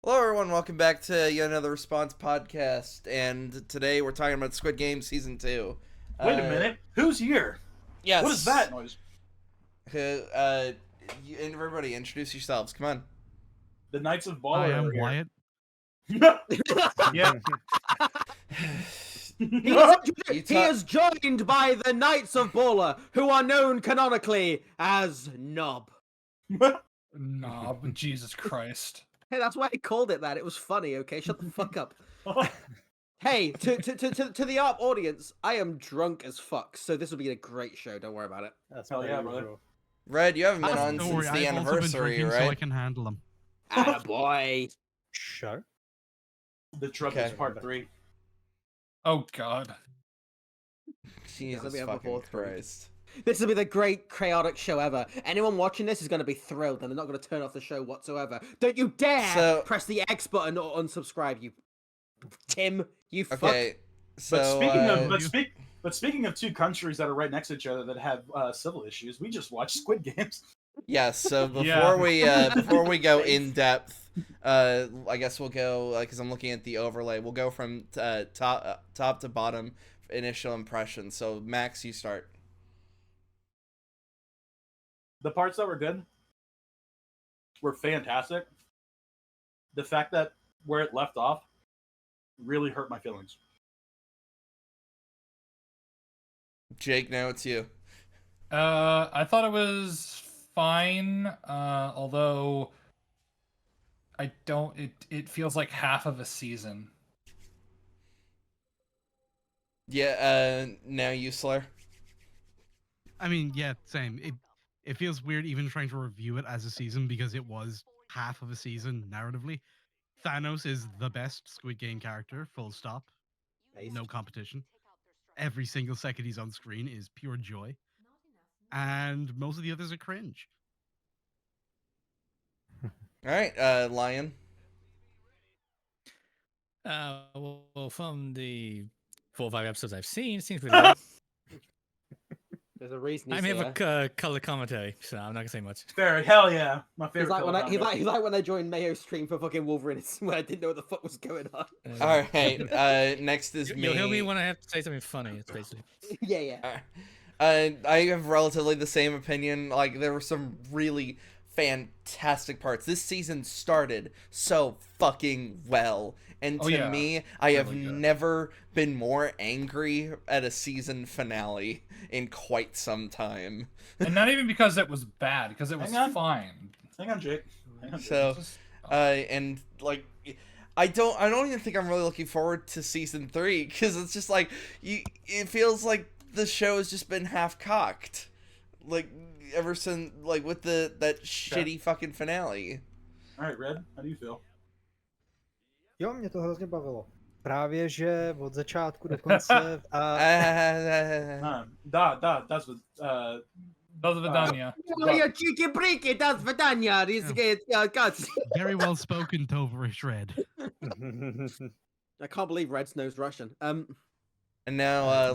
Hello, everyone. Welcome back to yet another Response podcast. And today we're talking about Squid Game Season 2. Wait a minute. Who's here? Yes. What is that noise? Everybody, introduce yourselves. Come on. The Knights of Baller I am are here. Wyatt. Yeah. He is joined by the Knights of Baller, who are known canonically as Knob. Knob, Jesus Christ. Hey, that's why I called it that. It was funny, okay? Shut the fuck up. Hey, to the ARP audience, I am drunk as fuck, so this will be a great show. Don't worry about it. That's hell yeah, brother. Red, you haven't been on Don't since worry, the I've also been anniversary, drinking, right? so I can handle them. Boy. Sure. The Troubles Okay. Part 3. Oh God. Jesus Let me have a fucking fourth drink. Christ. This will be the great chaotic show ever. Anyone watching this is going to be thrilled, and they're not going to turn off the show whatsoever. Don't you dare press the X button or unsubscribe, you Tim. You fuck. Okay, so But speaking of two countries that are right next to each other that have civil issues, we just watched Squid Games. yes. So Yeah. before we go in depth, I guess we'll go because I'm looking at the overlay. We'll go from top to bottom for initial impressions. So Max, you start. The parts that were good were fantastic. The fact that where it left off really hurt my feelings. Jake, now it's you. I thought it was fine, although I don't. It feels like half of a season. Yeah. Now you, Slayer. I mean, yeah, same. It feels weird even trying to review it as a season because it was half of a season narratively. Thanos is the best Squid Game character, full stop. No competition. Every single second he's on screen is pure joy. And most of the others are cringe. All right, Lion. Well, from the 4 or 5 episodes I've seen, it seems pretty good. There's a reason I he's may here. have a color commentary, so I'm not gonna say much. Fair, hell yeah. My favorite. He's like, color combo. he's like when I joined Mayo's stream for fucking Wolverine, where I didn't know what the fuck was going on. All right. Next is me. You'll hear me when I have to say something funny. It's basically. Yeah. I have relatively the same opinion. Like, there were some really fantastic parts. This season started so fucking well. And Oh, to yeah. me, I have Really good. never been more angry at a season finale in quite some time. And not even because it was bad, because it was Hang on. fine. Hang on, Jake. Hang on, Jake. So, Just- and like, I don't even think I'm really looking forward to season 3 because it's just like it feels like the show has just been half cocked, like ever since like with that shitty fucking finale. All right, Red. How do you feel? Jo, mě to hrozně bavilo. Právě, že od začátku do konce a That's what. Those are the Danya. You cheeky breaky, that's Vidania. Guts. Very well spoken, Tovarish Red. I can't believe Red knows Russian. And now,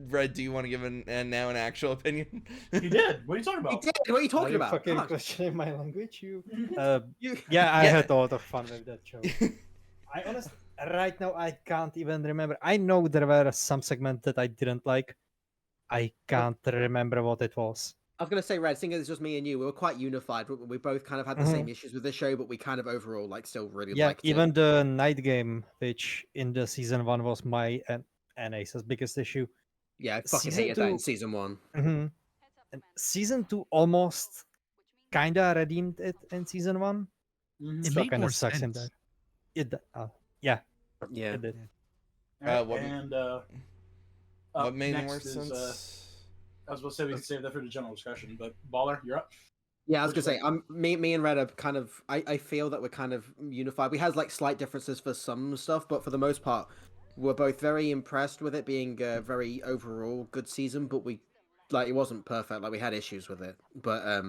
Red, do you want to give now an actual opinion? He did. What are you talking He about? did. What are you Are talking you about? fucking Come on. questioning my language, you? You- Yeah, I Yeah. had a lot of fun with that show. I honestly, right now, I can't even remember. I know there were some segments that I didn't like. I can't remember what it was. I was gonna say, Red, seeing as it's just me and you, we were quite unified. We both kind of had the same issues with the show, but we kind of overall like still really Yeah, liked even it. the night game, which in the season 1 was my and Ace's biggest issue. Yeah, I fucking Season hated that in 2 season 1. And season 2 almost kinda redeemed it in season 1. It Still made kinda more sucks in sense. there. Yeah, Yeah. it did. Alright, what- and What up made next more is, sense? I was going to say we can save that for the general discussion, but Baller, you're up. Yeah, I was Which gonna say, me and Red are kind of. I feel that we're kind of unified. We had like slight differences for some stuff, but for the most part, we're both very impressed with it being a very overall good season. But we, like, it wasn't perfect. Like, we had issues with it, but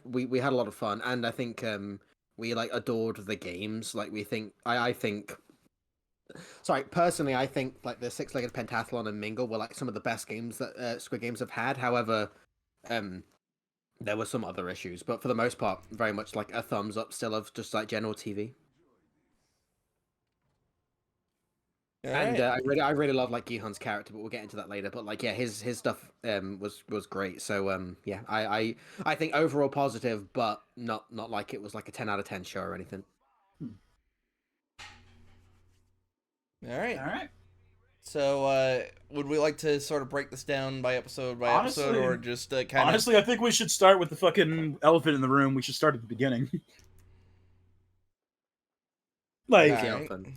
we had a lot of fun, and I think we like adored the games. Like, we think I think. Sorry, personally, I think like the six-legged pentathlon and mingle were like some of the best games that Squid Games have had. However, There were some other issues, but for the most part, very much like a thumbs up still of just like general TV. All And right. I really love like Gihan's character, but we'll get into that later. But like, yeah, his stuff was great. So yeah, I think overall positive, but not like it was like a 10 out of 10 show or anything. All right. All right. So, would we like to sort of break this down by episode, or just kind of? Honestly, I think we should start with the fucking elephant in the room. We should start at the beginning. Like, The Alright. elephant.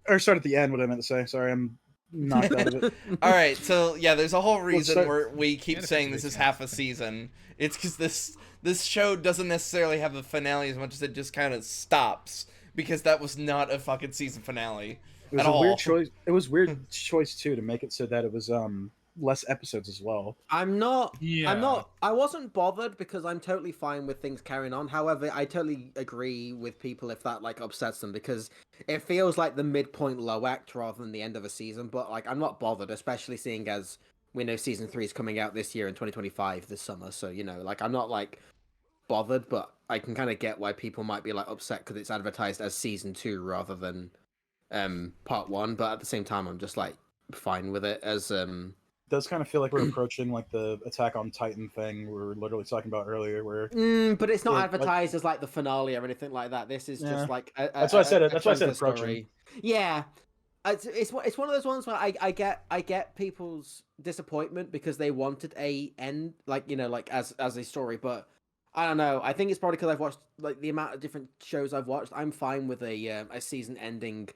or start at the end. What I meant to say. Sorry, I'm knocked out of it. All right. So yeah, there's a whole reason start- where we keep Yeah, saying that's this is ridiculous. half a season. It's because this show doesn't necessarily have a finale as much as it just kind of stops because that was not a fucking season finale. It was At a all. weird choice. It was weird choice too to make it so that it was less episodes as well. I Yeah. wasn't bothered because I'm totally fine with things carrying on. However, I totally agree with people if that like upsets them because it feels like the midpoint low act rather than the end of a season. But like, I'm not bothered, especially seeing as we know season 3 is coming out this year in 2025 this summer. So you know, like, I'm not like bothered, but I can kind of get why people might be like upset because it's advertised as season 2 rather than part 1. But at the same time, I'm just like fine with it as It does kind of feel like we're approaching like the Attack on Titan thing we were literally talking about earlier, where but it's not Yeah, like- advertised as like the finale or anything like that. This is Yeah. just like That's why I said it. That's why I said chunker approaching. story. Yeah, it's one of those ones where I get people's disappointment because they wanted a end, like, you know, like as a story, but I don't know. I think it's probably because I've watched like the amount of different shows I've watched. I'm fine with a season ending,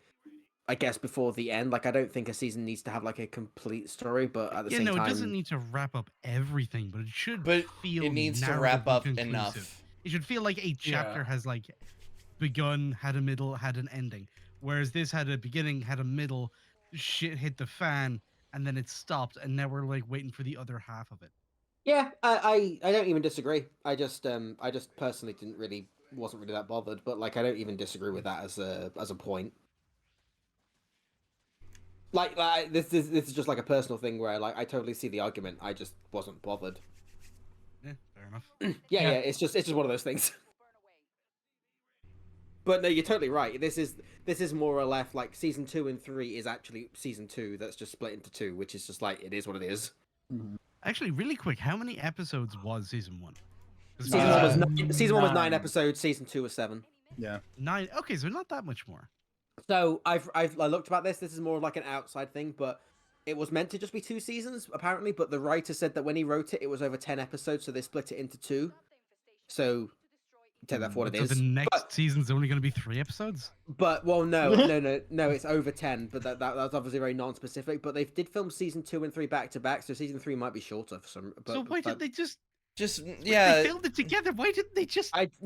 I guess, before the end. Like, I don't think a season needs to have like a complete story, but at the Yeah, same no, time, it doesn't need to wrap up everything, but it should But feel it needs to wrap narratively up conclusive. enough. It should feel like a chapter Yeah. has like begun, had a middle, had an ending. Whereas this had a beginning, had a middle, shit hit the fan, and then it stopped, and now we're like waiting for the other half of it. yeah, I don't even disagree. I just personally wasn't really that bothered, but like, I don't even disagree with that as a point. Like this is just like a personal thing where like I totally see the argument. I just wasn't bothered. Yeah, fair enough. Yeah, Yeah. it's just one of those things. But no, you're totally right. This is more or less like season 2 and 3 is actually season 2 that's just split into 2, which is just like it is what it is. Actually, really quick, how many episodes was season 1? 'Cause Season 1 was Uh, season 1 was 9 9. episodes. Season 2 was 7. Yeah. 9. Okay, so not that much more. So I looked about this. This is more of like an outside thing, but it was meant to just be 2 seasons apparently. But the writer said that when he wrote it, it was over 10 episodes, so they split it into 2. So take that for what it So is. the next But, season's only going to be 3 episodes? well, no, it's over 10. But that's obviously very non-specific. But they did film season 2 and 3 back to back, so season 3 might be shorter for some. But, So why did they just... Just They yeah. filmed it together. Why didn't they just... I don't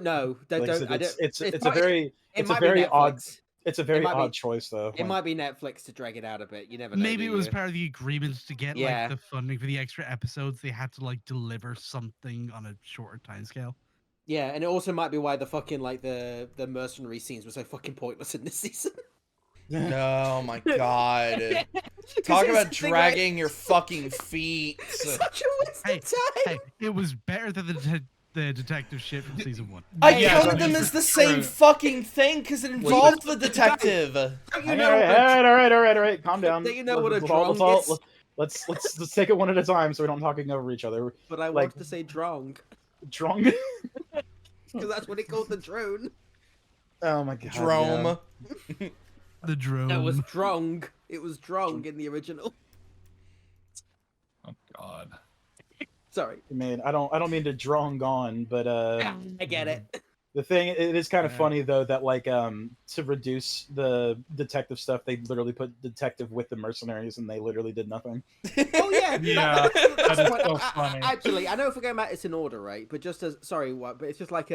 know. Like I said, it's a might- very it it's a might be very odd Netflix. it's a very might be- odd choice though. It might be Netflix to drag it out a bit. You never know. Maybe it do was you? part of the agreement to get Yeah. like the funding for the extra episodes. They had to like deliver something on a shorter timescale. Yeah, and it also might be why the fucking like the mercenary scenes were so fucking pointless in this season. Oh my god. 'Cause Talk here's about the thing, right? dragging your fucking feet. Such a waste Hey, of time. Hey, it was better than the detective shit from season 1. I Yeah, counted them that's as the true. same fucking thing because it involved the detective. Don't you All know? right. Calm down. Don't you know what a Let's drong is? let's take it one at a time so we don't talking over each other. But I like- wanted to say drong Drunk. because that's what he called the drone. Oh my god. Drome. The drone. No, it was drong. It was drong in the original. Oh God. Sorry, I mean, I don't mean to drone on, but I get it. the thing it is kind of Yeah. funny though that like to reduce the detective stuff, they literally put detective with the mercenaries, and they literally did nothing. Oh yeah, Yeah, that's that is what- so funny. Actually, I know if we're going back, it's in order, right? But just as sorry, what? But it's just like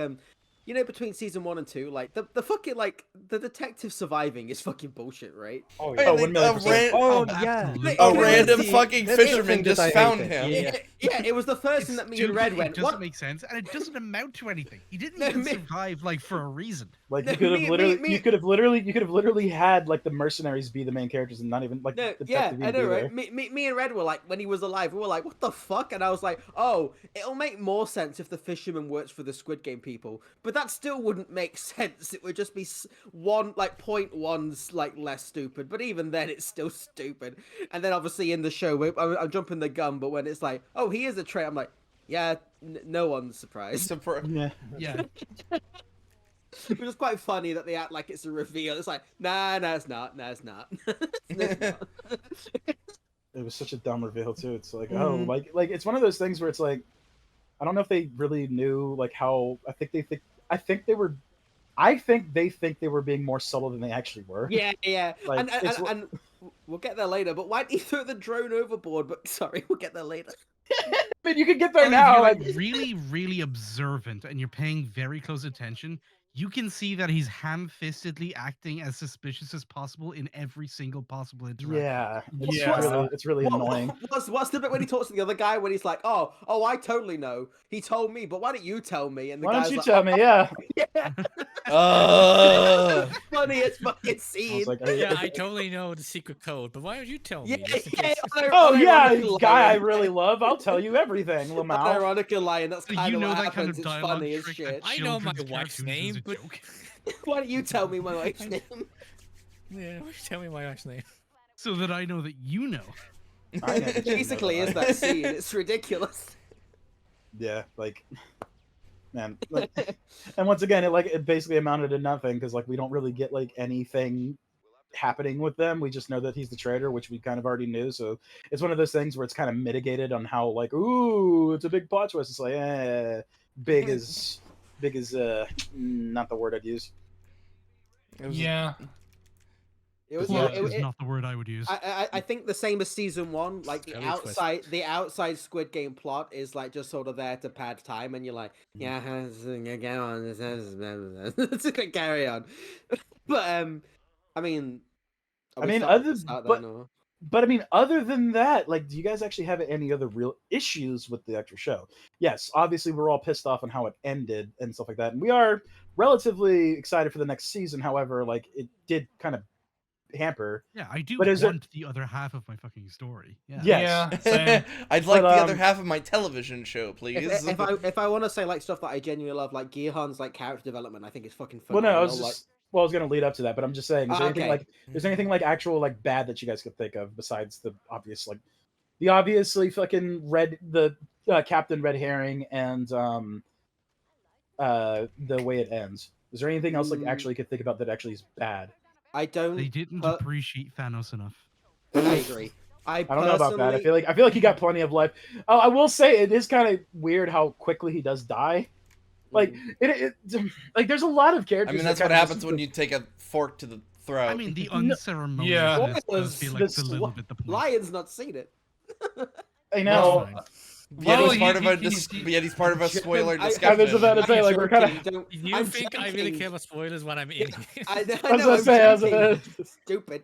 you know, between season 1 and 2, like the fucking like the detective surviving is fucking bullshit, right? Oh Hey, yeah. they- 1 million percent. Oh Oh, yeah. absolutely. A It random the- fucking that's the fisherman thing that just I found hated. him. Yeah. Yeah, it was the first thing It's that me and Red stupid, went. it doesn't What? make sense, and it doesn't amount to anything. He didn't No, even me- survive like for a reason. Like No, you could have me- literally, me- you could have literally had like the mercenaries be the main characters and not even like No, the yeah, detective I even know, be right? there. Me and Red were like, when he was alive, we were like, what the fuck? And I was like, oh, it'll make more sense if the fisherman works for the Squid Game people, but that still wouldn't make sense. It would just be one, like, 0.1's like less stupid, but even then, it's still stupid. And then obviously in the show, I'm jumping the gun, but when it's like, oh, he is a traitor, I'm like, yeah, no one's surprised. Yeah. Yeah, Which is quite funny that they act like it's a reveal. It's like, nah, it's not. Nah, it's not. It's not. It was such a dumb reveal too. It's like, Mhm. oh, like it's one of those things where it's like, I don't know if they really knew like how. I think they think they were being more subtle than they actually were. Yeah. Like, and, it's and we'll get there later. But why did he throw the drone overboard? But sorry, we'll get there later. I mean, you could get I there mean, if now. you're Like, like really, really observant and you're paying very close attention, you can see that he's ham-fistedly acting as suspicious as possible in every single possible interaction. yeah, Yeah. it's really annoying. What's the bit when he talks to the other guy when he's like, oh, I totally know. He told me, but why don't you tell me? And the Why guy's don't you like, tell me? Yeah, yeah, Ugh. funniest fucking I scene. was like, Yeah, I totally know the secret code, but why don't you tell me? Yeah, Just in yeah. case? oh yeah, unironically guy I lying. really love. I'll tell you everything, Lamau. Unironically lying. That's So kind you of know what that happens. kind of It's dialogue funny as trick shit. that I know my children's wife's cartoons name, is a but- joke. Why don't you tell me my wife's name? Yeah, tell me my wife's name. So that I know that you know. I know that you know Basically, that. is that scene? It's ridiculous. Yeah, like, man, like, and once again, it basically amounted to nothing because like we don't really get like anything happening with them. We just know that he's the traitor, which we kind of already knew. So it's one of those things where it's kind of mitigated on how like, ooh, it's a big plot twist. It's like, big is not the word I'd use. It was- Yeah. It was. Plot It, is it, not the word I would use. I think the same as season 1. Like Very twist. the outside Squid Game plot is like just sort of there to pad time, and you're like, yeah, go on, carry on. But I mean, are I we mean, starting other to start but then, or- but I mean, other than that, like, do you guys actually have any other real issues with the actual show? Yes, obviously, we're all pissed off on how it ended and stuff like that, and we are relatively excited for the next season. However, like, it did kind of hamper. Yeah, I do But is there- want the other half of my fucking story. Yeah. Yes. Yeah, same. I'd like But, the other half of my television show, please. if I want to say like stuff that I genuinely love, like Gearhan's like character development, I think it's fucking Well, phenomenal. no, I was gonna lead up to that, but I'm just saying, is there anything Okay. like, is there anything like actual like bad that you guys could think of besides the obvious like, the obviously fucking Captain Red Herring and the way it ends? Is there anything else like actually you could think about that actually is bad? I don't. They didn't per- appreciate Thanos enough. I agree. I I don't know about that. personally- I feel like he got plenty of life. Oh, I will say it is kind of weird how quickly he does die. Like it like there's a lot of I characters. mean, that that's what kinda happens just- when you take a fork to the throat. I mean, the No- unceremoniousness Yeah. does feel like This a little bit the point. Lion's not seen it. I know. Well, Yet Well, he's part he- of a he- yet he's part of a spoiler I- discussion. I was about to say, like, we're kinda- You think I really joking. care about spoilers when I'm in? I know. I was gonna say, I was joking. gonna- Stupid.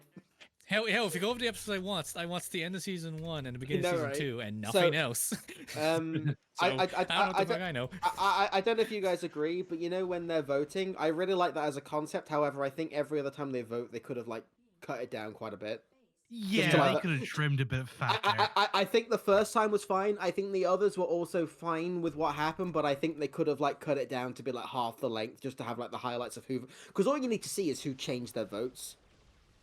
Hell, if you go over the episodes I watched the end of season 1 and the beginning know, of season right? 2 and So, nothing else. I So, I don't know what the fuck I know. I don't know if you guys agree, but you know when they're voting, I really like that as a concept. However, I think every other time they vote, they could have like cut it down quite a bit. yeah, to like they that- could have trimmed a bit of fat there. I think the first time was fine. I think the others were also fine with what happened, but I think they could have like cut it down to be like half the length, just to have like the highlights of who. Because all you need to see is who changed their votes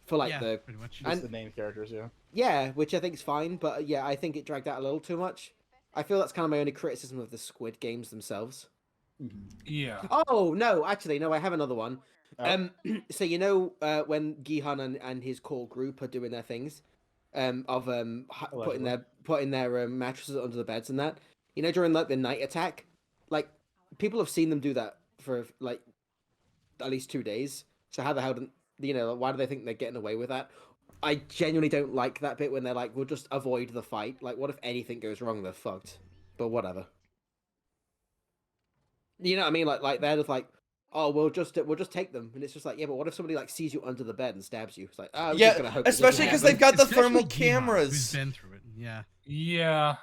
for like yeah, the pretty much. Just and- the name characters, yeah. yeah, which I think is fine. But yeah, I think it dragged out a little too much. I feel that's kind of my only criticism of the Squid Games themselves. Yeah. Oh no, actually no, I have another one. Oh. So you know when Gihan and his core group are doing their things, putting Allegedly. their mattresses under the beds and that. You know during like the night attack, like people have seen them do that for like at least 2 days. So how the hell why do they think they're getting away with that? I genuinely don't like that bit when they're like, we'll just avoid the fight. Like, what if anything goes wrong? They're fucked. But whatever. You know what I mean? Like they're just like, oh, we'll just take them, and it's just like, yeah, but what if somebody like sees you under the bed and stabs you? It's like, oh, I'm just gonna hope. Especially because they've got the thermal Especially Yima, who's cameras. been through it. Yeah. Yeah.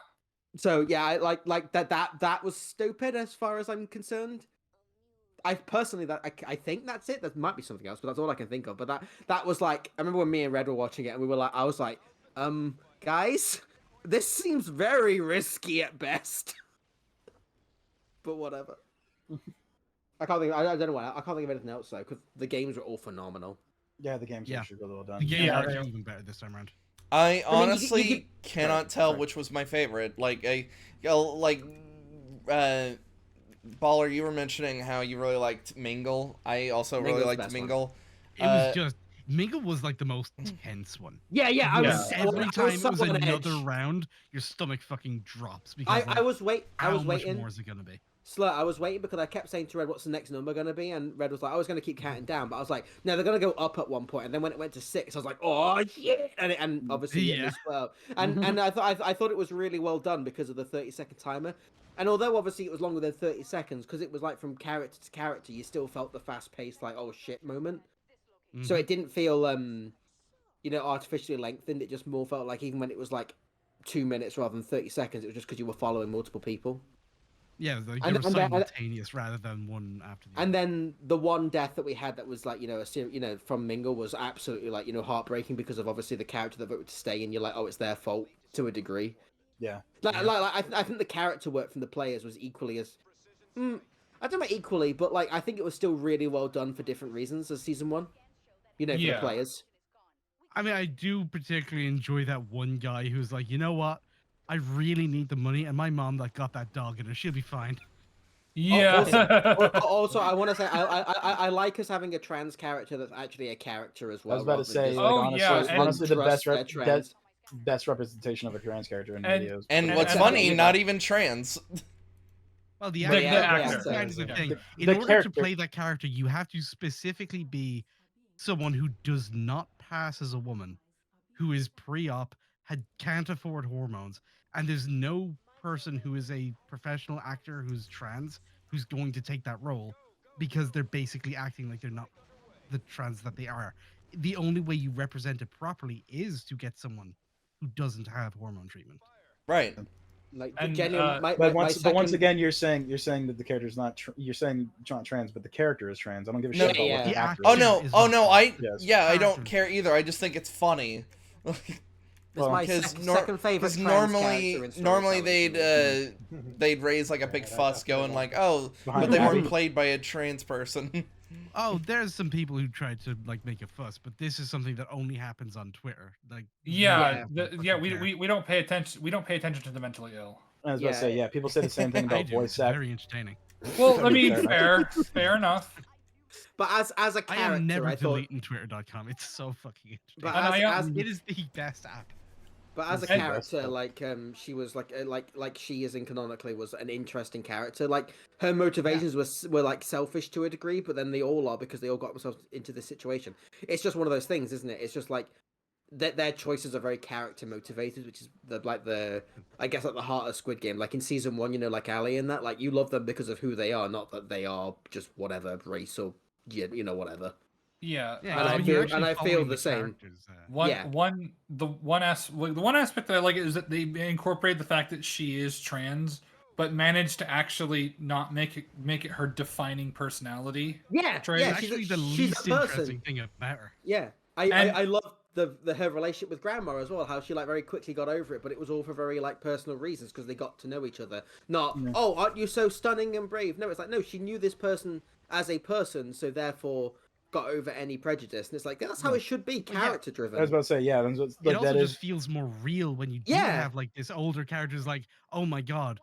So yeah, I like that was stupid as far as I'm concerned. I personally I think that's it. There might be something else, but that's all I can think of. But that was like, I remember when me and Red were watching it, and we were like, I was like, guys, this seems very risky at best. But whatever. I can't think. I don't know why. I can't think of anything else though, because the games were all phenomenal. Yeah, the game's actually really well done. The games Yeah, are they- actually even better this time around. I honestly you cannot tell which was my favorite. Like, Baller, you were mentioning how you really liked Mingle. I also Mingle's really the liked best one. Mingle. It was just Mingle was like the most tense one. Yeah, yeah. I was Every time it was so on another edge. round, your stomach fucking drops because I was how much waiting. more is it gonna be? Slur, I was waiting because I kept saying to Red, "What's the next number gonna be?" And Red was like, "I was gonna keep counting down," but I was like, "No, they're gonna go up at one point." And then when it went to 6, I was like, "Oh shit!" And obviously it Yeah. as well. And I thought it was really well done because of the 30-second timer. And although obviously it was longer than 30 seconds, because it was like from character to character, you still felt the fast-paced like "oh shit" moment. So it didn't feel artificially lengthened. It just more felt like even when it was like 2 minutes rather than 30 seconds, it was just because you were following multiple people. Yeah, like And- they were and then- simultaneous rather than one after the And other. then the one death that we had that was like, from Mingle was absolutely like, heartbreaking because of obviously the character that voted to stay, and you're like, oh, it's their fault to a degree. Yeah. I think the character work from the players was equally as, I don't know about equally, but like I think it was still really well done for different reasons as season 1. For the Yeah. players. I mean, I do particularly enjoy that one guy who's like, you know what? I really need the money, and my mom that got that dog in her, she'll be fine. Yeah. Also, I want to say I like us having a trans character that's actually a character as well. I was about to rather than say, just- like, Oh, honestly, yeah, and- honestly, the Trust their trans. best representation of a trans character in And- videos. And And- what's and- funny, yeah. not even trans. Well, The actor, actor. that's the Yeah. thing. In The order character- to play that character, you have to specifically be someone who does not pass as a woman, who is pre-op, can't afford hormones, and there's no person who is a professional actor who's trans who's going to take that role because they're basically acting like they're not the trans that they are. The only way you represent it properly is to get someone who doesn't have hormone treatment. Right. Like And, genuine, But once second... again, you're saying that the character's not. You're saying it's not trans, but the character is trans. I don't give a No, shit about yeah. what the The actor Oh is. no, is oh not no, trans. Yes. I don't Character. care either. I just think it's funny. It's my Because second favorite. Because normally they'd raise like a big fuss, going like, oh, Behind but they Abby. weren't played by a trans person. Oh, there's some people who tried to like make a fuss, but this is something that only happens on Twitter. Like, Yeah, nobody fucking cares. we don't pay attention. We don't pay attention to the mentally ill. I was about to say, yeah, people say the same thing I about do. voice It's act. very entertaining. Well, I mean, Fair fair enough. But as a I character, am never I thought. deleting Twitter.com. It's so fucking But entertaining. And as It is the best app. But as a And- character, like she was like she is in canonically was an interesting character. Like her motivations were like selfish to a degree, but then they all are because they all got themselves into this situation. It's just one of those things, isn't it? It's just like their choices are very character motivated, which is the I guess at the heart of Squid Game. Like in season 1, like Ali and that, like you love them because of who they are, not that they are just whatever race or whatever. Yeah. Yeah, And I when feel- you're actually and I feel following the same. characters, Yeah. The one aspect that I like is that they incorporate the fact that she is trans, but managed to actually not make it her defining personality. Yeah, Trans. yeah, It's actually the she's least a person. interesting thing about her. Yeah, And- I love her relationship with Grandma as well. How she like very quickly got over it, but it was all for very like personal reasons because they got to know each other. Not oh, aren't you so stunning and brave? No, it's like no, she knew this person as a person, so therefore got over any prejudice. And it's like that's how it should be, character driven. I was about to say, yeah, that's what, It like, also that just is feels more real when you do Yeah. have like this older characters like, oh my god,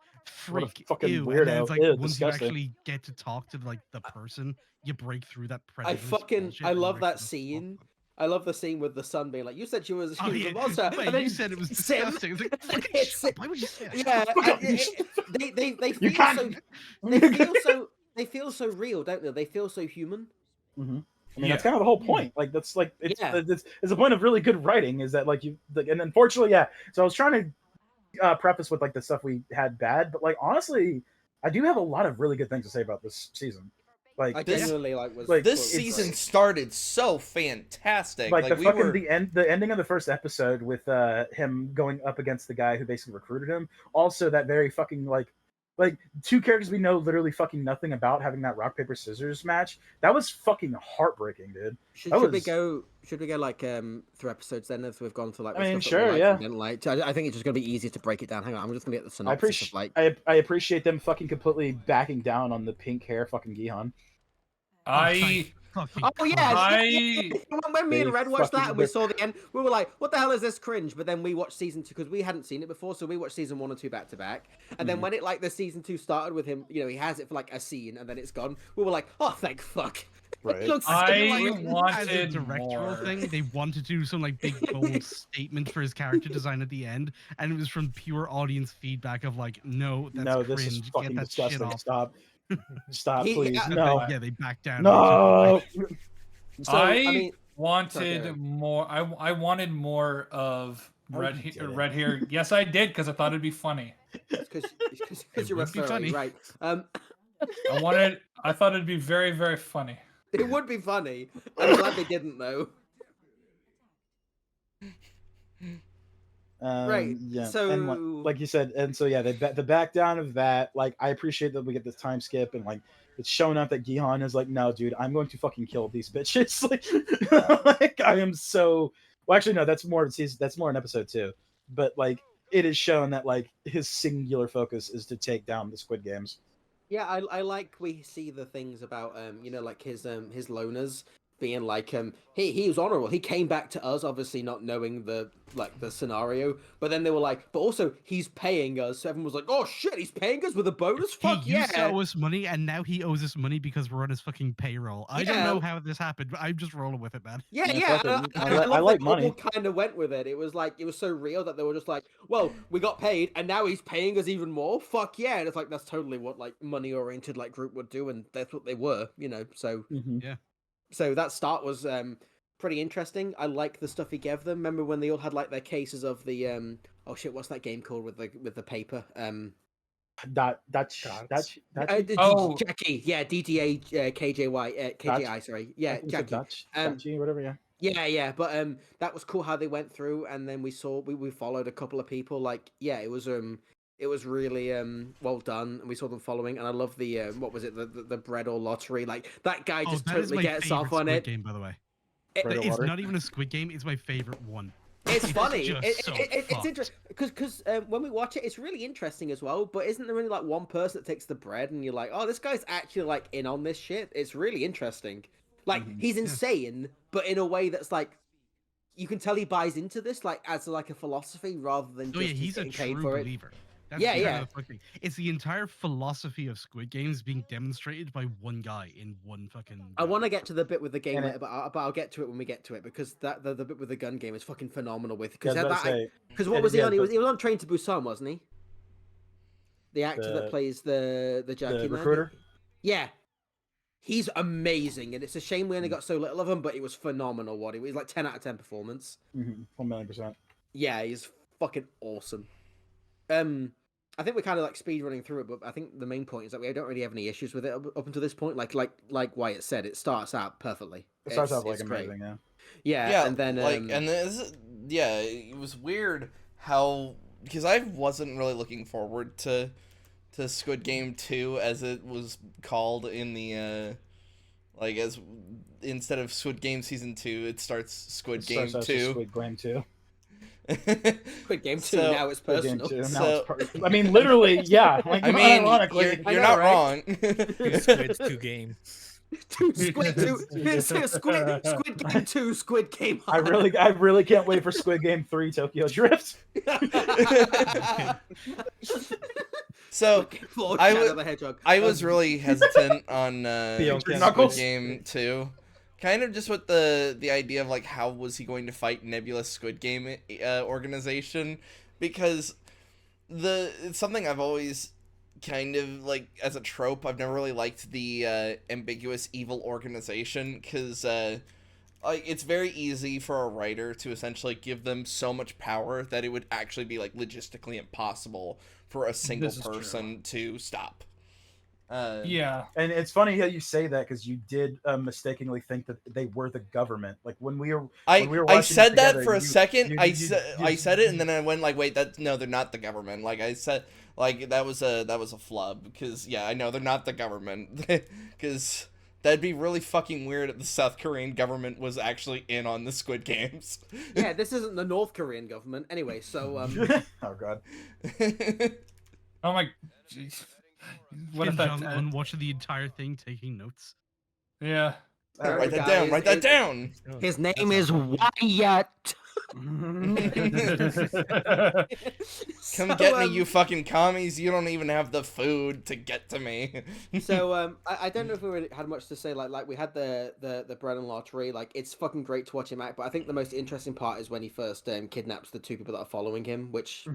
What a freak, fucking ew. And then weirdo. it's like Ew, once disgusting. you actually get to talk to like the person, you break through that I prejudice. bullshit I and love you're that like, scene. I love the scene with the son being like, "You said she was Oh, a yeah. monster." Wait, and then you said it was Sim- disgusting. It's like, fucking It's- shut up. Why would you say that? Yeah, Fuck up. they You feel so can't. they feel so real, don't they? They feel so human. I mean, that's kind of the whole point. Like, that's like it's Yeah. it's the point of really good writing is that like you like, and unfortunately, yeah. So I was trying to preface with like the stuff we had bad, but like honestly, I do have a lot of really good things to say about this season. I Like this- genuinely was like, This was season great. started so fantastic. like the we fucking were the ending of the first episode with him going up against the guy who basically recruited him. Also, that very fucking like two characters we know literally fucking nothing about having that rock paper scissors match. That was fucking heartbreaking, dude. Should, that should we was- go? Should we go like through episodes then, as we've gone through like the I mean, stuff sure, that we liked yeah. and didn't like? I think it's just gonna be easier to break it down. Hang on, I'm just gonna get the I synopsis appreciate of like. I appreciate them fucking completely backing down on the pink hair fucking Gihan. I Oh yeah, I- when me They and Red watched fucking that and we whip- saw the end, we were like, "What the hell is this cringe?" But then we watched season 2 because we hadn't seen it before, so we watched season 1 and 2 back to back. And then when it like the season 2 started with him, you know, he has it for like a scene and then it's gone. We were like, "Oh, thank fuck!" Right. It looks so I like- As a wanted directorial more. thing, they wanted to do some like big bold statement for his character design at the end, and it was from pure audience feedback of like, no, that's No, cringe. this is Get fucking that shit disgusting. off. Stop. Stop, He- please. yeah, And No. yeah, they backed down. No. So, I mean, wanted Sorry, more. I wanted more of Oh, red you didn't. red hair. Yes, I did because I thought it'd be funny. because It you're would be referring, funny. right? I thought it'd be very very funny. It would be funny. I'm glad they didn't though. Right, Yeah. so- and like you said, and so yeah, the back down of that. Like, I appreciate that we get this time skip and like it's showing up that Gihan is like, no, dude, I'm going to fucking kill these bitches. like I am so. Well, actually, no, that's more of season. That's more in episode 2. But like, it is shown that like his singular focus is to take down the Squid Games. Yeah, I like we see the things about you know, like his loners being like he was honorable. He came back to us, obviously not knowing the scenario, but then they were like, but also he's paying us. So everyone was like, oh shit, he's paying us with a bonus. Fuck He used to yeah. owe us money, and now he owes us money because we're on his fucking payroll. I don't Yeah. know how this happened, but I'm just rolling with it, man. Yeah, Yeah, yeah. fuck it. I I love like that money. people kind of went with it. It was like it was so real that they were just like, well, we got paid, and now he's paying us even more. Fuck yeah! And it's like that's totally what like money oriented like group would do, and that's what they were, you know. So so that start was pretty interesting. I like the stuff he gave them. Remember when they all had like their cases of the oh shit, what's that game called with the paper? That's Oh. Jackie, yeah, DDA KJY KJI, sorry, yeah, Jackie. Dutch, Um, Dutchy, whatever. Yeah. Yeah, but that was cool how they went through, and then we followed a couple of people. Like, yeah, it was really well done, and we saw them following. And I love the what was it, the bread or lottery? Like that guy just that is totally my gets off favorite on Squid it. Game, by the way. Bread or It's lottery? not even a Squid Game. It's my favorite one. It's funny. just so It's fucked. interesting because when we watch it, it's really interesting as well. But isn't there only like one person that takes the bread, and you're like, oh, this guy's actually like in on this shit? It's really interesting. Like he's insane, but in a way that's like you can tell he buys into this like as like a philosophy rather than Oh just yeah, he's a getting paid true for it. believer. That's Yeah, kind yeah. of the fucking thing. It's the entire philosophy of Squid Games being demonstrated by one guy in one fucking. I want to get to the bit with the game And later, but I'll get to it when we get to it because that the bit with the gun game is fucking phenomenal. With Yeah, because I was about to say, because what and was he yeah, on? He but- was on Train to Busan, wasn't he? The actor that The- plays the Jackie the man? recruiter. Yeah, he's amazing, and it's a shame we only got so little of him, but it was phenomenal. What he was like 10 out of 10 performance. 1,000,000%. Yeah, he's fucking awesome. I think we're kind of like speed running through it, but I think the main point is that we don't really have any issues with it up until this point. Like Wyatt said, it starts out perfectly. It starts It's- off like it's great. amazing, yeah. Yeah, and then like and this, yeah, it was weird how because I wasn't really looking forward to Squid Game 2 as it was called in the like as instead of Squid Game season 2 it starts Squid Game Starts out 2. with Squid Game 2. Squid Game 2, So- now it's Squid Game personal. 2. Now So- it's I mean, literally, yeah. Like, I mean, ironically, you're know, not right? wrong. Two squids, two game. Squid Game 2, Squid Game. I really can't wait for Squid Game 3 Tokyo Drift. So Lord I Shadow would- the Hedgehog. I was really hesitant on Beyond Squid Knuckles. Game 2. Kind of just with the idea of like how was he going to fight Nebula's Squid Game organization, because it's something I've always kind of like as a trope. I've never really liked the ambiguous evil organization because like it's very easy for a writer to essentially give them so much power that it would actually be like logistically impossible for a single This is true. person to stop. Yeah. And it's funny how you say that because you did mistakenly think that they were the government. Like when we were I watching said it that together, for a second. you- I you- said it, and then I went like, wait, that no, they're not the government. Like I said, like that was a flub because yeah, I know they're not the government because that'd be really fucking weird if the South Korean government was actually in on the Squid Games. Yeah, this isn't the North Korean government. Anyway, so oh god. Oh my. Jeez. What if John that? unwatching the entire thing, taking notes. Yeah. Write that guys, down. Write that down. his name is Wyatt. Come get me, you fucking commies! You don't even have the food to get to me. So I don't know if we really had much to say. Like we had the Brennan lottery. Like it's fucking great to watch him act. But I think the most interesting part is when he first kidnaps the two people that are following him, which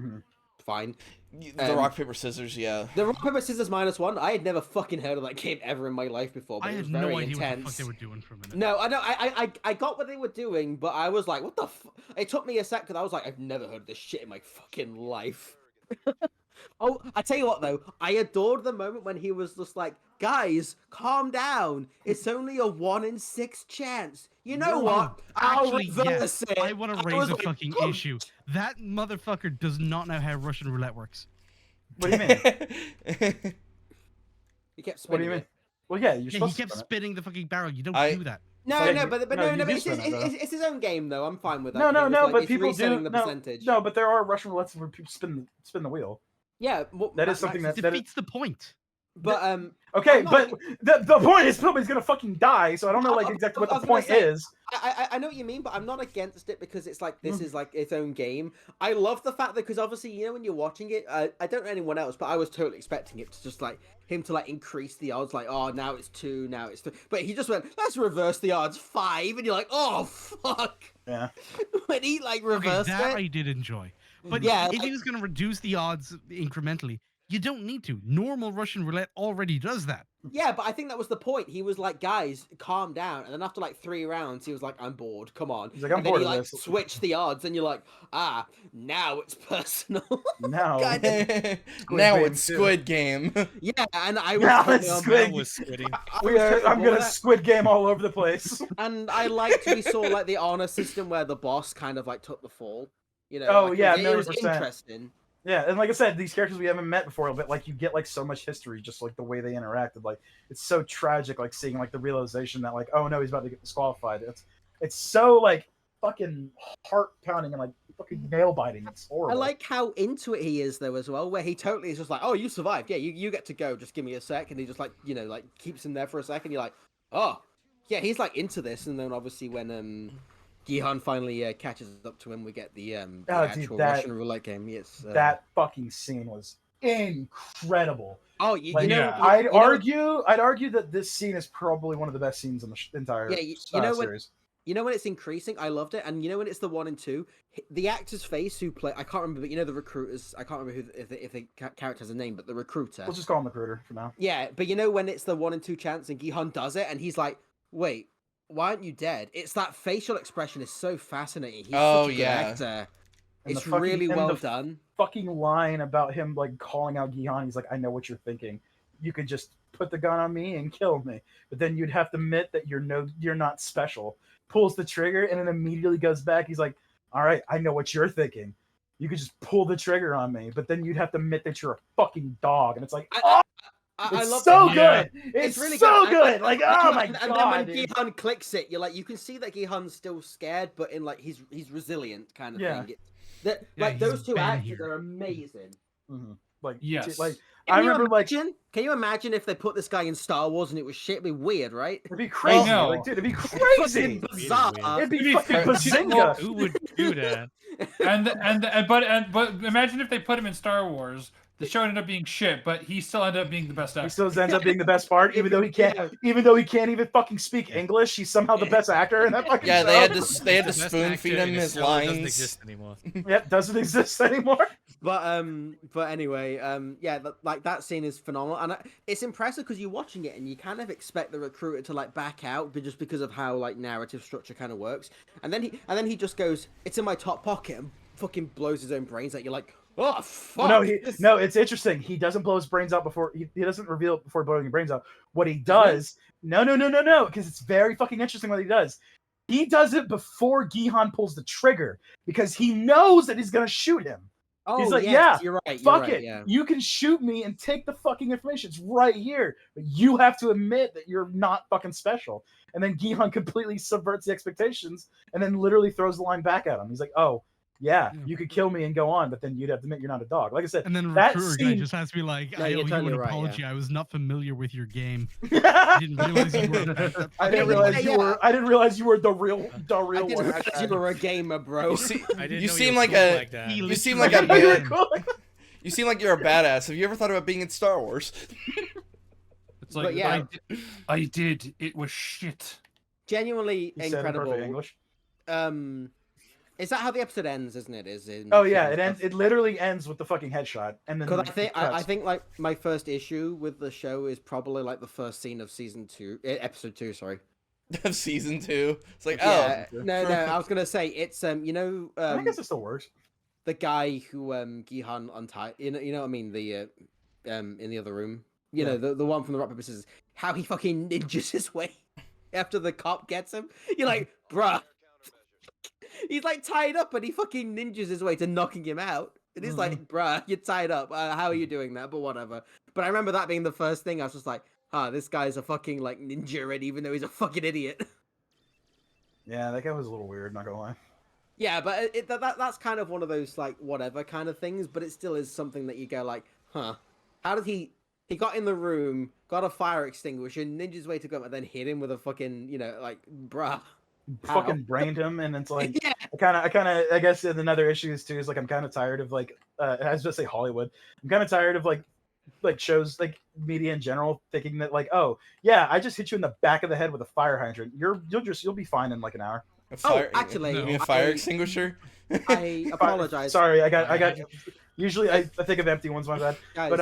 fine. The rock paper scissors, yeah. The rock paper scissors -1. I had never fucking heard of that game ever in my life before. But I it was had very no idea intense. what the fuck they were doing for a minute. No, I know. I got what they were doing, but I was like, what the It took me a sec, because I was like, I've never heard this shit in my fucking life. Oh, I tell you what, though. I adored the moment when he was just like, guys, calm down. It's only a 1 in 6 chance. You know what? I'll Actually, reverse it. I want to I raise was a like, fucking "Oh." issue. That motherfucker does not know how Russian roulette works. What do you mean? He kept What spinning do you mean? it. Well, yeah, you're Yeah, he supposed kept to spin spinning the fucking barrel. You don't I- do that. No, So no, you- but no, you do it's spin it, though. it's his own game, though. I'm fine with it. that. No, He was no, like, but it's people reselling do the no, percentage. no, but there are Russian roulettes where people spin the wheel. Yeah, That is something It that defeats the point. But Okay, I'm not but the point is somebody's gonna fucking die, so I don't know like exactly what I the was gonna point say, is. I know what you mean, but I'm not against it because it's like this is like its own game. I love the fact that because obviously you know when you're watching it, I don't know anyone else, but I was totally expecting it to just like him to like increase the odds, like oh now it's 2, now it's 3, but he just went let's reverse the odds 5, and you're like oh fuck. Yeah. When he like Okay, reversed that it, I did enjoy. But Yeah, if like- he was going to reduce the odds incrementally, you don't need to. Normal Russian roulette already does that. yeah, but I think that was the point. He was like guys, calm down, and then after like 3 rounds, he was like I'm bored, come on. He's like, I'm and then bored he of like this. switched the odds, and you're like ah now it's personal. No. God, now Game it's 2. Squid Game. Yeah, and I was Now totally it's on Squid board. was squidding. I'm on gonna that. Squid Game all over the place. And I liked we saw like the honor system where the boss kind of like took the fall. You know, Oh, like, yeah, it was 100%. interesting. Yeah, and like I said, these characters we haven't met before, but like you get like so much history, just like the way they interacted. Like it's so tragic, like seeing like the realization that like oh no, he's about to get disqualified. It's so like fucking heart pounding and like fucking nail biting. It's I horrible. like how into it he is though as well, where he totally is just like, oh, you survived, yeah, you get to go, just give me a sec, and he just like you know like keeps him there for a second. You're like, oh, yeah, he's like into this, and then obviously when Gihan finally catches up to him, we get the dude, actual that- Russian roulette game. Yes, that fucking scene was incredible. Oh, Like, you know, yeah. I'd you know- argue that this scene is probably one of the best scenes in the entire Yeah, you know when- series. You know when it's increasing, I loved it, and you know when it's the 1 and 2, the actor's face who play I can't remember, but you know the recruiters. I can't remember who if the character has a name, but the recruiter. We'll just call him the Recruiter for now. Yeah, but you know when it's the 1 and 2 chance and Gihan does it, and he's like, "Wait, why aren't you dead?" It's that facial expression is so fascinating. He's Oh, such a good yeah. actor. And It's the fucking- really and well the done. Fucking line about him like calling out Gihan. He's like, I know what you're thinking. You could just put the gun on me and kill me, but then you'd have to admit that you're not special. Pulls the trigger and then immediately goes back. He's like, all right, I know what you're thinking. You could just pull the trigger on me, but then you'd have to admit that you're a fucking dog. And it's like, I it's love so that. Yeah. good. It's really so good. good. Like, oh my and god, then when dude. Gihan clicks it, you're like, you can see that Gihan's still scared, but in like he's resilient kind of Yeah. thing. That Yeah, like those he's two been actors here. are amazing. Mhm. Like, Yes. like Can I you remember, like, imagine? Can you imagine if they put this guy in Star Wars and it was shit? It'd be weird, right? it'd be crazy. no. Like, dude, it'd be crazy. Fucking bizarre. It'd be To be fucking fair- bazinga. Who would do that? But imagine if they put him in Star Wars. The show ended up being shit, but he still ended up being the best He actor. still ends up being the best part, even though he can't. Even though he can't even fucking speak English, he's somehow the best actor in that fucking Yeah, show. they had to The best spoon feed actor him in a his show that doesn't lines. exist anymore. Yep, doesn't exist anymore. But anyway, yeah, like that scene is phenomenal, and it's impressive because you're watching it and you kind of expect the recruiter to like back out, but just because of how like narrative structure kind of works, and then he just goes, "It's in my top pocket," and fucking blows his own brains out. You're like, Oh fuck! Well, this- no, it's interesting. He doesn't blow his brains out before he doesn't reveal it before blowing his brains out. What he does, no, because it's very fucking interesting what he does. He does it before Gihan pulls the trigger because he knows that he's gonna shoot him. Oh, He's like, yes, yeah, you're right. fuck You're right, it. yeah. You can shoot me and take the fucking information. It's right here. But you have to admit that you're not fucking special. And then Gihan completely subverts the expectations and then literally throws the line back at him. He's like, oh, yeah, you could kill me and go on, but then you'd have to admit you're not a dog. Like I said, And then that recruiter guy scene... just has to be like, No, I owe you're you totally an right, apology. yeah. I was not familiar with your game. I didn't realize you were. I didn't realize you were. I didn't realize you were the real I one. didn't realize you were a gamer, bro. You, see, I didn't you know seem you were like cool a like that. He you seem literally like a You were bad, cool. you seem like you're a badass. Have you ever thought about being in Star Wars? It's But like, yeah. I did. It was shit. Genuinely He said in perfect incredible. English. Is that how the episode ends? Isn't it? Is in Oh yeah, it ends. It literally ends with the fucking headshot, and then Because it I cuts. think like my first issue with the show is probably like the first scene of season 2, episode 2. Sorry. Of season 2. It's like, Yeah, oh, no, I was gonna say it's you know I guess it still works. the guy who Gihan untied. You know what I mean, the in the other room. You know the one from the rock paper scissors. How he fucking ninjas his way after the cop gets him. You're like, bruh. He's like tied up and he fucking ninjas his way to knocking him out. And he's like, bruh, you're tied up. How are you doing that? But whatever. But I remember that being the first thing. I was just like, this guy's a fucking like ninja, and even though he's a fucking idiot. Yeah, that guy was a little weird. Not gonna lie. Yeah, but that's kind of one of those like whatever kind of things. But it still is something that you go like, huh? How did he got in the room, got a fire extinguisher, ninja his way to go, and then hit him with a fucking like, bruh. Fucking brained him, and it's like Yeah. I guess another issue is too is like I'm kind of tired of like I was gonna say Hollywood. I'm kind of tired of like shows like media in general thinking that like, oh yeah, I just hit you in the back of the head with a fire hydrant. You'll be fine in like an hour. a fire, actually, you mean a fire extinguisher? I apologize. Sorry, I got. Usually I think of empty ones, my bad. Guys, But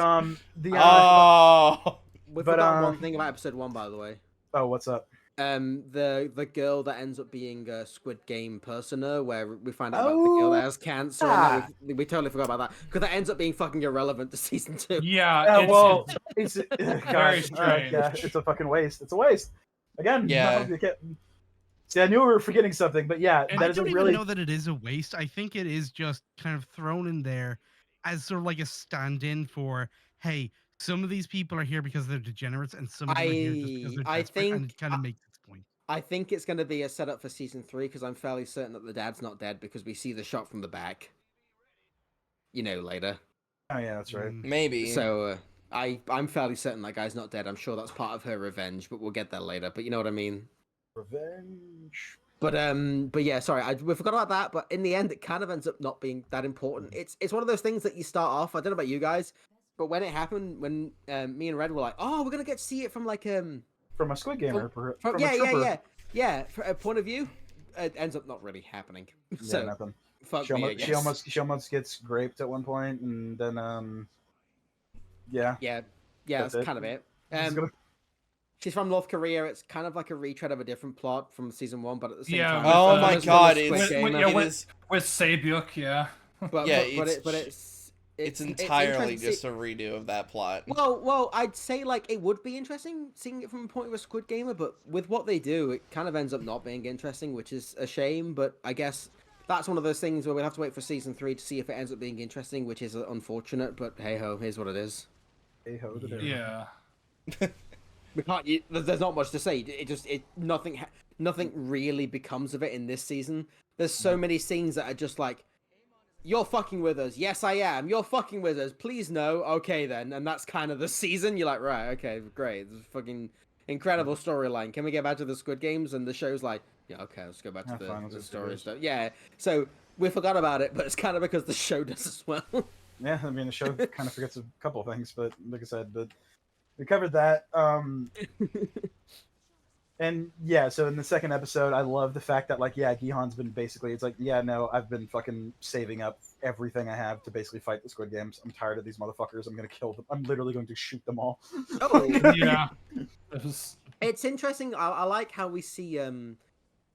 the Oh, we but, forgot one thing about episode 1, by the way. oh, what's up? The girl that ends up being a Squid Game personer, where we find out about the girl that has cancer. And that we totally forgot about that because that ends up being fucking irrelevant to season 2. Yeah. Well, it's Very strange. yeah, it's a fucking waste. It's a waste. Again, Yeah. See, I knew we were forgetting something, but yeah, And that I is a don't really even know that it is a waste. I think it is just kind of thrown in there as sort of like a stand-in for, hey, some of these people are here because they're degenerates, and some of them are here just because they're I desperate, and think- it kind of makes its point. I think it's going to be a setup for season 3 because I'm fairly certain that the dad's not dead because we see the shot from the back. Later. Oh yeah, that's right. maybe. So I'm fairly certain that guy's not dead. I'm sure that's part of her revenge, but we'll get there later. But you know what I mean. Revenge. But yeah, sorry, we forgot about that. But in the end, it kind of ends up not being that important. It's one of those things that you start off. I don't know about you guys, but when it happened, when me and Red were like, oh, we're gonna get to see it from like From a Squid Gamer, from a yeah, trooper. yeah, from a point of view, it ends up not really happening. Yeah, So nothing. fuck She me, I almost, guess. she almost gets raped at one point, and then yeah. Yeah, That's that's it. kind of it. It's gonna- She's from North Korea. It's kind of like a retread of a different plot from season 1, but at the same Yeah, time, with, Oh uh, my it's god, from a it's, Squid With- Gamer. yeah, it is with Sabyuk, yeah. But yeah, it's entirely interesting- just a redo of that plot. Well, I'd say like it would be interesting seeing it from a point of a Squid Gamer, but with what they do, it kind of ends up not being interesting, which is a shame. But I guess that's one of those things where we'll have to wait for season 3 to see if it ends up being interesting, which is unfortunate. But hey ho, here's what it is. Hey ho to there. Yeah. We can't. There's not much to say. Nothing really becomes of it in this season. There's so many scenes that are just like, you're fucking with us. Yes, I am. You're fucking with us. Please no. Okay then. And that's kind of the season. You're like, right, okay, great. This is fucking incredible storyline. Can we get back to the Squid Games? And the show's like, yeah, okay, let's go back to fine, let's the just do story this. stuff. Yeah. So we forgot about it, but it's kind of because the show does as well. Yeah, I mean the show kind of forgets a couple of things, but like I said, but we covered that. And yeah, so in the second episode, I love the fact that like, yeah, Gihan's been basically, it's like, yeah, no, I've been fucking saving up everything I have to basically fight the Squid Games. I'm tired of these motherfuckers. I'm gonna kill them. I'm literally going to shoot them all. Oh, Yeah. It was- it's interesting. I like how we see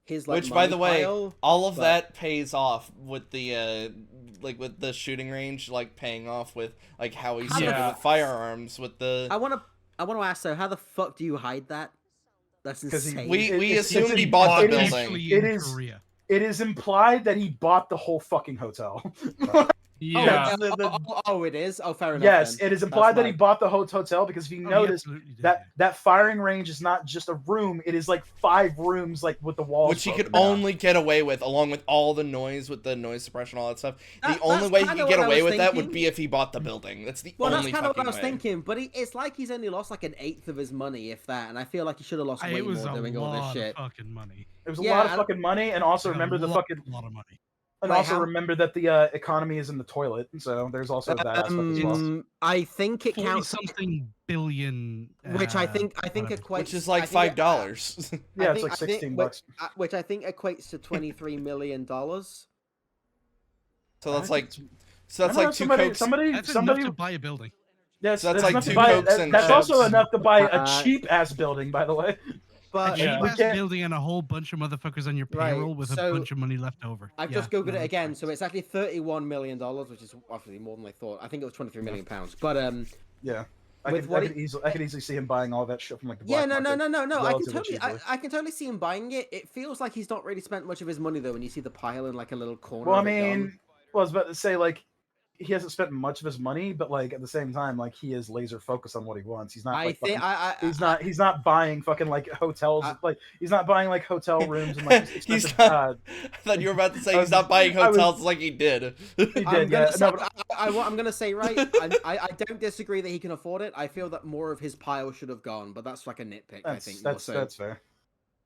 his like. Which, by the money way, pile, all of but- that pays off with the like with the shooting range, like paying off with like how he's Yeah. started with firearms with the. I want to ask though, how the fuck do you hide that? That's 'Cause he- insane. We it's- assumed it's- he bought the it is- building. Actually It in is- Korea. It is implied that he bought the whole fucking hotel. Yeah. It is. Oh, fair enough. Yes, then. it is That's implied that he fine. bought the hotel because if you Oh, he notice absolutely did, that yeah. that firing range is not just a room; it is like 5 rooms, like with the walls. Which he could broken down. only get away with, along with all the noise, with the noise suppression, all that stuff. The only That's way he kinda could get what I away was with that would thinking. be if he bought the building. That's the Well, only that's kind of what fucking I was way. thinking, but it's like he's only lost like an eighth of his money, if that, and I feel like he should have lost way It was more a doing all this lot shit. of fucking money. It was a Yeah, lot of I- fucking money, and also Like, remember a the lot, fucking lot of money. and Wait, also how- remember that the economy is in the toilet. So there's also that aspect as well. I think it 40 counts, something billion. which I think whatever. equates, Which is like I think it- $5. Yeah, I it's think- like I think- 16 wait, bucks. which I think equates to $23 million. So that's I like, think so that's I don't know, like two cokes. That's somebody. enough to buy a building. Yes, So that's that's like enough to 2 buy. Cokes and That's also chips. enough to buy a Uh, cheap ass building, by the way. But A cheap we ass can't- building and a whole bunch of motherfuckers on your Right, payroll with so a bunch of money left over. I've Yeah, just googled no, it again, that's so it's actually $31 million, which is obviously more than I thought. I think it was 23 million pounds, but Yeah, I With could, what I could easily see him buying all that shit from like the yeah, black market. no. I can relatively totally, cheaply. I can totally see him buying it. It feels like he's not really spent much of his money though. When you see the pile in like a little corner. Well, I of it gone. mean, well, I was about to say like he hasn't spent much of his money, but like at the same time, like he is laser focused on what he wants. He's not. I Like, think fucking, he's not buying fucking like hotels. I- Like he's not buying like hotel rooms and like He's expensive. not- I thought you were about to say he's not buying I was- hotels like he did. He I'm did, gonna yeah. say, No, but I'm gonna say right. I don't disagree that he can afford it. I feel that more of his pile should have gone, but that's like a nitpick. I think more so. that's fair.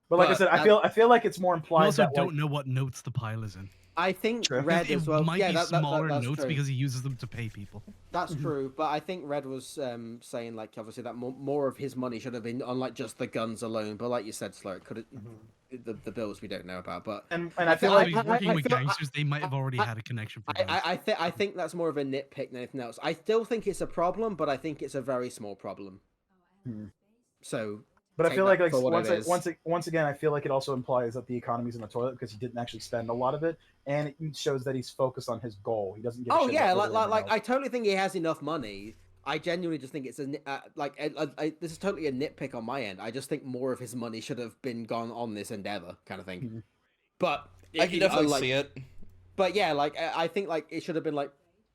But like I But said, that- I feel like it's more You implied also that don't like, know what notes the pile is in. I think True. Red It as well. might Yeah, be smaller that's notes true. because he uses them to pay people. That's true, but I think Red was saying like obviously that more of his money should have been on like just the guns alone. But like you said, Slow, it could have the bills we don't know about. But and I I feel feel like He's I working with feel- gangsters. They might have already had a connection for guns. I think that's more of a nitpick than anything else. I still think it's a problem, but I think it's a very small problem. Hmm. So, But I take feel that like for what it is. once again, I feel like it also implies that the economy's in the toilet because he didn't actually spend a lot of it, and it shows that he's focused on his goal. He doesn't give. a oh shit yeah, about everything like else. I totally think he has enough money. I genuinely just think it's this is totally a nitpick on my end. I just think more of his money should have been gone on this endeavor, kind of thing. Mhm. But I can definitely see it. But yeah, like I think like it should have been like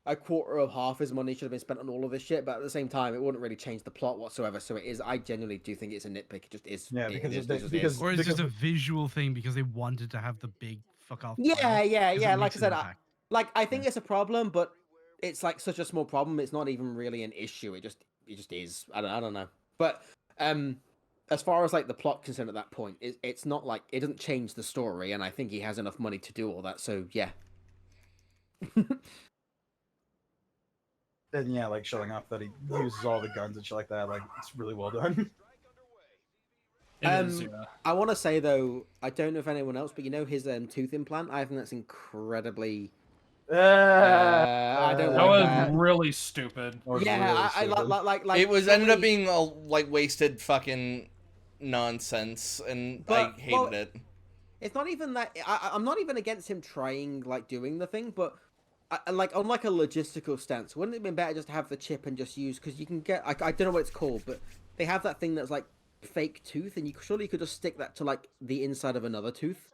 a quarter of half his money should have been spent on all of this shit. But at the same time, it wouldn't really change the plot whatsoever. So it is. I genuinely do think it's a nitpick. It just is. Yeah, it because is, it- it just because- is. Or it's just a visual thing because they wanted to have the big fuck off. Yeah, pile, yeah, 'cause it yeah. Like I makes an said, impact. I think it's a problem, but it's like such a small problem. It's not even really an issue. It just is. I don't know. But as far as like the plot concerned at that point, it's not like it doesn't change the story, and I think he has enough money to do all that. So yeah. And yeah, like showing off that he uses all the guns and shit like that. Like it's really well done. It is, Um, yeah. I want to say though, I don't know if anyone else, but you know his tooth implant. I think that's incredibly. I don't That like was that. really stupid. That was Yeah, really I stupid. like. It was ended up somebody- being a like wasted fucking nonsense, and But- I hated well, it. It's not even that. I'm not even against him trying like doing the thing, but like on like a logistical stance, wouldn't it have been better just to have the chip and just use because you can get I don't know what it's called, but they have that thing that's like fake tooth, and you surely could just stick that to like the inside of another tooth.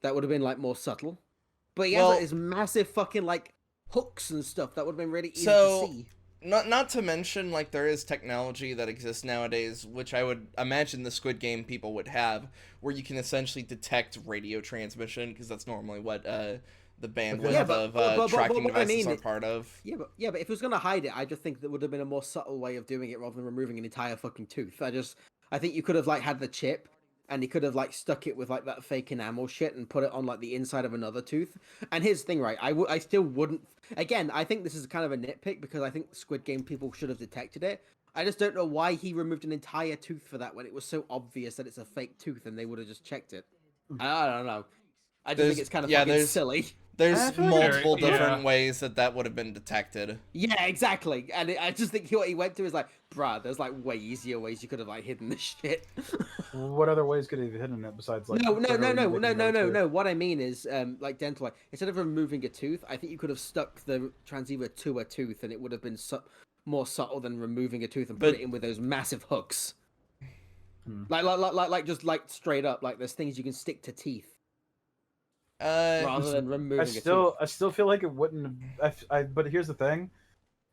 That would have been like more subtle. But he has Well- like, this massive fucking like hooks and stuff that would have been really easy So- to see. Not to mention, like, there is technology that exists nowadays, which I would imagine the Squid Game people would have, where you can essentially detect radio transmission, because that's normally what the bandwidth Yeah, but- of but tracking what I devices mean- are part of. Yeah, but if it was gonna hide it, I just think that would have been a more subtle way of doing it rather than removing an entire fucking tooth. I think you could have like had the chip, and he could have like stuck it with like that fake enamel shit and put it on like the inside of another tooth. And here's the thing, right? I still wouldn't. Again, I think this is kind of a nitpick because I think Squid Game people should have detected it. I just don't know why he removed an entire tooth for that when it was so obvious that it's a fake tooth and they would have just checked it. I don't know. I just There's- think it's kind of yeah, fucking there's- silly. There's feel like multiple Yeah. different ways that would have been detected. Yeah, exactly. And I just think what he went to is like, bruh, there's like way easier ways you could have like hidden this shit. What other ways could he have hidden it besides like? No. literally making another tooth? What I mean is, like dental. Instead of removing a tooth, I think you could have stuck the transceiver to a tooth, and it would have been more subtle than removing a tooth and put But- it in with those massive hooks. Hmm. Like just like straight up, like there's things you can stick to teeth rather than removing a tooth. I still feel like it wouldn't. But here's the thing.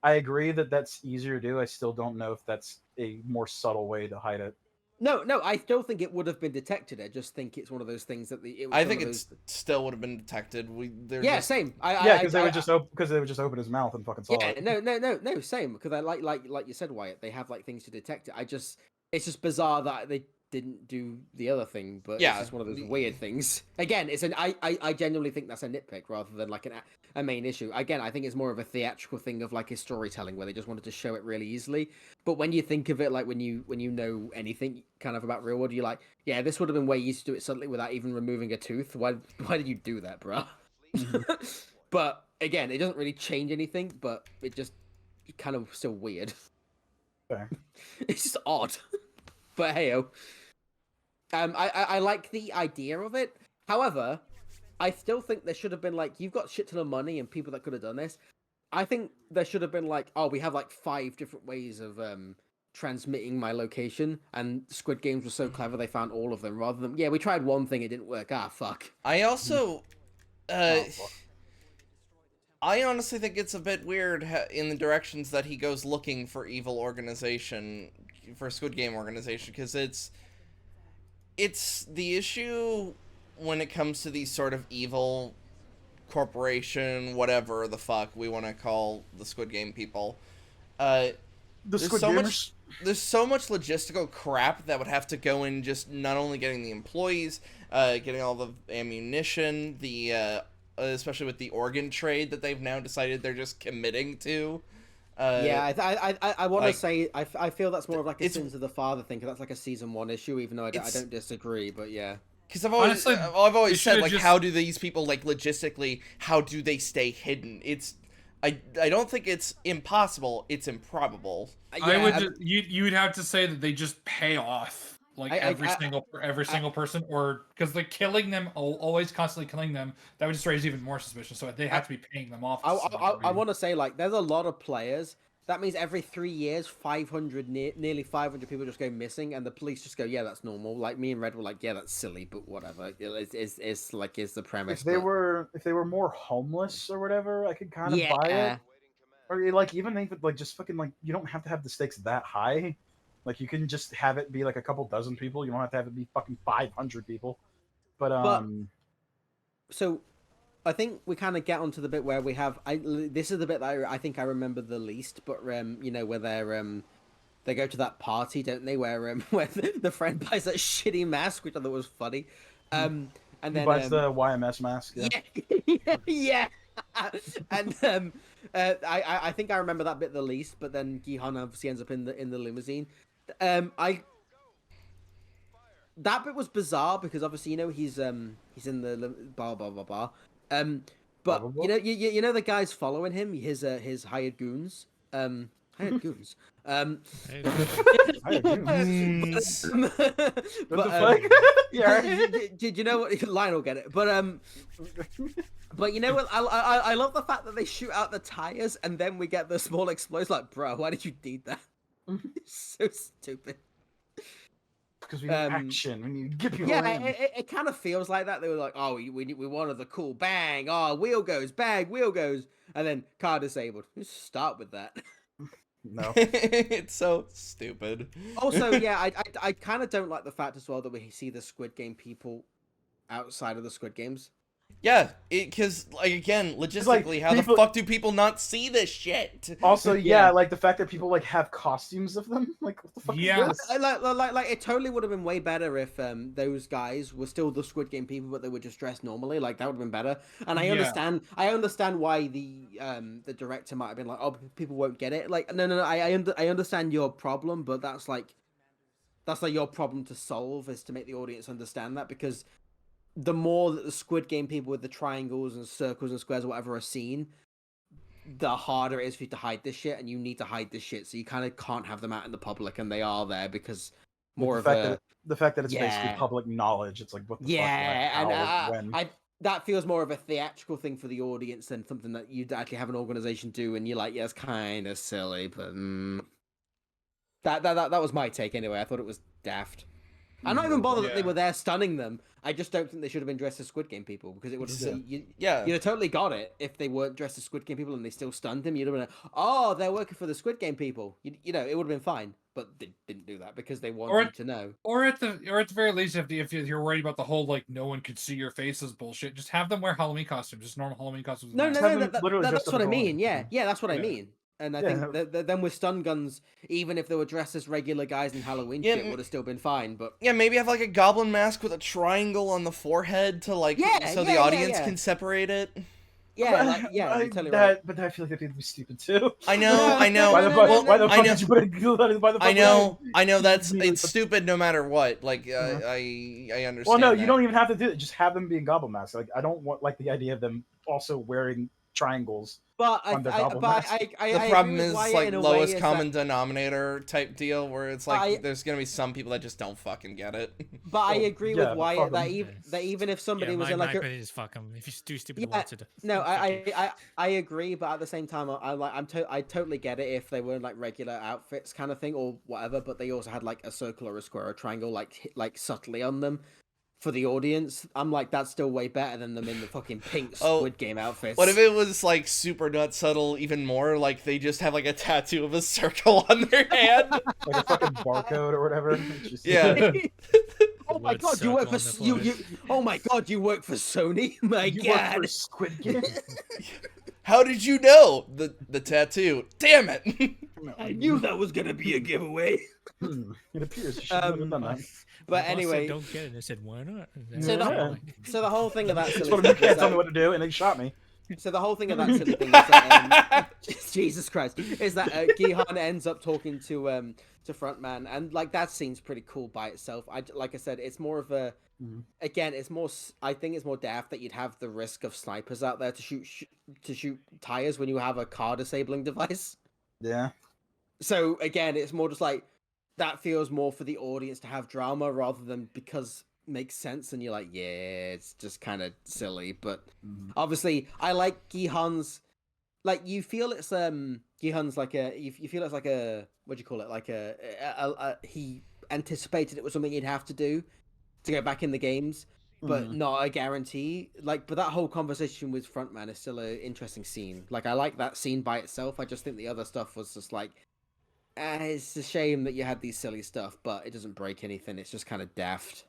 I agree that that's easier to do. I still don't know if that's a more subtle way to hide it. No, I still think it would have been detected. I just think it's one of those things that it was I one think of it those... still would have been detected. Yeah, Just, same. Yeah, because they would just open his mouth and fucking saw Yeah, it. no, same. Because I like you said, Wyatt. They have like things to detect it. It's just bizarre that they didn't do the other thing. But Yeah. it's just one of those weird things. Again, I genuinely think that's a nitpick rather than like a main issue. Again, I think it's more of a theatrical thing of like a storytelling where they just wanted to show it really easily. But when you think of it, like when you know anything kind of about real world, you're like, yeah, this would have been way easier to do it subtly without even removing a tooth. Why did you do that, bro? But again, it doesn't really change anything, but it just kind of still weird. Fair. It's just odd. But heyo. I like the idea of it. However, I still think there should have been like, you've got shit ton of money and people that could have done this. I think there should have been like, oh, we have like 5 different ways of transmitting my location, and Squid Games was so clever they found all of them rather than, yeah, we tried one thing, it didn't work. Ah, fuck. I also, fuck. I honestly think it's a bit weird in the directions that he goes looking for evil organization, for Squid Game organization, because it's the issue when it comes to these sort of evil corporation, whatever the fuck we want to call the Squid Game people. The There's Squid so Gamers. much there's so much logistical crap that would have to go in just not only getting the employees, getting all the ammunition, the especially with the organ trade that they've now decided they're just committing to. Yeah, I want to like, say I feel that's more of like a it's- Sins of the Father thing, 'cause that's like a season 1 issue, even though I don't disagree. But yeah, Because I've always, Honestly, I've they always said, should've like, just- how do these people, like, logistically, how do they stay hidden? I don't think it's impossible. It's improbable. I would you would have to say that they just pay off like every single person, or because like killing them, always constantly killing them, that would just raise even more suspicion. So they have to be paying them off. I want to say like there's a lot of players. That means every 3 years, 500 nearly 500 people just go missing, and the police just go, yeah, that's normal. Like me and Red were like, yeah, that's silly, but whatever. It's like it's the premise. If they were more homeless or whatever, I could kind of Yeah. buy it. Or like even if it, like just fucking like you don't have to have the stakes that high. Like you can just have it be like a couple dozen people. You don't have to have it be fucking 500 people. But So, I think we kind of get onto the bit where we have. This is the bit that I think I remember the least. But you know, where they go to that party, don't they? Where where the friend buys that shitty mask, which I thought was funny. And he then buys the YMS mask. Yeah. yeah. And I think I remember that bit the least. But then Gihan obviously ends up in the limousine. That bit was bizarre because obviously, you know, he's in the bar. But Blah, blah, you know, you know the guys following him, his hired goons. Hired goons. Hired goons. What But, the fuck? Yeah. Did you know what? Lionel will get it. But you know what? I love the fact that they shoot out the tires and then we get the small explosion. Like, bro, why did you need that? It's so stupid. Because we need action. We need to get people Yeah, in. it kind of feels like that. They were like, oh, we wanted the cool bang. Oh, wheel goes, bang, wheel goes. And then car disabled. Just start with that. No. It's so stupid. Also, yeah, I kind of don't like the fact as well that we see the Squid Game people outside of the Squid Games. Yeah, because, like, again, logistically, like, how people- the fuck do people not see this shit? Also, Yeah. yeah, like the fact that people like have costumes of them. Like, what the fuck Yeah. is this? Like it totally would have been way better if those guys were still the Squid Game people, but they were just dressed normally. Like that would have been better. And I Yeah. understand why the director might have been like, oh, people won't get it. Like no, I understand your problem, but that's like your problem to solve is to make the audience understand that, because the more that the Squid Game people with the triangles and circles and squares or whatever are seen, the harder it is for you to hide this shit, and you need to hide this shit, so you kind of can't have them out in the public, and they are there because more the of fact a that the fact that it's basically yeah. public knowledge. It's like what the fuck, Yeah, and how, when. that feels more of a theatrical thing for the audience than something that you'd actually have an organization do, and you're like, yeah, it's kind of silly, but that was my take anyway. I thought it was daft. I'm not even bothered that they were there stunning them. I just don't think they should have been dressed as Squid Game people, because it would have you'd have totally got it if they weren't dressed as Squid Game people and they still stunned him. You'd have been like, oh, they're working for the Squid Game people. You know, it would have been fine, but they didn't do that because they wanted you to know. Or at the very least, if you're worried about the whole like no one could see your faces bullshit, just have them wear Halloween costumes, just normal Halloween costumes. No, that's what I mean. Yeah, that's what I mean. And I think that then with stun guns, even if they were dressed as regular guys in Halloween shit, would have still been fine. But yeah, maybe have like a goblin mask with a triangle on the forehead to like so the audience can separate it. Yeah, you're totally right. But I feel like that'd be stupid too. I know. Why the fuck did you put a I know that's it's stupid no matter what. Like I understand. Well, no, you don't even have to do it. Just have them be in goblin masks. Like I don't want like the idea of them also wearing triangles. But the problem is like lowest common denominator type deal, where it's like there's gonna be some people that just don't fucking get it. But I agree with Wyatt that even if somebody was in like a is fuck them if you do stupid wanted to. No, I agree, but at the same time, I totally get it if they were in like regular outfits kind of thing or whatever, but they also had like a circle or a square or a triangle like subtly on them. For the audience, I'm like, that's still way better than them in the fucking pink Squid Game outfits. What if it was like super not subtle, even more? Like they just have like a tattoo of a circle on their hand, like a fucking barcode or whatever. Yeah. Oh my god, you work for you. Oh my god, you work for Sony. My you god. Work for Squid Game. How did you know the tattoo? Damn it! I knew that was gonna be a giveaway. It appears you should have done that. But anyway, said, don't get it. I said, why not? So the whole thing of that silly thing can't tell me what to do, and they shot me. So the whole thing of that silly thing is that Jesus Christ is that Gi-Han ends up talking to Frontman, and like that scene's pretty cool by itself. Like I said, it's more of a again, it's more. I think it's more daft that you'd have the risk of snipers out there to shoot tires when you have a car disabling device. Yeah. So again, it's more just like. That feels more for the audience to have drama rather than because it makes sense and you're like, yeah, it's just kind of silly. But obviously, I like Gi-Han's. Like you feel it's Gi-Han's like a you feel it's like a what do you call it, like a he anticipated it was something he'd have to do to get back in the games, but not a guarantee. Like, but that whole conversation with Frontman is still an interesting scene. Like I like that scene by itself. I just think the other stuff was just like. It's a shame that you had these silly stuff, but it doesn't break anything. It's just kind of daft.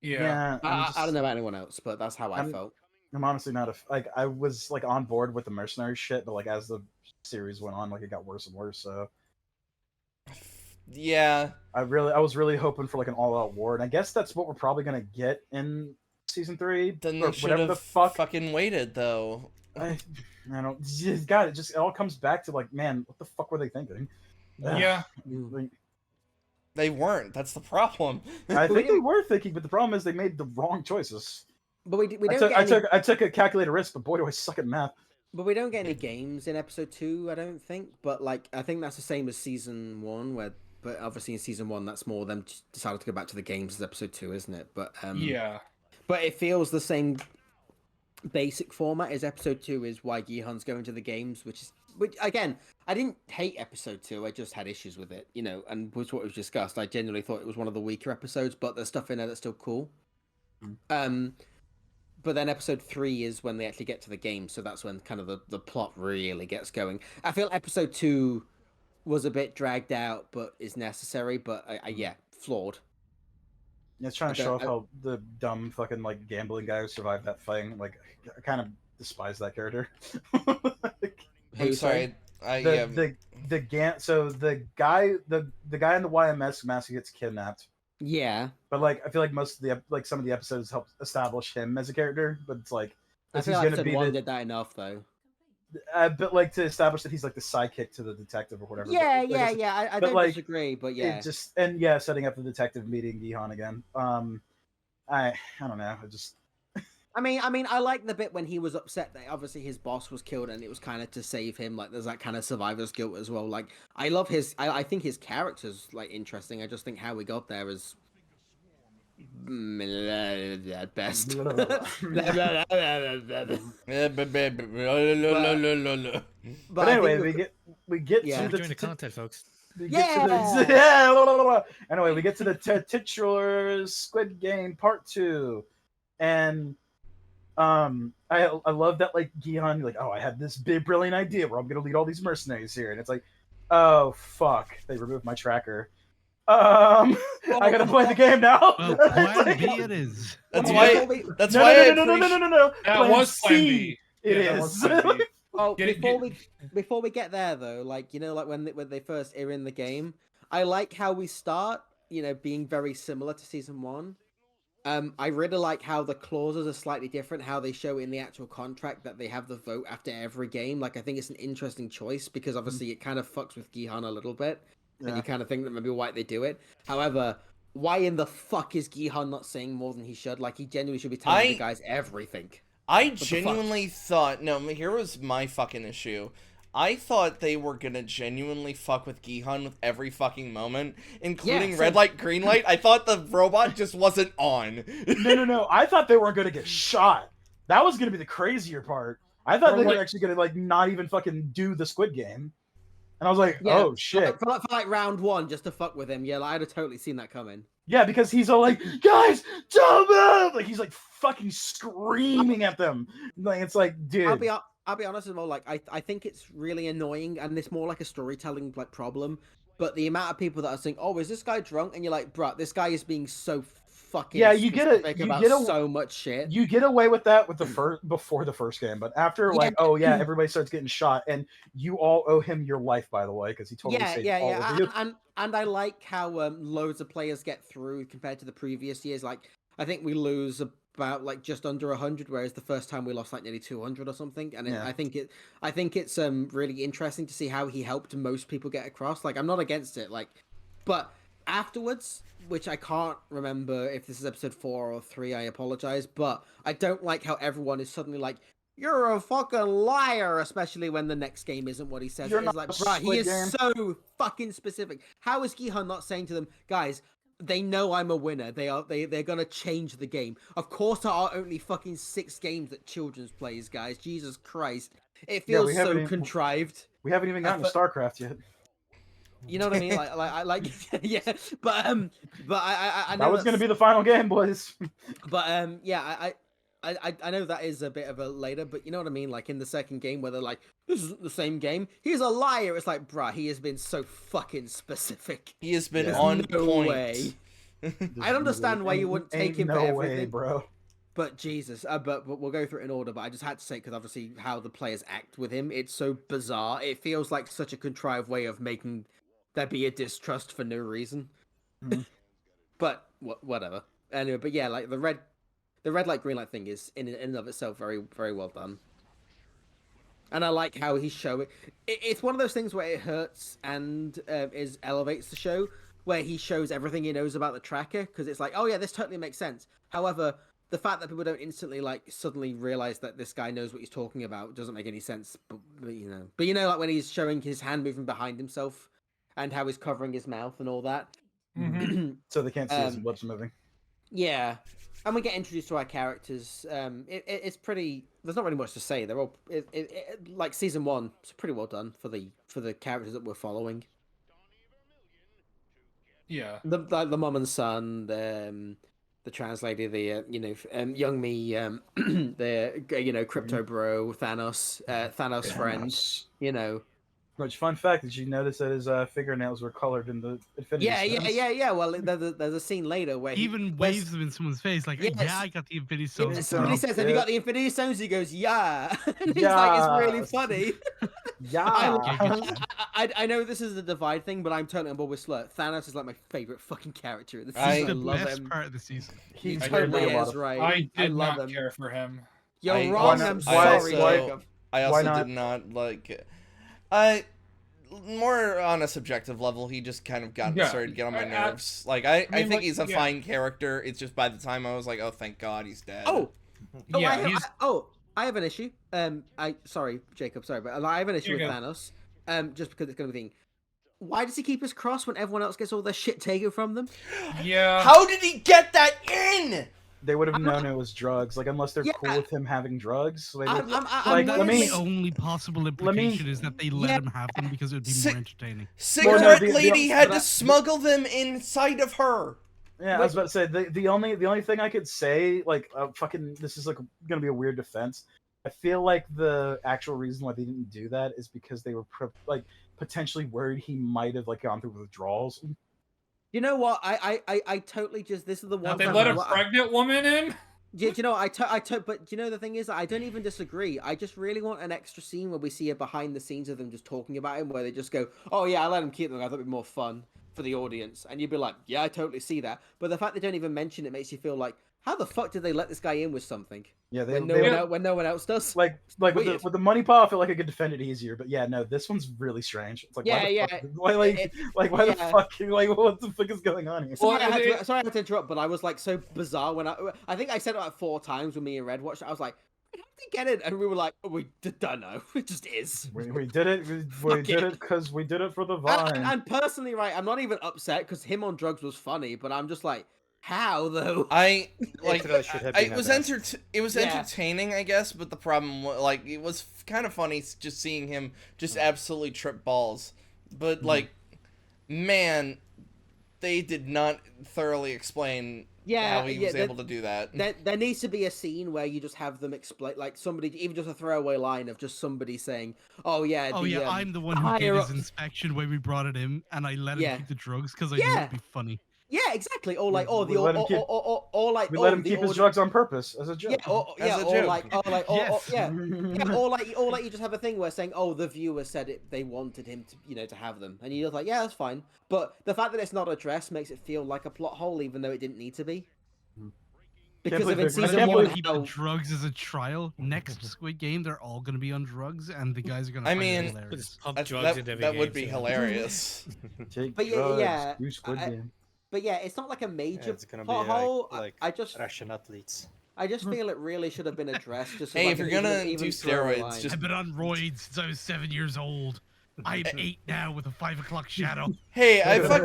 Yeah. I don't know about anyone else, but that's how I felt. I'm honestly not I was like on board with the mercenary shit, but like as the series went on, like it got worse and worse. So yeah, I was really hoping for like an all-out war, and I guess that's what we're probably gonna get in season 3. Then they should have fucking waited though. I don't. God, it all comes back to like, man, what the fuck were they thinking? Yeah. They weren't. That's the problem. I think they were thinking, but the problem is they made the wrong choices. But we don't I took a calculated risk, but boy, do I suck at math. But we don't get any games in episode 2, I don't think. But like, I think that's the same as season 1, but obviously in season 1, that's more them decided to go back to the games as episode 2, isn't it? But yeah. But it feels the same basic format as episode 2 is why Gi-Han's going to the games, which again, I didn't hate episode 2, I just had issues with it, and was what was discussed. I genuinely thought it was one of the weaker episodes, but there's stuff in there that's still cool. But then episode 3 is when they actually get to the game, so that's when kind of the plot really gets going. I feel episode 2 was a bit dragged out, but is necessary, but yeah, flawed. Yeah, it's trying to show off how the dumb fucking like gambling guy who survived that thing. Like, I kind of despise that character. I'm sorry. The guy in the YMS mask gets kidnapped. Yeah. But like, I feel like most of some of the episodes help establish him as a character. But it's like, I feel like episode 1 did that enough though. But like to establish that he's like the sidekick to the detective or whatever. Yeah, but, I don't disagree, but yeah. Setting up the detective meeting Gi-Han again. I don't know. I just I mean, I like the bit when he was upset that obviously his boss was killed, and it was kind of to save him. Like, there's that kind of survivor's guilt as well. Like, I love his. I think his character's like interesting. I just think how we got there is at best. But I anyway, think we get Yeah. to the Enjoying the content, folks. we get to the Yeah! Anyway, we get to the titular Squid Game Part 2, and I love that, like, Gihan, like, oh, I had this big brilliant idea where I'm gonna lead all these mercenaries here, and it's like, oh fuck, they removed my tracker. I gotta play the game now. Well, It's plan like- B it is. That's No, why. Before we- That's no, why no, I no, no, no, no, no, no. That Plan was Plan C. B. It Yeah, that is. was Plan B. Oh, Get- before we get there though, like, you know, like when they first are in the game, I like how we start, you know, being very similar to season 1. I really like how the clauses are slightly different, how they show in the actual contract that they have the vote after every game. Like, I think it's an interesting choice because obviously it kind of fucks with Gihan a little bit, and you kind of think that maybe why they do it. However, why in the fuck is Gihan not saying more than he should? Like, he genuinely should be telling the guys everything. I the fuck? genuinely thought, no, here was my fucking issue. I thought they were gonna genuinely fuck with Gihan with every fucking moment, including Yeah, red same. light, green light. I thought the robot just wasn't on. No. I thought they weren't gonna get shot. That was gonna be the crazier part. I thought Or they were what- actually gonna, like, not even fucking do the Squid Game. And I was like, Yeah, oh shit. For like round 1, just to fuck with him. Yeah, like, I'd have totally seen that coming. Yeah, because he's all like, guys, don't move! Like, he's like fucking screaming at them. Like, it's like, dude. I'll be honest as well. Like, I think it's really annoying, and it's more like a storytelling like problem. But the amount of people that are saying, "Oh, is this guy drunk?" and you're like, "Bruh, this guy is being so fucking Yeah, you get a- specific you about get a- so much shit." You get away with that with the first before the first game, but after, Yeah. like, oh yeah, everybody starts getting shot, and you all owe him your life, by the way, because he totally saved all of you. And I like how loads of players get through compared to the previous years. Like, I think we lose about like just under 100, whereas the first time we lost like nearly 200 or something. And Yeah. I think it's really interesting to see how he helped most people get across. Like, I'm not against it, like, but afterwards, which I can't remember if this is episode 4 or 3, I apologize, but I don't like how everyone is suddenly like, "You're a fucking liar," especially when the next game isn't what he says. You're It's not like, a bruh, he Squid is Game. so fucking specific. How is Gihan not saying to them, guys, they know I'm a winner. They're gonna change the game. Of course, there are only fucking 6 games that children's plays, guys. Jesus Christ, it Yeah, feels we haven't so even- contrived. We haven't even gotten to StarCraft yet. You know what I mean? Like, yeah. But I know That was gonna be the final game, boys. But yeah, I know that is a bit of a later, but you know what I mean? Like in the second game where they're like, "This isn't the same game. He's a liar." It's like, bruh, he has been so fucking specific. He has been Yeah. on No point. way. I understand why you wouldn't take him no for way, everything, bro. but Jesus, but we'll go through it in order. But I just had to say, because obviously how the players act with him, it's so bizarre. It feels like such a contrived way of making there be a distrust for no reason. Mhm. But whatever. Anyway, but yeah, like the red light, green light thing is in and of itself very, very well done. And I like how he's showing. It's one of those things where it hurts and elevates the show, where he shows everything he knows about the tracker, because it's like, oh yeah, this totally makes sense. However, the fact that people don't instantly like suddenly realize that this guy knows what he's talking about doesn't make any sense. But you know, like when he's showing his hand moving behind himself, and how he's covering his mouth and all that. So they can't see his Um, lips moving. Yeah, and we get introduced to our characters. It's pretty. There's not really much to say. They're all like season 1. It's pretty well done for the characters that we're following. Yeah. The mom and son, the trans lady, the young me, the crypto bro, Thanos friend. You know. Which, fun fact, did you notice that his fingernails were colored in the Infinity Stones? Yeah. Well, there's a scene later where He even waves them in someone's face, like, Yes. "Yeah, I got the Infinity Stones." somebody bro." says, "Have you Yeah. got the Infinity Stones?" He goes, "Yeah." And he's like, "It's really Yes. funny." Yeah. I know this is a divide thing, but I'm totally on board with Slur. Thanos is like my favorite fucking character in the I- He's season. I the love best him. part of the season. He He's totally really a lot is of- right. I did love not him. care for him. You're I wrong. also- I'm why- sorry. why- Jacob. I Why also not? did not like it. I more on a subjective level, he just kind of started to get on my nerves. Like I mean, think like, he's a yeah. fine character. It's just by the time I was like, oh, thank God he's dead. Yeah, I have an issue. Sorry, Jacob. Sorry, but I have an issue with You're good. Thanos. Just because it's going to be. Why does he keep his cross when everyone else gets all their shit taken from them? Yeah. How did he get that in? They would have known it was drugs, like unless they're Yeah. cool with him having drugs. So they would, I'm let That's me. the only possible implication is that they let him have them because it would be Si- more entertaining. Cigarette the- lady had to but- smuggle them inside of her. Yeah, I was about to say the only thing I could say, like, this is like gonna be a weird defense. I feel like the actual reason why they didn't do that is because they were potentially worried he might have like gone through withdrawals. You know what? I totally just. This is the one. They time let I- a pregnant woman in? Do you know? But you know the thing is, I don't even disagree. I just really want an extra scene where we see a behind the scenes of them just talking about him, where they just go, "Oh yeah, I let him keep them. I thought it'd be more fun for the audience," and you'd be like, "Yeah, I totally see that." But the fact they don't even mention it makes you feel like, how the fuck did they let this guy in with something? Yeah, when no one else does. Like Weird. with the money pile, I feel like I could defend it easier. But yeah, no, this one's really strange. It's like why the fuck what the fuck is going on here? Sorry, I had to interrupt, but I was like so bizarre when I think I said it like 4 times when me and Red watched it. I was like, how did they get it? And we were like, we don't know. It just is. We did it. We did it because we did it for the Vine. And personally, right, I'm not even upset because him on drugs was funny, but I'm just like, how though? I like really should have it been was addressed. it was entertaining, I guess, but the problem like it was kind of funny just seeing him just absolutely trip balls. But like, man, they did not thoroughly explain how he was able to do that. There needs to be a scene where you just have them explain, like somebody, even just a throwaway line of just somebody saying, "Oh yeah, I'm the one who did his inspection when we brought it in, and I let him keep the drugs because I knew it'd be funny." Yeah, exactly. Or like, we let him keep his drugs on purpose as a joke. Or like you just have a thing where saying, "Oh, the viewer said they wanted him to, to have them," and you're like, "Yeah, that's fine." But the fact that it's not addressed makes it feel like a plot hole, even though it didn't need to be. Because of in season 1, keep the drugs as a trial. Next Squid Game, they're all gonna be on drugs, and the guys are gonna. I mean, that would be hilarious. But yeah, Squid Game. But yeah, it's not like a major it's gonna plot be hole. like I just Russian athletes. I just feel it really should have been addressed. Just hey, like if you're gonna do steroids, just I've been on roids since I was 7 years old. I'm 8 now with a 5 o'clock shadow. Hey,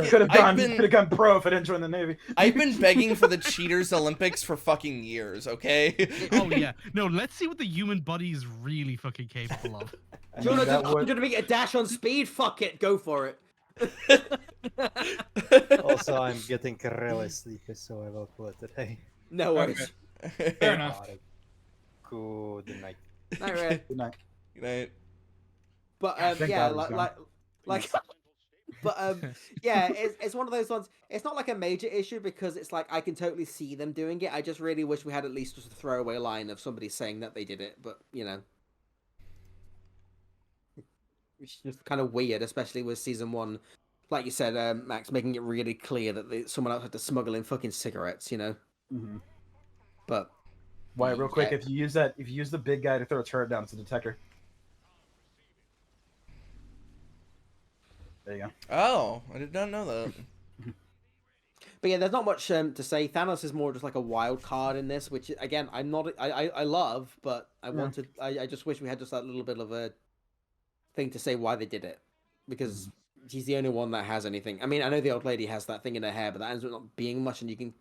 could have gone pro if I didn't join the Navy. I've been begging for the Cheaters Olympics for fucking years. Okay. Oh yeah, no. Let's see what the human body is really fucking capable of. Do you want to do 100 meter dash on speed? Fuck it, go for it. Also, I'm getting really sleepy, so I will call it today. No worries. Fair enough. Good night. Night, Ray. Good night. Good night. But yeah, it's one of those ones. It's not like a major issue because it's like I can totally see them doing it. I just really wish we had at least just a throwaway line of somebody saying that they did it. But it's just kind of weird, especially with season 1. Like you said, Max, making it really clear that someone else had to smuggle in fucking cigarettes, Mm-hmm. But Why, real quick, if you use the big guy to throw a turret down, it's a detector. There you go. Oh, I did not know that. But yeah, there's not much to say. Thanos is more just like a wild card in this, which again I love, but I just wish we had just that little bit of a thing to say why they did it, because he's the only one that has anything. I mean, I know the old lady has that thing in her hair, but that ends up not being much, and you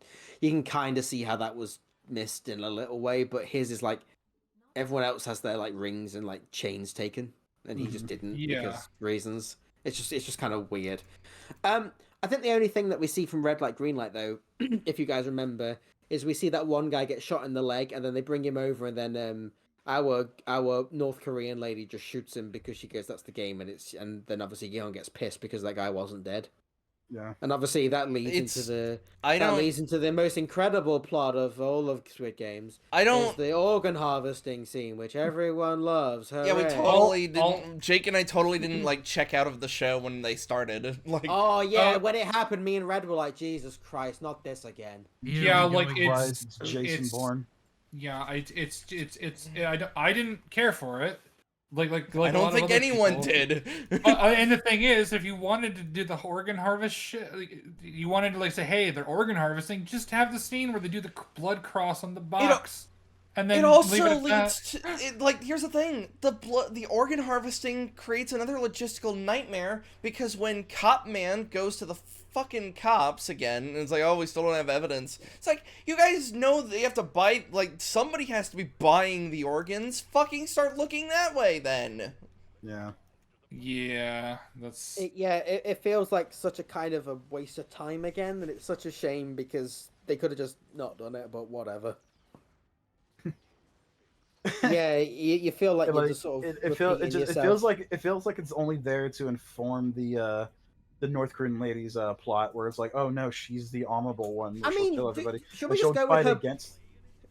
can kind of see how that was missed in a little way. But his is like everyone else has their like rings and like chains taken, and he just didn't because reasons. It's just kind of weird. I think the only thing that we see from Red Light, Green Light, though, if you guys remember, is we see that one guy get shot in the leg, and then they bring him over, and then our North Korean lady just shoots him because she goes, "That's the game," and then obviously Yeon gets pissed because that guy wasn't dead. Yeah. And obviously that leads into the most incredible plot of all of Squid Games. Is the organ harvesting scene, which everyone loves. Hooray. Yeah, we totally didn't. Jake and I totally didn't like check out of the show when they started. Like, oh yeah, when it happened, me and Red were like, Jesus Christ, not this again. Yeah, like it's Jason Bourne. Yeah, I didn't care for it, Like I a lot don't of think other anyone people. did. And the thing is, if you wanted to do the organ harvest shit, like, you wanted to like say, "Hey, they're organ harvesting," just have the scene where they do the blood cross on the box, and then It leave also it at leads that. to like. Here's the thing: the organ harvesting creates another logistical nightmare because when Cop Man goes to the fucking cops again, and it's like, oh, we still don't have evidence. It's like, you guys know they have to buy. Like, somebody has to be buying the organs. Fucking start looking that way then. Yeah. Yeah, that's It feels like such a kind of a waste of time again, and it's such a shame because they could have just not done it, but whatever. Yeah, you feel like you're just sort of repeating it yourself. feels like it's only there to inform the North Korean lady's plot, where it's like, oh no, she's the honorable one. Where she'll kill everybody. should and we she'll just go fight with her? against.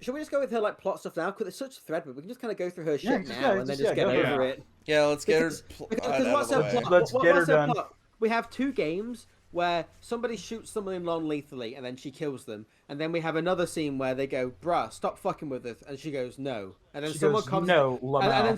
Should we just go with her like plot stuff now? Because it's such a thread, but we can just kind of go through her Yeah, shit just- now yeah, and then just- just yeah, get go for over it. it. Yeah, let's get her Because out what's of her the way. plot? Let's get her What's her done. plot? We have 2 games where somebody shoots someone non-lethally and then she kills them, and then we have another scene where they go, "Bruh, stop fucking with us," and she goes, "No," and then She someone goes, comes, "No, and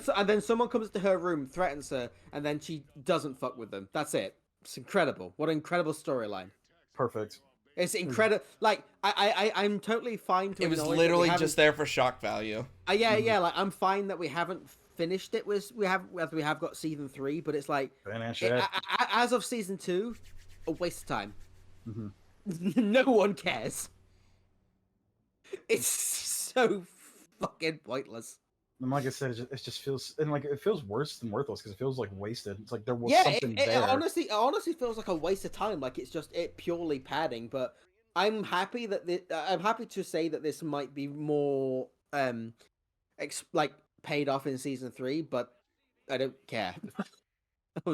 Lamau." then someone comes to her room, threatens her, and then she doesn't fuck with them. That's it. It's incredible. What an incredible storyline. Perfect. It's incredible. Like I'm totally fine to. It was acknowledge that we literally haven't- just there for shock value. yeah. Like I'm fine that we haven't finished it. We have got season 3, but it's like Finish it, it. as of season 2, a waste of time. Mhm. No one cares. It's so fucking pointless. And like I said, it just feels, and like it feels worse than worthless because it feels like wasted. It's like there was Yeah, something it there. honestly feels like a waste of time. Like it's just purely padding. But I'm happy that I'm happy to say that this might be more like paid off in season 3. But I don't care.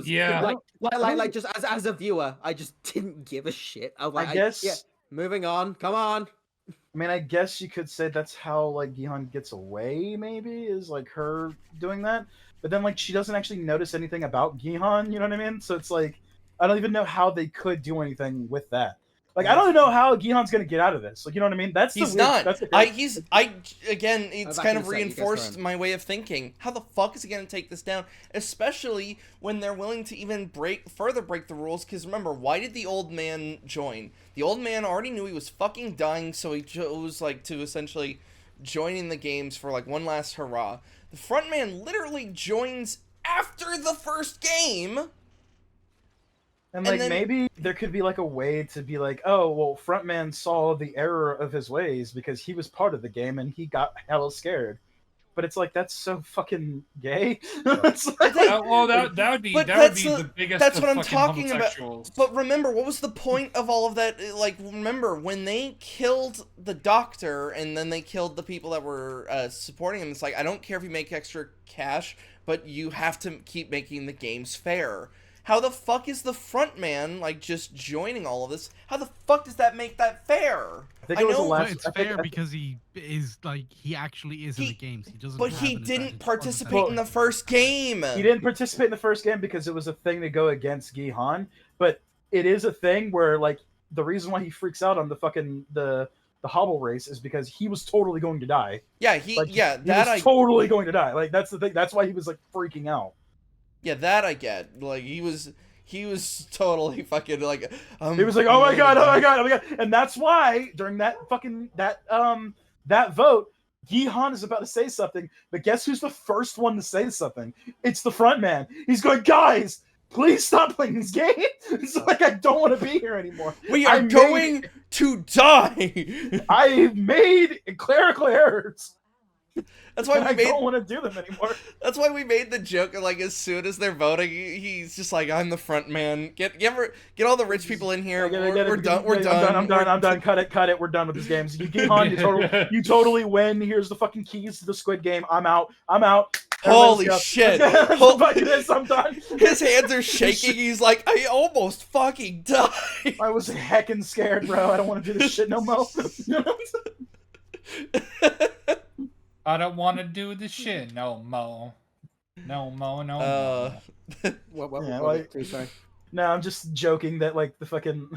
Yeah. like just as a viewer, I just didn't give a shit. I was like, I guess. yeah, moving on. Come on. I mean, I guess you could say that's how like Gihan gets away. Maybe is like her doing that, but then like she doesn't actually notice anything about Gihan. You know what I mean? So it's like I don't even know how they could do anything with that. Like I don't even know how Gihan's gonna get out of this. Like you know what I mean? That's He's the weird, not. That's the Again, it's back kind in of a sec, you guys reinforced turn. my way of thinking. How the fuck is he gonna take this down? Especially when they're willing to even further break the rules. Because remember, why did the old man join? The old man already knew he was fucking dying, so he chose like to essentially join in the games for like one last hurrah. The front man literally joins after the first game. And like then- maybe there could be like a way to be like, oh well, Frontman saw the error of his ways because he was part of the game and he got hella scared. But it's like that's so fucking gay. It's like- that would be But the biggest. that's of what I'm fucking talking about. homosexuals. But remember, what was the point of all of that? Like, remember when they killed the doctor and then they killed the people that were supporting him? It's like, I don't care if you make extra cash, but you have to keep making the games fair. How the fuck is the front man like just joining all of this? How the fuck does that make that fair? I think it was the Well, last. it's I think- fair because he is like he actually is in the games. He doesn't. But have he an didn't advantage participate on in the the first game. He didn't participate in the first game because it was a thing to go against Gihan, but it is a thing where like the reason why he freaks out on the fucking the hobble race is because he was totally going to die. Yeah, Like, he was totally going to die. Like that's the thing. That's why he was like freaking out. Yeah, that I get. Like he was totally fucking like. He was like, "Oh my god, oh my god, oh my god," and that's why during that fucking that vote, Gihan is about to say something, but guess who's the first one to say something? It's the front man. He's going, "Guys, please stop playing this game." It's like I don't want to be here anymore. We are going to die. I made clerical errors. That's why And we I made. don't want to do them anymore. That's why we made the joke. Like as soon as they're voting, he's just like, "I'm the front man. Get all the rich people in here. We're done. We're done. I'm done. Cut it. We're done with these games. Gihan, you totally win. Here's the fucking keys to the Squid Game. I'm out. Holy Everybody shit! let's go. Fuck this. I'm done. His hands are shaking. He's like, I almost fucking died. I was heckin' scared, bro. I don't want to do this shit no more. I don't want to do this shit no more. No more. Uh, What Yeah, were we like- up to, sorry? No, I'm just joking that like the fucking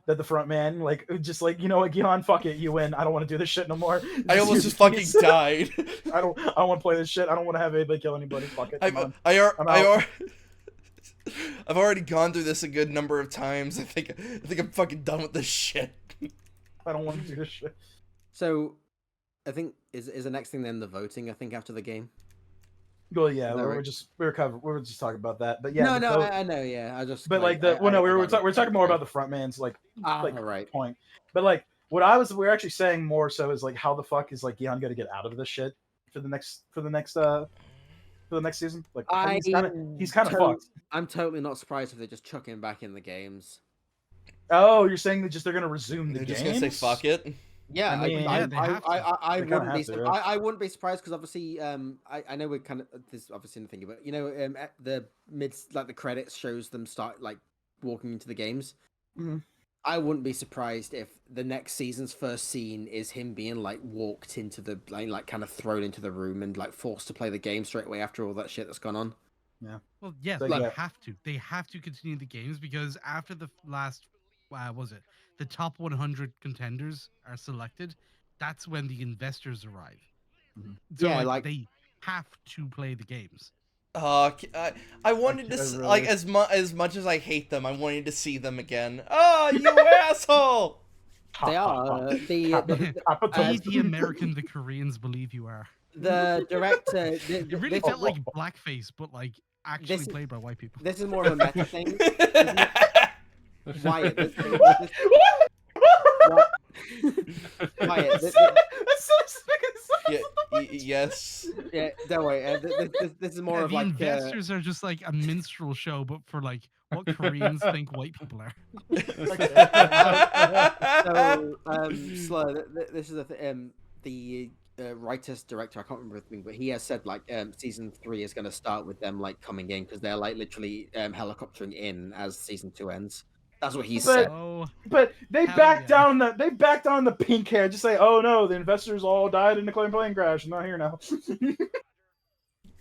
that the front man like just like you know what, Gion, fuck it, you win. I don't want to do this shit no more. I almost use just the fucking keys. died. I don't want to play this shit. I don't want to have anybody kill anybody. Fuck it. Come on. I'm out. I've already gone through this a good number of times. I think I'm fucking done with this shit. I don't want to do this shit. So, I think is the next thing then the voting. I think after the game. Well, yeah, Is that right? we were just talking about that, but yeah, No, the no, vote- I know, yeah, I just. but like the I- well, no, I- we I were got it. talking more about the front man's like right. point, but like we were actually saying more so is like how the fuck is like Gion gonna get out of this shit for the next season? Like he's kind of fucked. I'm totally not surprised if they just chuck him back in the games. Oh, you're saying they're gonna resume the They're games? just gonna say fuck it. Yeah, I mean, yeah, they have to. I They kinda wouldn't be. have to, yeah. I wouldn't be surprised because obviously, I know we're kind of this is obviously the thing, but you know, at the the credits shows them start like walking into the games. Mhm. I wouldn't be surprised if the next season's first scene is him being like walked into the like kind of thrown into the room and like forced to play the game straight away after all that shit that's gone on. Well, yeah, So, they yeah. have to. They have to continue the games because after the last, was it the top 100 contenders are selected? That's when the investors arrive. Mhm. So Yeah, like they have to play the games. I wanted to really- like as much as I hate them, I wanted to see them again. Oh, you asshole! They are Be the American the Koreans believe you are. the director. It really felt like blackface, but like actually This- played by white people. This is more of a meta thing. Wyatt, Wyatt, Yes. yeah, don't worry. This is more Yeah, of the like investors are just like a minstrel show, but for like what Koreans think white people are. so Slow. This is the writer's director. I can't remember the thing, but he has said like season 3 is going to start with them like coming in because they're like literally helicoptering in as season 2 ends. That's what he said. Oh, But they Hell backed yeah. down the pink hair. Just say, oh no, the investors all died in a plane crash. I'm not here now.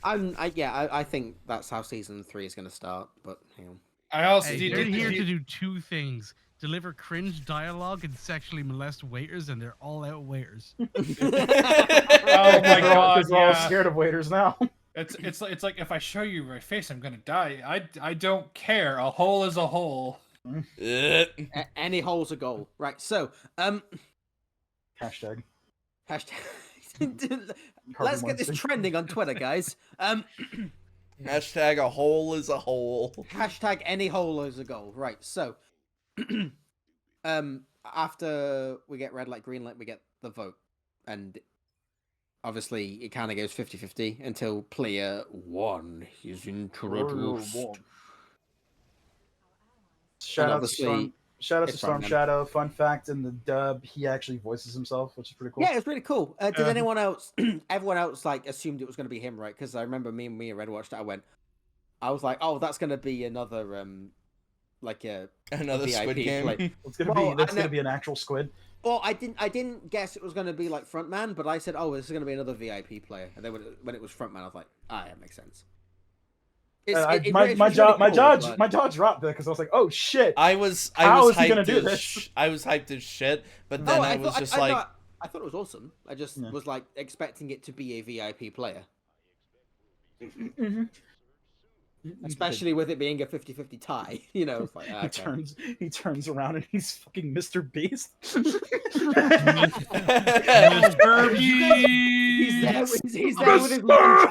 I think that's how season 3 is going to start. But hang on. I also hey, did they're here to do two things: deliver cringe dialogue and sexually molest waiters, and they're all out waiters. Oh my god, Because we're all yeah. scared of waiters now. It's like if I show you my face, I'm gonna die. I don't care. A hole is a hole. Any hole's a goal, right? So Hashtag. Let's get this trending on Twitter, guys. Hashtag a hole is a hole. Hashtag any hole is a goal. Right. So, after we get red light, green light, we get the vote. And obviously, it kind of goes 50-50 until player 1 is introduced. Shout out to obviously, Storm frontman. Shadow. Fun fact: in the dub, he actually voices himself, which is pretty cool. Yeah, it's really cool. Did Yeah. anyone else, everyone else, like, assumed it was going to be him, right? Because I remember me and Red watched it. I was like, oh, that's going to be another, like Another VIP Squid game. play. It's gonna Well, be that's I gonna know- be an actual squid. Well, I didn't guess it was going to be like frontman, but I said, oh, this is going to be another VIP player. And then when it was frontman, I was like, ah, that makes sense. My jaw dropped there because I was like, oh shit. I was How is he gonna hyped do as this? I was hyped as shit, but then I was just like, I thought it was awesome. I just Yeah. was like expecting it to be a VIP player, especially with it being a 50-50 tie. You know, it's like, ah, okay. He turns around and he's fucking Mr. Beast. He's there with his lunch.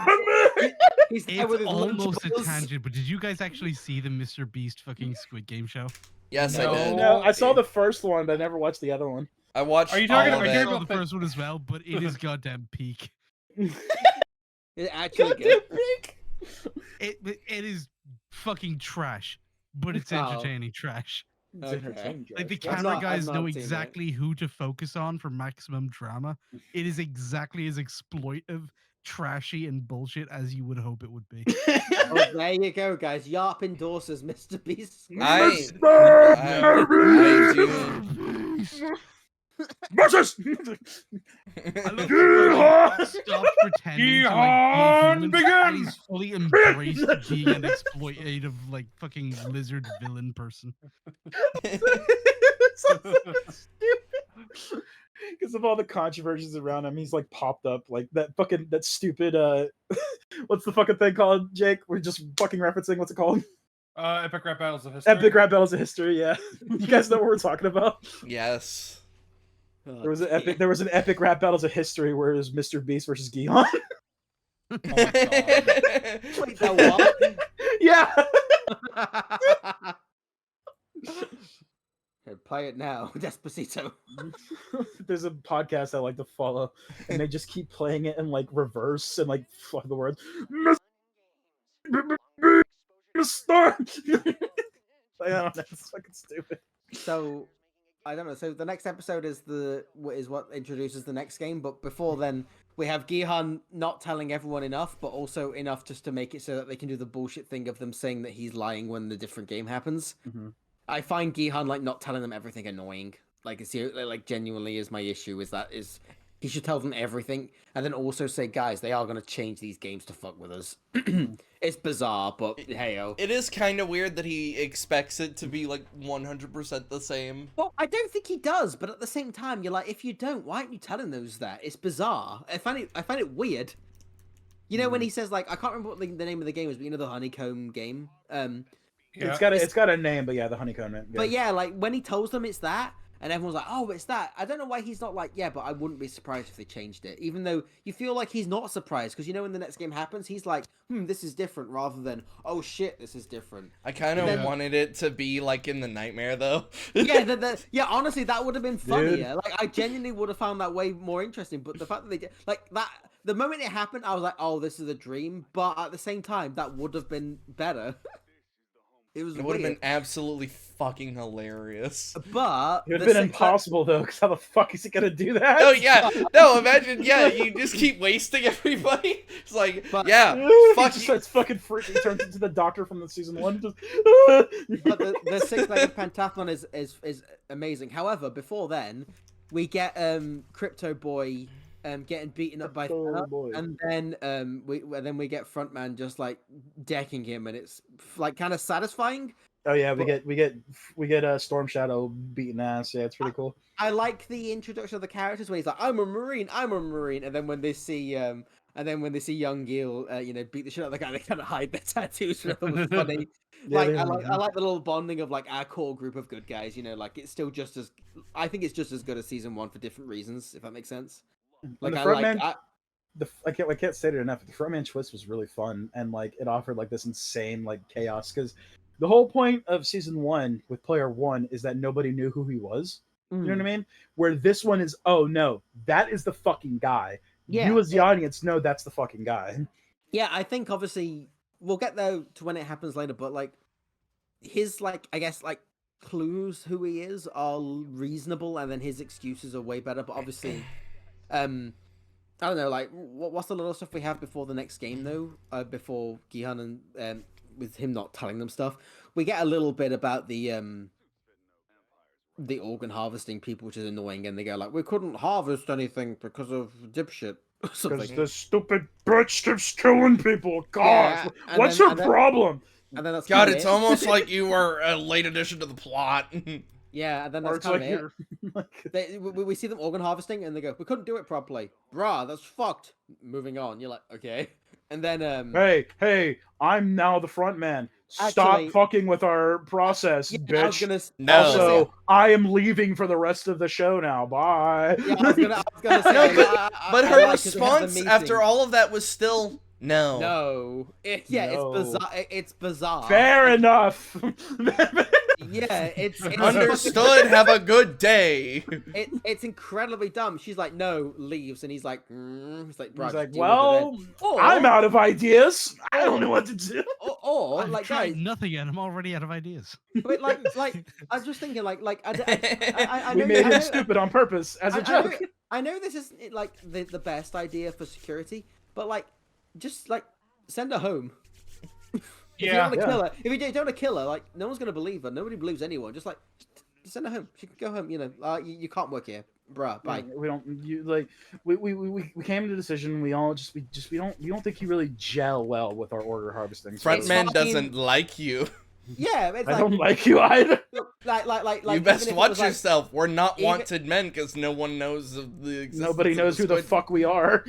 He's there with It's his almost a lunchables. tangent, but did you guys actually see the Mr. Beast fucking Squid Game show? yes, No. I did. No, I saw the first one, but I never watched the other one. I watched. Are you talking all of about- I it. saw the first one as well, but it is goddamn peak. It's actually good. It is fucking trash, but it's Oh. entertaining trash. It's Okay. entertaining, Like the guys. I've camera not- guys I've know not seen it. exactly who to focus on for maximum drama. It is exactly as exploitive, trashy, and bullshit as you would hope it would be. Oh, there you go, guys. Y.A.R.P endorses Mr. Beast. I do. Moses! I love that he stopped pretending to like be a Gihan, human, begin! and he's fully embraced being an exploitative, like fucking lizard villain person. Because of all the controversies around him, he's like popped up like that stupid what's the fucking thing called, Jake? We're just fucking referencing what's it called? Epic Rap Battles of History. Epic Rap Battles of History, yeah. You guys know what we're talking about? Yes. There was an epic Rap Battles of History where it was Mr. Beast versus Gihan. Oh my god. Wait, that what? Yeah. Here, play it now, Despacito. There's a podcast I like to follow, and they just keep playing it in like reverse and like fuck the words. Star. I don't know, it's fucking stupid. So I don't know. So the next episode is what introduces the next game, but before then we have Gihan not telling everyone enough, but also enough just to make it so that they can do the bullshit thing of them saying that he's lying when the different game happens. Mm-hmm. I find Gihan like not telling them everything annoying. Like it's like genuinely is my issue is he should tell them everything and then also say, guys, they are gonna change these games to fuck with us. It's bizarre, but hey-o. It is kind of weird that he expects it to be like 100% the same. Well, I don't think he does, but at the same time, you're like, if you don't, why aren't you telling those that? It's bizarre. I find it weird. You know when he says like, I can't remember what the name of the game is, but you know the honeycomb game. Yeah. It's got a name, but yeah, the honeycomb. Yeah. But yeah, like when he tells them it's that, and everyone's like, oh, it's that. I don't know why he's not like, yeah, but I wouldn't be surprised if they changed it. Even though you feel like he's not surprised, because you know when the next game happens, he's like, this is different, rather than, oh shit, this is different. I kind of wanted it to be like in the nightmare though. Yeah, honestly, that would have been funnier. Dude. Like I genuinely would have found that way more interesting. But the fact that they did like that, the moment it happened, I was like, oh, this is a dream. But at the same time, that would have been better. It would have been absolutely fucking hilarious. But it would have been impossible though, because how the fuck is he gonna do that? Oh yeah, no, imagine, yeah, you just keep wasting everybody. It's like, yeah, fuck, he starts fucking freaking, turns into the Doctor from the season 1. Just... But the six-legged pentathlon is amazing. However, before then, we get Crypto Boy getting beaten up by Thanos, and then we get Frontman just like decking him, and it's like kind of satisfying. Oh yeah, we get Storm Shadow beating ass. Yeah, it's pretty cool. I like the introduction of the characters where he's like, I'm a Marine, and then when they see young Gil, beat the shit out of the guy, they kind of hide their tattoos. Which I thought was funny. I like the little bonding of like our core group of good guys. Like it's still I think it's just as good as season 1 for different reasons, if that makes sense. Like I can't say it enough. The frontman twist was really fun, and like it offered like this insane like chaos, because the whole point of season 1 with player 1 is that nobody knew who he was. You know what I mean? Where this one is, oh no, that is the fucking guy. Yeah, you as the audience know that's the fucking guy. Yeah, I think obviously we'll get there to when it happens later, but like his like I guess like clues who he is are reasonable, and then his excuses are way better. But obviously, I don't know, like what's the little stuff we have before the next game though? Before Gihan and with him not telling them stuff, we get a little bit about the organ harvesting people, which is annoying, and they go like, we couldn't harvest anything because of dipshit. Because the stupid bitch keeps killing people. God, yeah, what's your problem? And then that's God, it's almost like you were a late addition to the plot. Yeah, and then that's kind of it. We see them organ harvesting, and they go, we couldn't do it properly. Bruh, that's fucked. Moving on. You're like, okay. And then, Hey, I'm now the front man. Stop fucking with our process, bitch. Also, I am leaving for the rest of the show now. Bye. Yeah, I was gonna say, but her response after all of that was still no. No. It's bizarre. It's bizarre. Fair enough. Yeah, it's understood. Have a good day. It's incredibly dumb. She's like, no, leaves, and he's like, well, I'm out of ideas. I don't know what to do. Or I've like, tried guys, nothing, and I'm already out of ideas. But like, I was just thinking, I we made him stupid on purpose as a joke. I know this isn't like the best idea for security, but like, just like send her home. If you don't want to kill her, like, no one's gonna believe her. Nobody believes anyone. Just like, send her home. She can go home. You know, you can't work here, bruh. Bye. We don't. You like. We came to the decision. We all just. We don't think you really gel well with our order harvesting. So It's Frontman fine. doesn't like you. Yeah, it's I like don't like you either. like You even best if it watch was, like, yourself. We're not even- wanted men because no one knows of the existence. Nobody of knows who the Squid. fuck we are.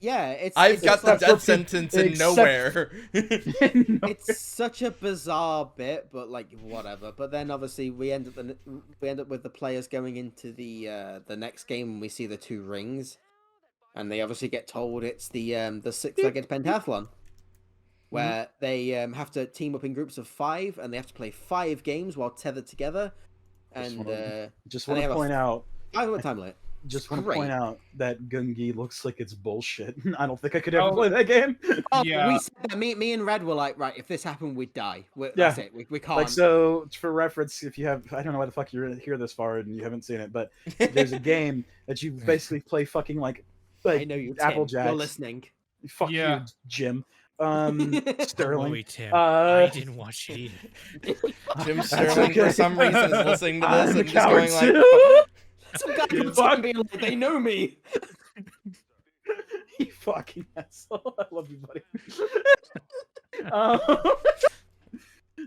Yeah, it's I've it's got just the like, death for sentence in except- nowhere. it's such a bizarre bit, but like whatever. But then obviously we end up with the players going into the next game and we see the 2 rings, and they obviously get told it's the 6-legged pentathlon, where they have to team up in groups of 5 and they have to play 5 games while tethered together. And just and want they to have a point out. 5-minute time limit. Just It's want to great. point out that Gungi looks like it's bullshit. I don't think I could ever Oh. play that game. Oh, Yeah. we said that. Me and Red were like, right, if this happened, we'd die. Yeah. That's it. We can't. Like, so for reference, if you have, I don't know why the fuck you're here this far and you haven't seen it, but there's a game that you basically play fucking like I know you, Tim. Applejack. You're listening. Fuck Yeah. you, Jim. Sterling. Wait, Tim. Uh, I didn't watch it either. Jim Sterling, for okay. some reason, is listening to this I'm a and just coward going like, too. Some guy You comes fuck. up being like, they know me. You fucking asshole. I love you, buddy. um,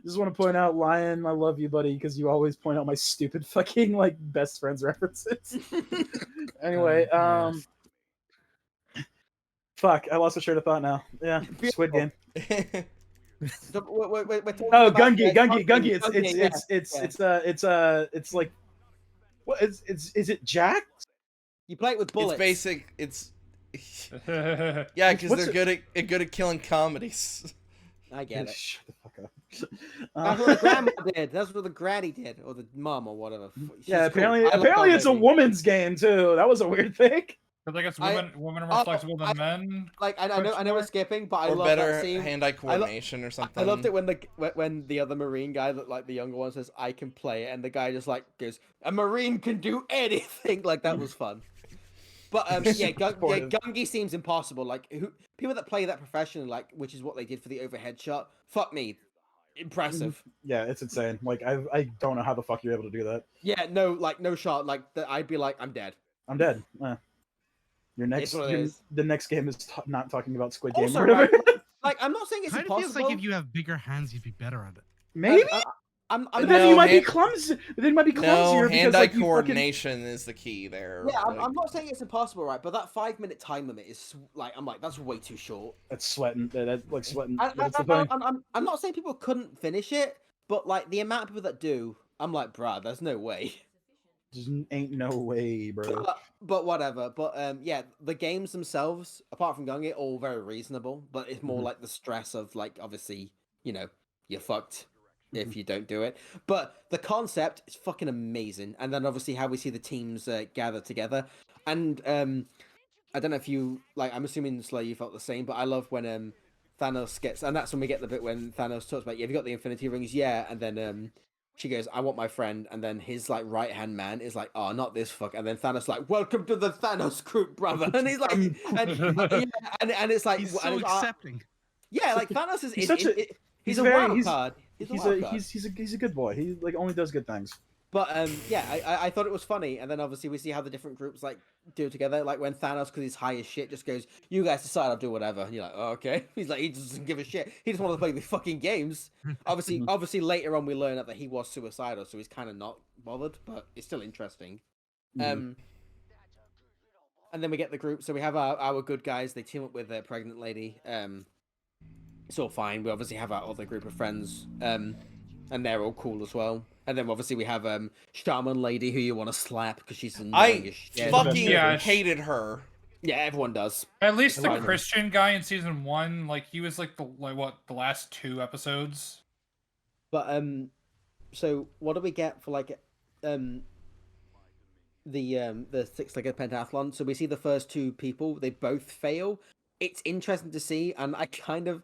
just want to point out, Lion, I love you, buddy, because you always point out my stupid fucking like best friends references. Anyway, Yes. fuck, I lost my train of thought now. Yeah, Squid Game. So, we're talking Oh, about, Gungi. It's like, what is it? Jack? You play it with it's bullets. basic. It's yeah, because What's they're good at killing comedies. I get it. Shut the fuck up. That's what the grandma did. That's what the granny did, or the mom, or whatever. She's Yeah, cool. I love apparently her it's a baby. woman's game too. That was a weird thing. Because I guess I- women are more flexible than I- men. Like I know we're skipping, but I Or love better that scene. hand-eye coordination or something. I loved it when the other Marine guy, that like the younger one, says, "I can play it," and the guy just like goes, "A Marine can do anything." Like that was fun. But yeah, Supportive. Gungi seems impossible. Like people that play that professionally, like which is what they did for the overhead shot. Fuck me, impressive. Yeah, it's insane. Like I don't know how the fuck you're able to do that. Yeah, no shot. Like I'd be like, I'm dead. I'm dead. Your It's what it is. the next game is not talking about Squid Game. Also, or whatever. right, like I'm not saying it's Kind of impossible. feels like if you have bigger hands, you'd be better at it. Maybe. I'm But No, then you might be hand- clumsy. Then you might be No, clumsier because hand-eye like, you fucking... coordination is the key there. Yeah, like- I'm not saying it's impossible, right? But that 5-minute time limit is like, I'm like, that's way too short. That's sweating. That's like sweating. I, That's the thing. I'm not saying people couldn't finish it, but like the amount of people that do, I'm like, bruh, there's no way. Just ain't no way, bro. But whatever. But yeah, the games themselves, apart from Gungi, all very reasonable. But it's more Mhm. like the stress of like, obviously, you're fucked if you don't do it. But the concept is fucking amazing. And then obviously how we see the teams gather together. And I don't know if you like. I'm assuming Slay, you felt the same. But I love when Thanos gets, and that's when we get the bit when Thanos talks about, yeah, have you got the Infinity Rings? Yeah, and then she goes, I want my friend, and then his like right hand man is like, oh, not this fuck, and then Thanos like, welcome to the Thanos group, brother, and he's like, and it's like, He's and so it's, accepting. yeah, like Thanos is He's such a- he's he's a very- wild he's- card. He's a good boy. He like only does good things. But yeah, I thought it was funny, and then obviously we see how the different groups like do it together. Like when Thanos, because he's high as shit, just goes, "You guys decide, I'll do whatever." And you're like, oh, "Okay." He's like, he doesn't give a shit. He just wants to play the fucking games. Obviously, later on we learn that he was suicidal, so he's kind of not bothered, but it's still interesting. Mhm. And then we get the group. So we have our good guys. They team up with a pregnant lady. It's all fine. We obviously have our other group of friends. And they're all cool as well. And then obviously we have Shaman lady who you want to slap because she's annoying I as shit. fucking Yeah, hated her. Yeah, everyone does. At least the Right. Christian guy in season 1, like he was like the last 2 episodes. But so what do we get for like the 6-legged pentathlon? So we see the first 2 people, they both fail. It's interesting to see, and I kind of,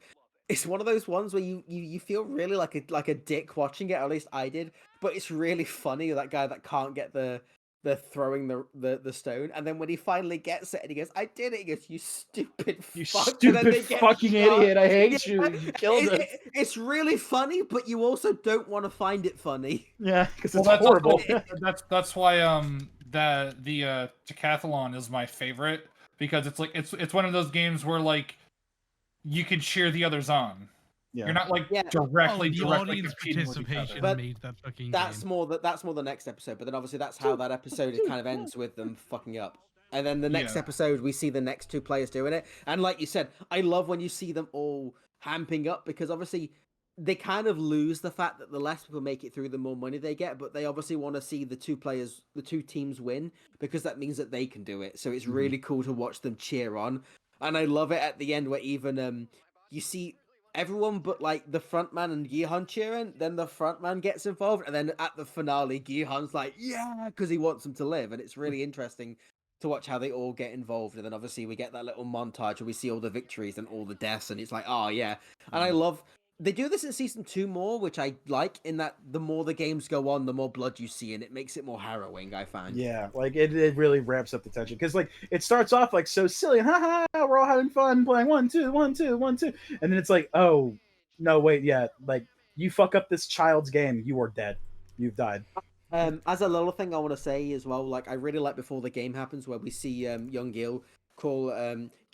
it's one of those ones where you feel really like a dick watching it, or at least I did. But it's really funny, that guy that can't get the they're throwing the stone, and then when he finally gets it and he goes, "I did it," he goes, "You stupid You fuck," and then stupid they get fucking shot. idiot! I hate Yeah, you. You killed us. it's really funny, but you also don't want to find it funny. Yeah, because Well, it's that's horrible. also, that's why the decathlon is my favorite, because it's like it's one of those games where like you can cheer the others on. Yeah. You're not like Yeah. directly the audience competing with each participation other. But made that fucking That's game. more the next episode, but then obviously that's how that episode kind of ends with them fucking up. And then the next Yeah. episode, we see the next two players doing it. And like you said, I love when you see them all hamping up, because obviously they kind of lose the fact that the less people make it through, the more money they get. But they obviously want to see the two teams win, because that means that they can do it. So it's really cool to watch them cheer on. And I love it at the end where even you see everyone but like the frontman and Gihan cheering, then the frontman gets involved, and then at the finale, Gihan's like, "Yeah," because he wants them to live, and it's really interesting to watch how they all get involved. And then obviously we get that little montage where we see all the victories and all the deaths, and it's like, oh yeah. And I love they do this in season 2 more, which I like, in that the more the games go on, the more blood you see, and it makes it more harrowing, I find. Yeah, like it really ramps up the tension, because like it starts off like so silly and haha, we're all having fun playing 1 2 1 2 1 2, and then it's like, oh no, wait, yeah, like you fuck up this child's game, you are dead, you've died. As a little thing I want to say as well, like I really like before the game happens where we see Young Gil call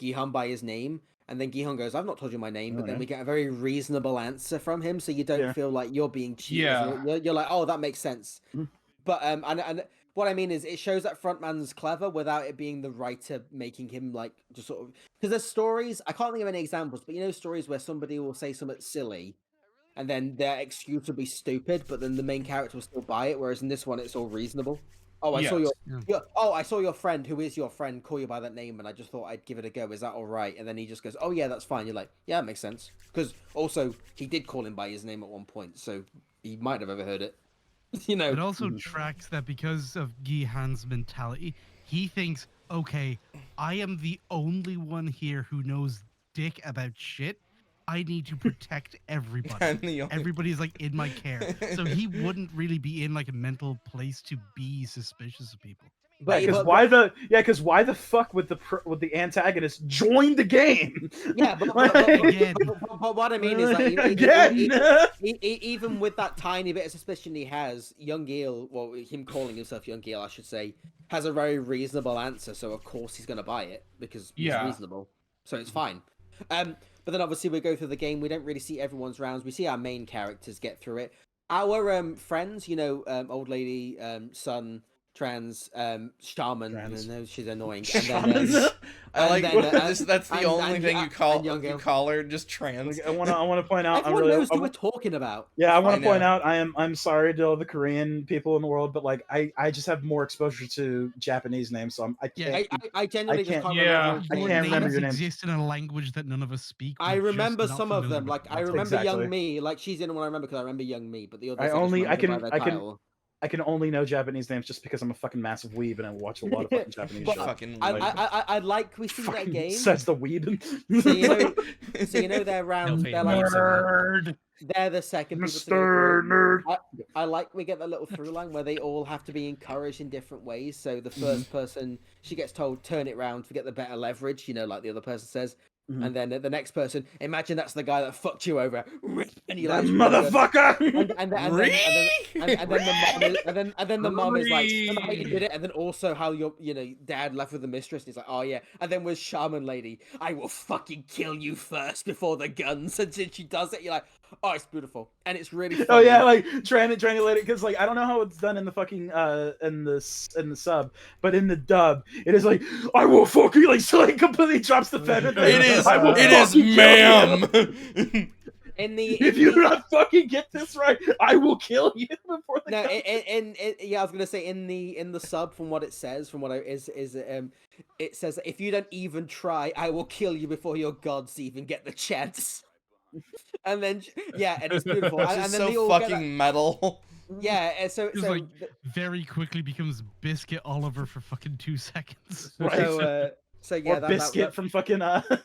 Gihan by his name, and then Gihan goes, "I've not told you my name," but then we get a very reasonable answer from him, so you don't feel like you're being cheated. Yeah. You're like, "Oh, that makes sense." Mhm. But and what I mean is, it shows that frontman's clever without it being the writer making him like just sort of, because there's stories, I can't think of any examples, but you know, stories where somebody will say something silly, and then their excuse will be stupid, but then the main character will still buy it. Whereas in this one, it's all reasonable. Oh, I saw Yes. I saw your friend, who is your friend, call you by that name, and I just thought I'd give it a go. Is that all right? And then he just goes, "Oh yeah, that's fine." You're like, "Yeah, that makes sense." Because also he did call him by his name at one point, so he might have overheard it. You know. It also tracks that because of Gihan's mentality, he thinks, okay, I am the only one here who knows dick about shit. I need to protect everybody. I'm the only- Everybody's like in my care. So he wouldn't really be in like a mental place to be suspicious of people. But, Because but- why the fuck would the antagonist join the game? Yeah, but what I mean is, like, Again. even with that tiny bit of suspicion he has, Young Gil, well, him calling himself Young Gil, I should say, has a very reasonable answer. So of course he's gonna buy it because he's reasonable. So it's fine. But then obviously we go through the game. We don't really see everyone's rounds. We see our main characters get through it. Our friends, you know, old lady, son, trans, shaman. Trans. No, she's annoying. Shamans? And then, I like and then, that's the only thing you call Young Gil. her, just trans. I want to point out. Everyone knows who we're talking about. Yeah, I want I to point know. out. I'm sorry to all the Korean people in the world, but like I just have more exposure to Japanese names, so I can't. I genuinely just can't Yeah. remember. I can't remember your name. Exist in a language that none of us speak. I we're just remember not some of familiar them. with Like I them. remember Exactly. Young Me. Like she's in one I remember because I remember Young Me. But the others, I just only- I remember can- by their I can- title. I can only know Japanese names just because I'm a fucking massive weeb and I watch a lot of fucking Japanese But shit. Fucking I like we see that Fucking game. says the weeb. So you know they're round. pay They're no like Nerd. they're the second people to go Mr. through. Nerd. I like we get that little through line where they all have to be encouraged in different ways. So the first person, she gets told turn it round to get the better leverage, you know, like the other person says. Mhm. And then the next person, imagine that's the guy that fucked you over, and you That like motherfucker. and then the mom is like, "Remember how you did it?" And then also how your dad left with the mistress. And he's like, "Oh yeah." And then with shaman lady, "I will fucking kill you first before the guns." And then she does it. You're like, "Oh, it's beautiful," and it's really funny. Oh yeah, like translate it because like I don't know how it's done in the fucking in the sub, but in the dub it is like I will fucking like so like completely drops the pen. it is ma'am. If you do not fucking get this right, I will kill you before the No, gun- yeah, I was gonna say in the sub, from what it says, it says if you don't even try, I will kill you before your gods even get the chance. And then and it's beautiful. Which and is then so they all get fucking metal. yeah, and so Just like very quickly becomes Biscuit Oliver for fucking 2 seconds. Right. so yeah, or biscuit from fucking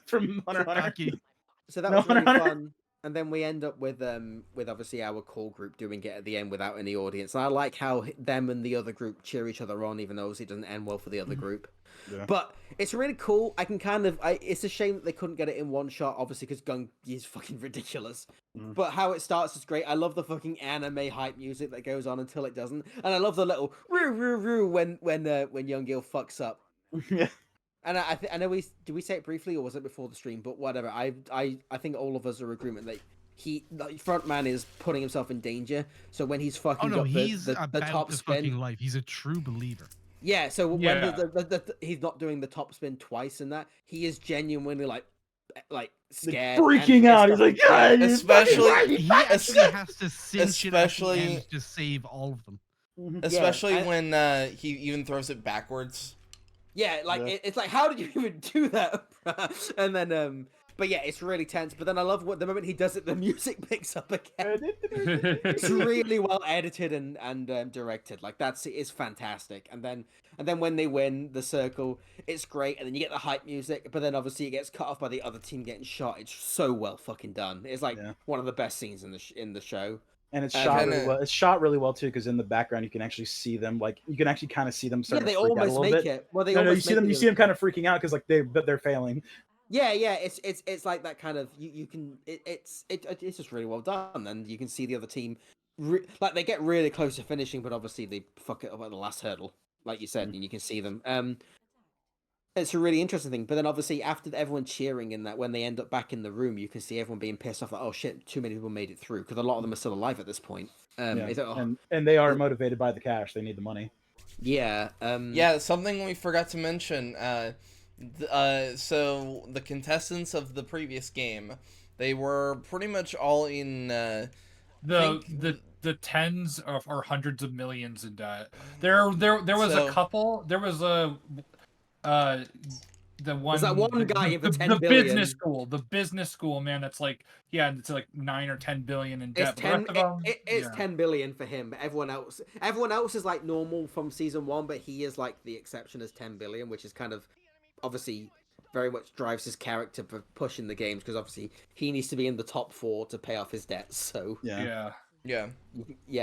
from Hunter x Hunter. Taki. so that No, was really Hunter. fun. we end up with obviously our core group doing it at the end without any audience. And I like how them and the other group cheer each other on, even though it doesn't end well for the other group. Yeah. But it's really cool. I can kind of, it's a shame that they couldn't get it in one shot, obviously, because Gung is fucking ridiculous. But how it starts is great. I love the fucking anime hype music that goes on until it doesn't, and I love the little roo roo roo when Young Gil fucks up. Yeah. And I know did we say it briefly or was it before the stream? But whatever. I think all of us are in agreement that the front man is putting himself in danger. So when he's fucking got he's the about top the spin, fucking life. He's a true believer. yeah. So when Yeah. he's not doing the top spin twice and that, he is genuinely like scared, freaking out. He's like, God, Especially- He actually has to cinch it at the especially- end to save all of them. Especially I- when he even throws it backwards. Yeah, like Yeah. it's like, how did you even do that? And then, but yeah, it's really tense. But then I love the moment he does it, the music picks up again. It's really well edited and directed. Like it's fantastic. And then when they win the circle, it's great. And then you get the hype music. But then obviously it gets cut off by the other team getting shot. It's so well fucking done. It's like one of the best scenes in the show. And it's And shot then really well. It's shot really well too, because in the background you can actually see them. Like you can actually kind of see them Yeah, starting they to freak out a almost little make bit. it. Well, they No, you almost see them. make You it. see them kind of freaking out because like they're failing. Yeah, it's like that kind of you can it's just really well done, and you can see the other team like they get really close to finishing, but obviously they fuck it up at the last hurdle, like you said, and you can see them. It's a really interesting thing, but then obviously after everyone cheering in that, when they end up back in the room, you can see everyone being pissed off, like, oh shit, too many people made it through, because a lot of them are still alive at this point. It's like, oh, And they are motivated by the cash. They need the money. yeah, Yeah, something we forgot to mention. So the contestants of the previous game, they were pretty much all in. The tens of or hundreds of millions in debt. There was So- a couple. There was the one. that one guy in for the 10 billion. business school man. That's like it's like 9 or 10 billion in it's debt. but the 10 rest of them, it's yeah. 10 billion for him, but everyone else is like normal from season 1, but he is like the exception as 10 billion, which is kind of obviously very much drives his character for pushing the games, because obviously he needs to be in the top 4 to pay off his debts. So Yeah. Yeah.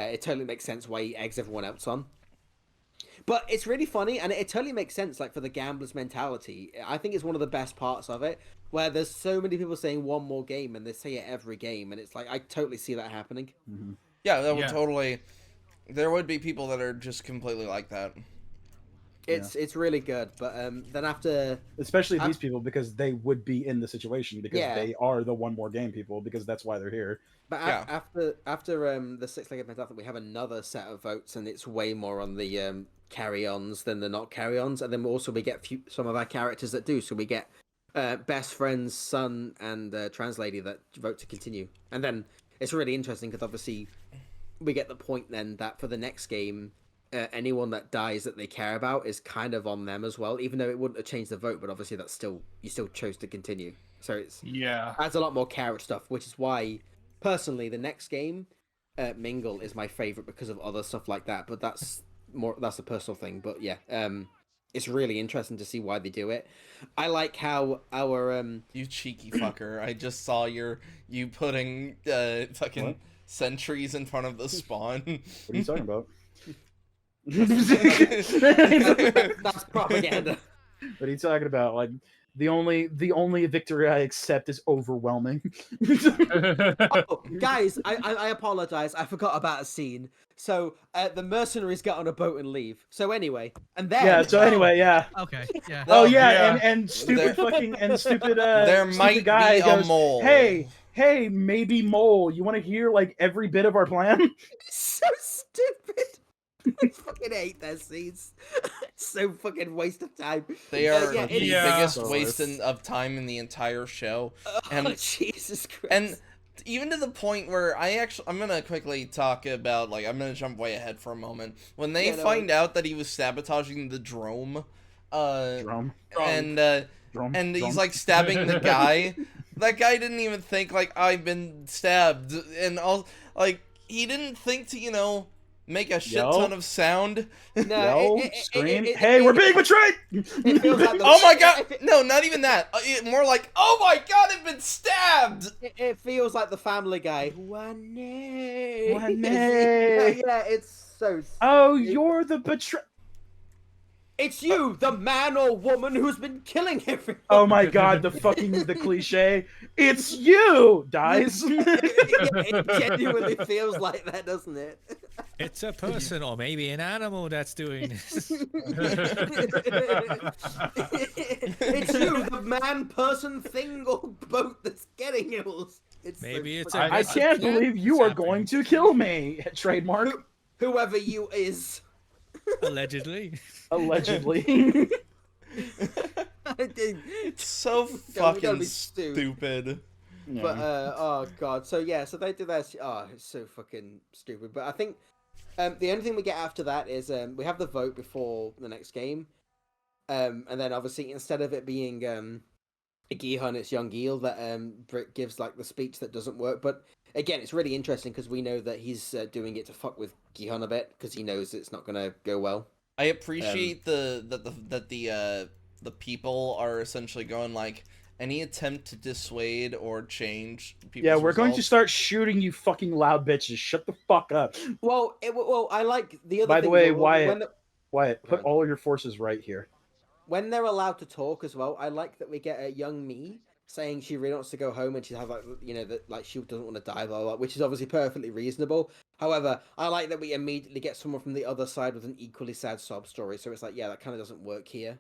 it totally makes sense why he eggs everyone else on. But it's really funny, and it totally makes sense, like, for the gambler's mentality. I think it's one of the best parts of it, where there's so many people saying one more game, and they say it every game, and it's like, I totally see that happening. Yeah, that would Yeah. totally. There would be people that are just completely like that. It's really good, but then after... Especially these people, because they would be in the situation, because Yeah. they are the one more game people, because that's why they're here. But Yeah. after the six-legged method, we have another set of votes, and it's way more on the carry-ons than the not carry-ons. And then also we get some of our characters that do. So we get best friends, son, and trans lady that vote to continue. And then it's really interesting because obviously we get the point then that for the next game, anyone that dies that they care about is kind of on them as well. Even though it wouldn't have changed the vote, but obviously you still chose to continue. So it's adds a lot more character stuff, which is why. Personally, the next game, Mingle, is my favorite because of other stuff like that. But that's a personal thing. But yeah, it's really interesting to see why they do it. I like how our You cheeky fucker! I just saw you putting fucking What? sentries in front of the spawn. What are you talking about? that's propaganda. What are you talking about? Like the only victory I accept is overwhelming. Oh, guys, I apologize. I forgot about a scene. So the mercenaries get on a boat and leave. So anyway, and then Yeah. So anyway, yeah. Okay, yeah. Oh yeah. yeah, yeah. and stupid There- fucking there stupid might guy be a goes, mole. Hey, maybe mole. You want to hear like every bit of our plan? so stupid. I fucking hate their scenes. It's so fucking waste of time. They are yeah, the it is. biggest So waste of time in the entire show. And- Jesus Christ. And even to the point where I'm gonna quickly talk about, like, I'm gonna jump way ahead for a moment. When they Yeah, no, find out that he was sabotaging the drome, Drum. and Drum. he's like stabbing the guy. That guy didn't even think like I've been stabbed, and all like he didn't think to Make a shit Yo. ton of sound. No, Yo, scream. Hey, we're being betrayed! It feels like the, Oh my god! No, not even that. More like, oh my god, I've been stabbed! It feels like the Family Guy. Wane. Wane. Yeah, it's so. Oh, you're the betray. It's you, the man or woman who's been killing everyone. Oh my god, the cliche. It's you, dies. It genuinely feels like that, doesn't it? It's a person or maybe an animal that's doing this. It's you, the man, person, thing, or boat that's getting it. It's Maybe so it's fucking- I can't believe you are going to kill me. Trademark. whoever you is. Allegedly. Allegedly. So we fucking gotta be stupid. stupid. But oh god, so yeah, so they do that. Oh, it's so fucking stupid. But I think the only thing we get after that is we have the vote before the next game, and then obviously instead of it being Gi-hun, it's Young Gil that Britt gives like the speech that doesn't work. But again, it's really interesting because we know that he's doing it to fuck with Gi-hun a bit because he knows it's not gonna go well. I appreciate the people are essentially going like, any attempt to dissuade or change people's Yeah, we're going to results- start shooting you fucking loud bitches. Shut the fuck up. Well, I like the other. By the thing, way, though, Wyatt, Wyatt, put Right. all your forces right here. when they're allowed to talk as well, I like that we get a young me saying she really wants to go home and she has like that like she doesn't want to die, blah, blah, blah, which is obviously perfectly reasonable. However, I like that we immediately get someone from the other side with an equally sad sob story. So it's like, yeah, that kind of doesn't work here.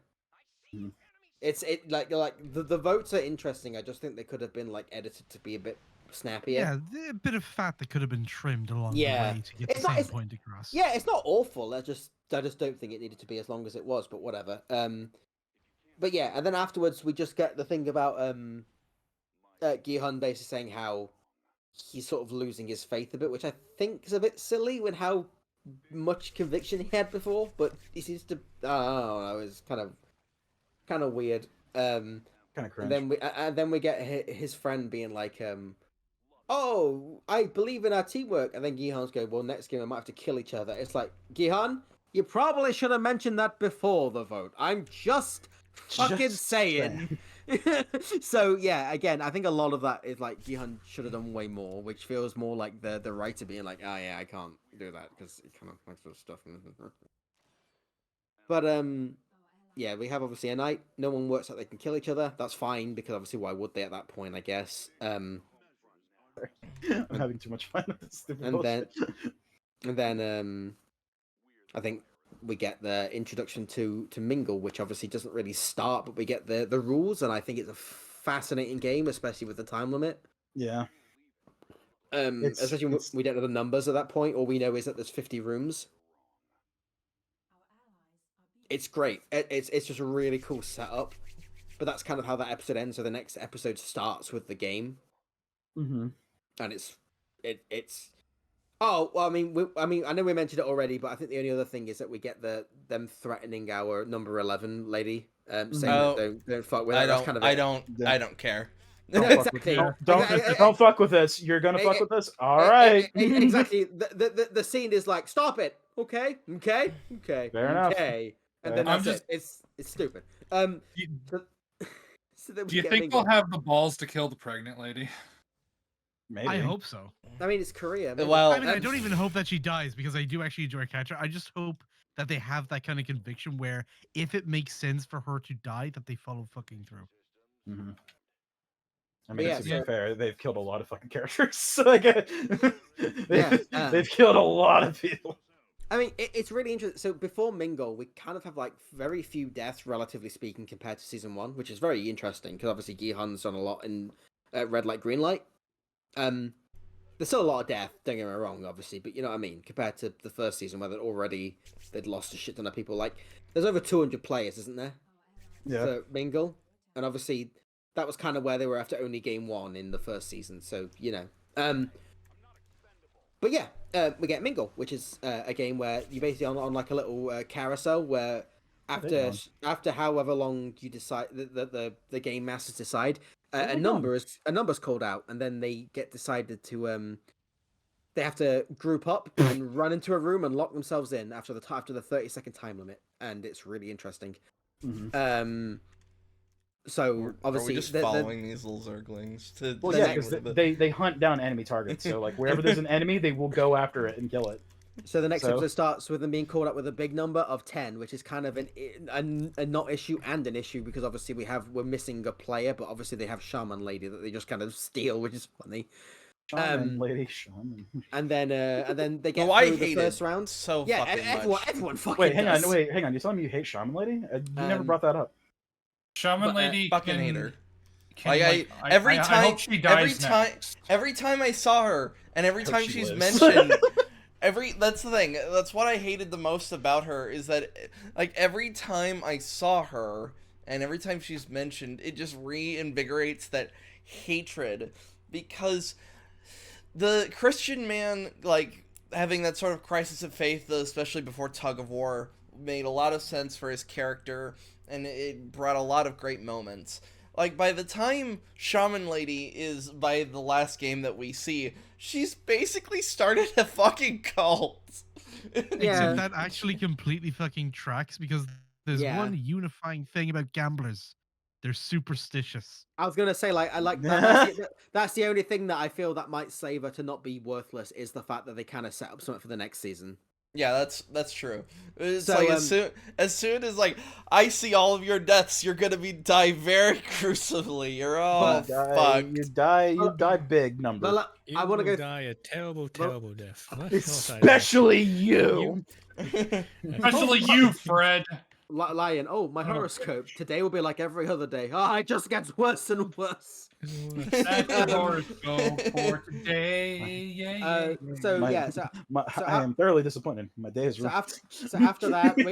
Mhm. It's the votes are interesting. I just think they could have been like edited to be a bit snappier. Yeah, a bit of fat that could have been trimmed along Yeah. the way to get It's the not- same it's- point across. Yeah, it's not awful. I just don't think it needed to be as long as it was, but whatever. But yeah, and then afterwards we just get the thing about Gi-hun basically saying how he's sort of losing his faith a bit, which I think is a bit silly with how much conviction he had before, but he seems to I don't know, it's kind of weird. Kind of cringe. And then we get his friend being like oh, I believe in our teamwork. And then Gi-hun's going, well, next game I might have to kill each other. It's like, Gi-hun, you probably should have mentioned that before the vote. I'm just fucking saying. So, yeah, again, I think a lot of that is like, Gi-hun should have done way more, which feels more like the writer being like, oh, yeah, I can't do that because it kind of like sort of stuff. But, yeah, we have obviously a night. No one works out they can kill each other. That's fine because obviously why would they at that point, I guess. I'm having too much fun with this stupid And bullshit. then I think we get the introduction to Mingle, which obviously doesn't really start, but we get the rules, and I think it's a fascinating game, especially with the time limit. Yeah. Especially when we don't know the numbers at that point. All we know is that there's 50 rooms. It's great. It's just a really cool setup. But that's kind of how that episode ends. So the next episode starts with the game. Mm-hmm. And it's oh well, I mean I know we mentioned it already, but I think the only other thing is that we get them threatening our number 11 lady, saying that don't fuck with her. That's kind of I don't care. Don't fuck with don't fuck with us. You're gonna fuck with us. All right. Exactly. The scene is like, stop it. Okay. Fair enough. Okay. And then I'm that's it. It's stupid. Do So then we do you get think Mingle. they'll have the balls to kill the pregnant lady? Maybe. I hope so. I mean, it's Korea. Maybe. Well, I mean, I don't even hope that she dies because I do actually enjoy Catcher. I just hope that they have that kind of conviction where if it makes sense for her to die, that they follow fucking through. Mm-hmm. I mean, Yeah, to be so- fair, they've killed a lot of fucking characters. So like, Yeah, they've killed a lot of people. I mean, it's really interesting. So before Mingle, we kind of have like very few deaths, relatively speaking, compared to season 1, which is very interesting because obviously Gi-hun's done a lot in Red Light, Green Light. There's still a lot of death. Don't get me wrong, obviously, but you know what I mean. Compared to the first season, where they'd lost a shit ton of people. Like, there's over 200 players, isn't there? Yeah. For Mingle, and obviously that was kind of where they were after only game 1 in the first season. So you know, but yeah, we get Mingle, which is a game where you basically on like a little carousel where after however long you decide the game masters decide a number's called out, and then they get decided to they have to group up and run into a room and lock themselves in after the 30-second time limit, and it's really interesting. So obviously, are we just following these little zerglings to? Well, yeah, because they hunt down enemy targets. So like wherever there's an enemy, they will go after it and kill it. So the next episode starts with them being called up with a big number of 10, which is kind of a not issue and an issue, because obviously we're missing a player, but obviously they have Shaman Lady that they just kind of steal, which is funny. Shaman Lady, Shaman. And then they get through the first round. So yeah, fucking much. everyone fucking. Wait, hang on. You're telling me you hate Shaman Lady? You never brought that up. Shaman Lady fucking hate her. Every time I saw her, and every time she's mentioned, that's the thing. That's what I hated the most about her, is that like every time I saw her, and every time she's mentioned, it just reinvigorates that hatred, because the Christian man, like having that sort of crisis of faith, especially before Tug of War, made a lot of sense for his character, and it brought a lot of great moments. Like, by the time Shaman Lady is, by the last game that we see, she's basically started a fucking cult. Except that actually completely fucking tracks, because there's one unifying thing about gamblers. They're superstitious. I was gonna say, like, I like that's the only thing that I feel that might save her to not be worthless, is the fact that they kind of set up something for the next season. Yeah, that's true. It's so, like as soon as like I see all of your deaths, you're gonna die very gruesomely. You're all fucked. You die big number. But, I want to die a terrible death. Especially you. Especially you, Fred. Lion. Oh, my horoscope. Today will be like every other day. Oh, it just gets worse and worse. That's the horoscope for today. I am thoroughly disappointed. My day is rough. So after that, we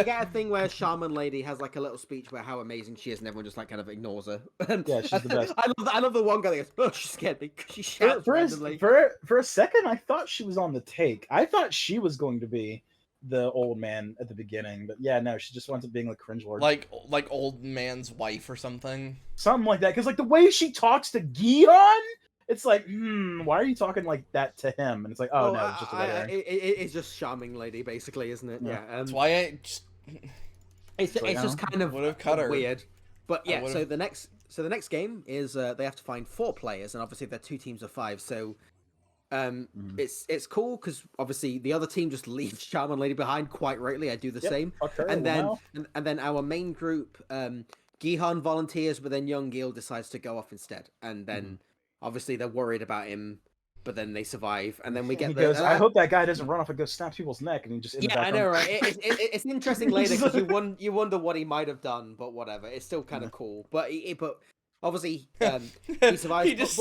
get a thing where Shaman Lady has like a little speech about how amazing she is, and everyone just like kind of ignores her. Yeah, she's the best. I love the one guy that goes, "Oh, she scared me." She shouts randomly. For a second, I thought she was on the take. I thought she was going to be the old man at the beginning, but yeah, no, she just winds up being like cringelord, like old man's wife or something like that. Because like the way she talks to Gion, it's like, why are you talking like that to him? And it's like, no, it's just a way. It's just Charming Lady, basically, isn't it? Yeah. That's why it's just kind of would have cut her weird. But yeah, so the next game is they have to find 4 players, and obviously they're 2 teams of 5. So it's cool because obviously the other team just leaves Charmin Lady behind quite rightly. I do the same, and then our main group, Gihan volunteers, but then young Gil decides to go off instead, and then obviously they're worried about him, but then they survive, and then we get. He goes, I hope that guy doesn't run off and go snap people's neck, and he just I know, right? It's interesting later because you wonder what he might have done, but whatever. It's still kind of cool, but obviously, he survives.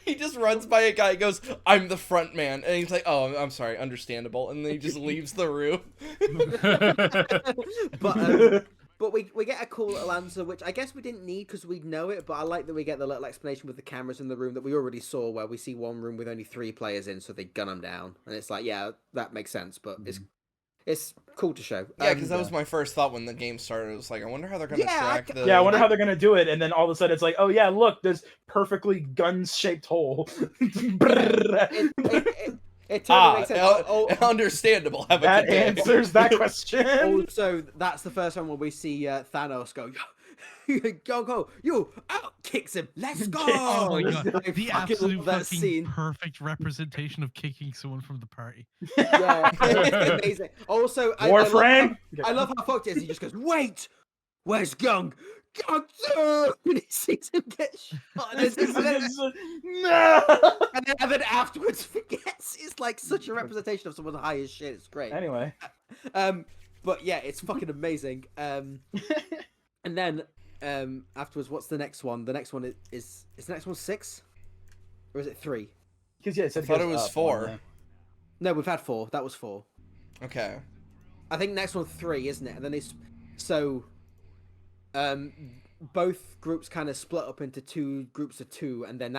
He just runs by a guy and goes, "I'm the front man," and he's like, "Oh, I'm sorry, understandable," and then he just leaves the room. But we get a cool little answer, which I guess we didn't need because we know it, but I like that we get the little explanation with the cameras in the room that we already saw, where we see one room with only 3 players in, so they gun them down, and it's like, yeah, that makes sense, but it's cool to show. Yeah, because that was my first thought when the game started. It was like, I wonder how they're going to track the... Yeah, I wonder how they're going to do it. And then all of a sudden it's like, oh yeah, look, there's perfectly gun-shaped hole. It totally makes sense. Understandable. That answers that question. Also, that's the first one where we see Thanos go, go, you out, kicks him. Let's go. Oh my god, the absolute fucking perfect representation of kicking someone from the party. Yeah, it's amazing. Also, I love how fucked it is. He just goes, wait, where's Gung? Gung, and he sees him get shot. No. And then afterwards forgets. It's like such a representation of someone high as shit. It's great. Anyway, but yeah, it's fucking amazing. And then afterwards, what's the next one? The next one is the next one 6, or is it 3? Because I thought it was 4. Yeah. No, we've had 4. That was 4. Okay. I think next one 3, isn't it? And then it's so. Both groups kind of split up into 2 groups of 2, and then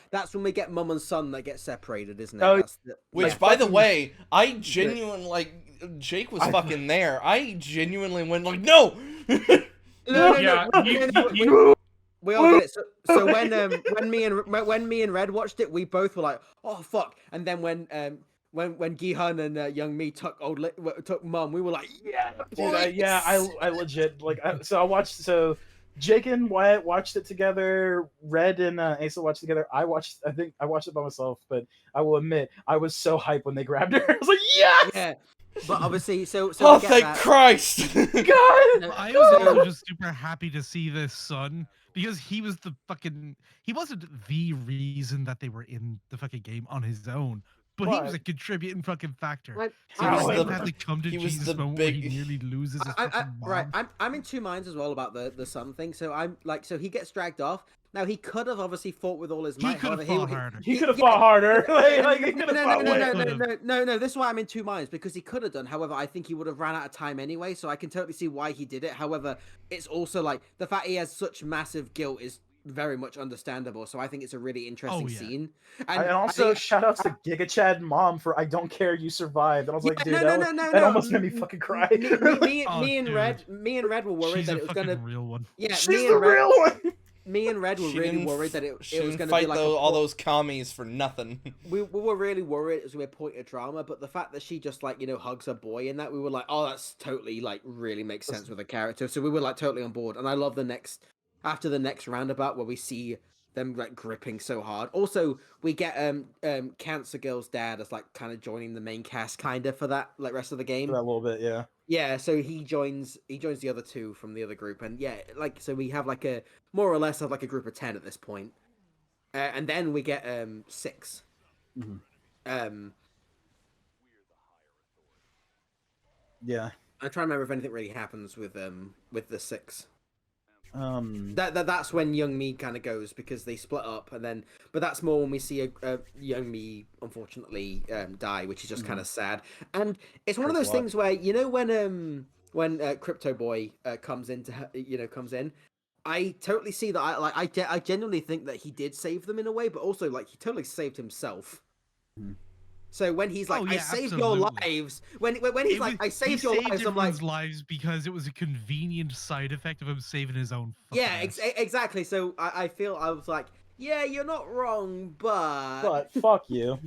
that's when we get mum and son that get separated, isn't it? Oh, which, by the way, I genuinely Jake was fucking there. I genuinely went like, no. No. We all get it. So when me and Red watched it, we both were like, "Oh fuck!" And then when Gihan and Young Me took Mum, we were like, "Yeah, Dude, boys!" I legit like. So I watched. So Jake and Wyatt watched it together. Red and Asa watched together. I think I watched it by myself, but I will admit I was so hyped when they grabbed her. I was like, yes. Yeah, but obviously, so Oh, we get thank that. Christ! God. I was also just super happy to see this son because he was he wasn't the reason that they were in the fucking game on his own, but he was a contributing fucking factor. Like, He So was to see the- him have the come to he was Jesus the moment where he big- nearly loses his fucking mom. Right, I'm in two minds as well about the son thing. So I'm like, so he gets dragged off. Now he could have obviously fought with all his might. He could have however, fought harder. He could have fought harder. Like, he could have fought way. No. This is why I'm in two minds because he could have done. However, I think he would have ran out of time anyway. So I can totally see why he did it. However, it's also like the fact he has such massive guilt is very much understandable. So I think it's a really interesting scene. And also, shout outs to Giga Chad mom for "I don't care, you survived." And I was like, dude, no, that almost made me fucking cry. Me Oh, and dude. Red were worried She's that a it was fucking gonna. real one. Yeah, She's the real one. Me and Red were She really didn't worried that it she was didn't going to be fight like all those commies for nothing. we were really worried it was going to be a point of drama, but the fact that she just like hugs her boy in that, we were like, oh, that's totally like really makes sense with the character. So we were like totally on board, and I love after the next roundabout where we see them like gripping so hard. Also, we get Cancer Girl's dad as like kind of joining the main cast kind of for that like rest of the game. For that little bit, yeah. Yeah, so he joins the other two from the other group, and yeah, like so we have like a more or less have like a group of 10 at this point, and then we get 6. Mhm. Yeah. I'm trying to remember if anything really happens with the 6. Um. That's when Young Me kind of goes because they split up, and then but that's more when we see a Young Me unfortunately die, which is just kind of sad. And it's one of those things where when Crypto Boy comes in, I totally see that. I genuinely think that he did save them in a way, but also like he totally saved himself. So when he's like, Oh, "I yeah, saved your absolutely. lives," when he's like, "I saved your lives," I'm like, everyone's lives because it was a convenient side effect of him saving his own. yeah, ass. exactly. So I feel I was like, yeah, you're not wrong, But fuck you.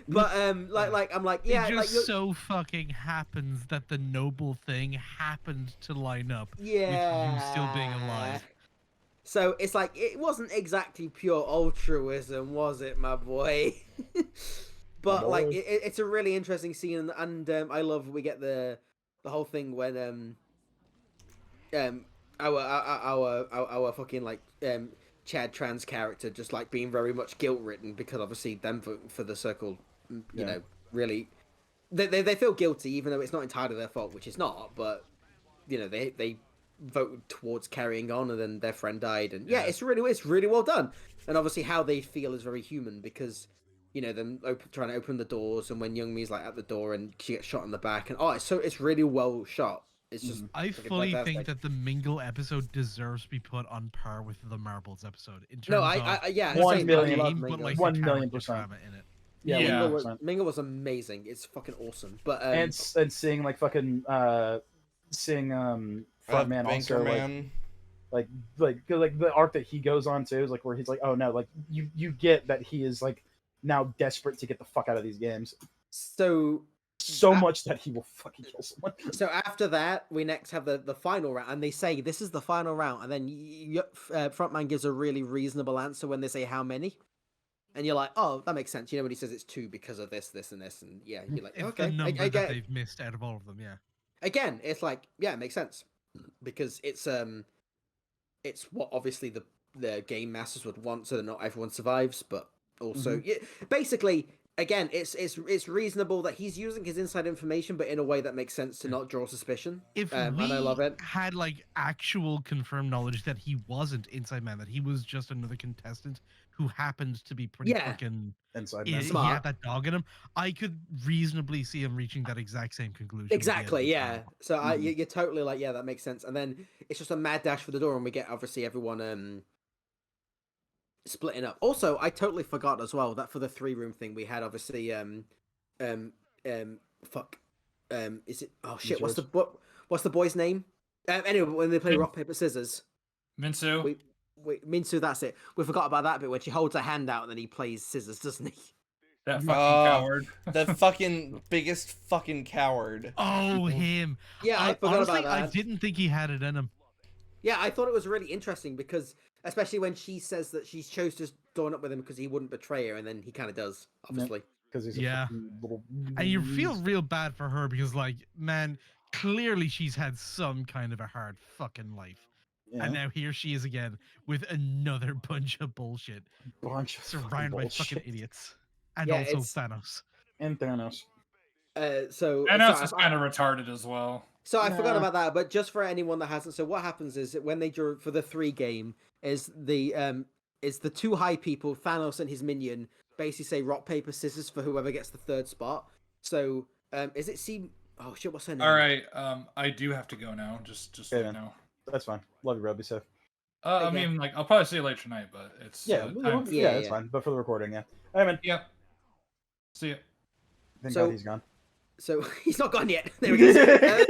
but I'm like, yeah, It like just so fucking happens that the noble thing happened to line up with you still being alive. So it's like it wasn't exactly pure altruism, was it, my boy? But like it's a really interesting scene, and I love we get the whole thing when our fucking like Chad Trans character just like being very much guilt ridden because obviously them for the circle, you know, really they feel guilty even though it's not entirely their fault, which is not, but you know they voted towards carrying on, and then their friend died, and it's really well done, and obviously how they feel is very human because. You know, them trying to open the doors, and when Young Mi's like at the door, and she gets shot in the back, and it's really well shot. It's just I fully think that the Mingle episode deserves to be put on par with the Marbles episode in terms of 1 million, but like 1 the million character percent drama in it. Yeah. Mingle was amazing. It's fucking awesome. But and seeing like fucking seeing Frontman also Bankerman. like the arc that he goes on to is like where he's like, oh no, like you get that he is like now desperate to get the fuck out of these games so much that he will fucking kill someone. So after that, we next have the final round, and they say this is the final round, and then Frontman gives a really reasonable answer when they say how many, and you're like, oh, that makes sense. You know when he says it's 2 because of this, and this, and yeah, you're like, It's okay, the number that they've missed out of all of them. Yeah. Again, it's like, yeah, it makes sense because it's what obviously the game masters would want, so that not everyone survives, but also basically. Again, it's reasonable that he's using his inside information, but in a way that makes sense to not draw suspicion. If and we I love it. had like actual confirmed knowledge that he wasn't Inside Man, that he was just another contestant who happened to be pretty fucking Inside he Man. had that dog in him, I could reasonably see him reaching that exact same conclusion. Exactly, yeah. So you're totally like, yeah, that makes sense. And then it's just a mad dash for the door, and we get obviously everyone splitting up. Also, I totally forgot as well that for the 3-room thing we had obviously is it what's the boy's name? Anyway, when they play rock paper scissors. Minsu. Wait, Minsu, that's it. We forgot about that bit when she holds her hand out and then he plays scissors, doesn't he? That fucking Oh, coward. the fucking biggest fucking coward. Oh, him. Yeah, I forgot Honestly, about I that. didn't think he had it in him. Yeah, I thought it was really interesting because, especially when she says that she chose to join up with him because he wouldn't betray her, and then he kind of does, obviously. Because he's Yeah. a fucking little. And you feel real bad for her because, like, man, clearly she's had some kind of a hard fucking life. Yeah. And now here she is again with another bunch of bullshit, Bunch of fucking surrounded by fucking bullshit. idiots. And Yeah, also it's- Thanos. And Thanos. So Thanos sorry, is kind of retarded as well. So I forgot Nah. about that, but just for anyone that hasn't, so what happens is that when they draw for the 3 game is the 2 high people, Thanos and his minion, basically say rock paper scissors for whoever gets the 3rd spot. So is it C? Oh shit, what's her name? All right, I do have to go now. Just Okay, so you man. know. That's fine. Love you, bro. Be safe. I Okay. mean, like, I'll probably see you later tonight, but it's Yeah, time. Yeah, it's yeah. fine. But for the recording, yeah. All right, man. Yep. See ya. Thank So- God he's gone. So he's not gone yet. There we go.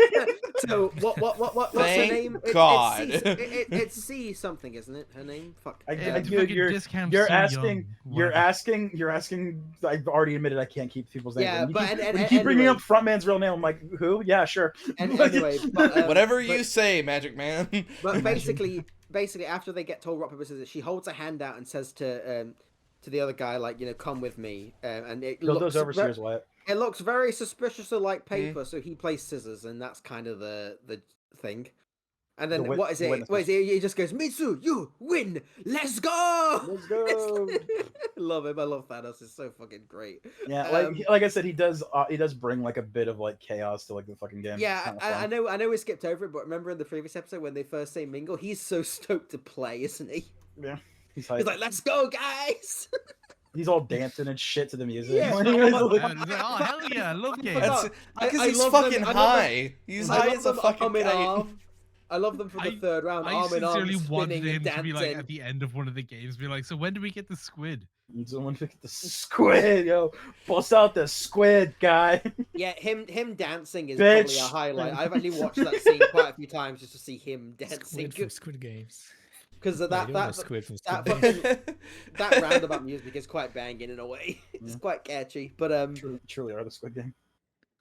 So what's Thank her name? God. It's C something, isn't it? Her name? Fuck. I, Yeah, I, the you're, fucking you're, discount you're so asking. young, You're whatever. asking. You're asking. I've already admitted I can't keep people's names. Yeah, When you but keep, and when you keep bringing anyway. up Frontman's real name, I'm like, who? Yeah, sure. And anyway, but, Whatever but- you say, Magic Man. But Imagine. basically, after they get told rock paper scissors, she holds her hand out and says to the other guy, like, you know, come with me. And it Build looks those overseers, Wyatt. it looks very suspiciously like paper, so he plays scissors, and that's kind of the thing. And then The wit- what is the it? witnesses. What is it? He just goes, Mitsu, you win. Let's go. Let's go. Love him. I love Thanos. It's so fucking great. Yeah, Um, like I said, he does bring like a bit of like chaos to like the fucking game. It's Yeah, kinda I fun. know we skipped over it, but remember in the previous episode when they first say mingle, he's so stoked to play, isn't he? Yeah, he's He's like, "Let's go, guys!" he's all dancing and shit to the music. Yeah. Like, he's like- Yeah, he's like, oh, hell yeah, I love games. That's I- because I he's love them- fucking I love them- high. He's I high love as a them fucking arm in kite. arm. I love them for the 3rd round, I arm in arm, sincerely wanted spinning him and to be like dancing. at the end of one of the games, be like, so when do we get the squid? Someone pick the squid, yo. Bust out the squid, guy. Yeah, him dancing is Bitch. probably a highlight. I've actually watched that scene quite a few times just to see him dancing Squid from Squid Games. because of No, that you don't know that Squid from that Squid Games. fucking that roundabout music is quite banging in a way. It's Yeah. quite catchy, but Truly are the squid game.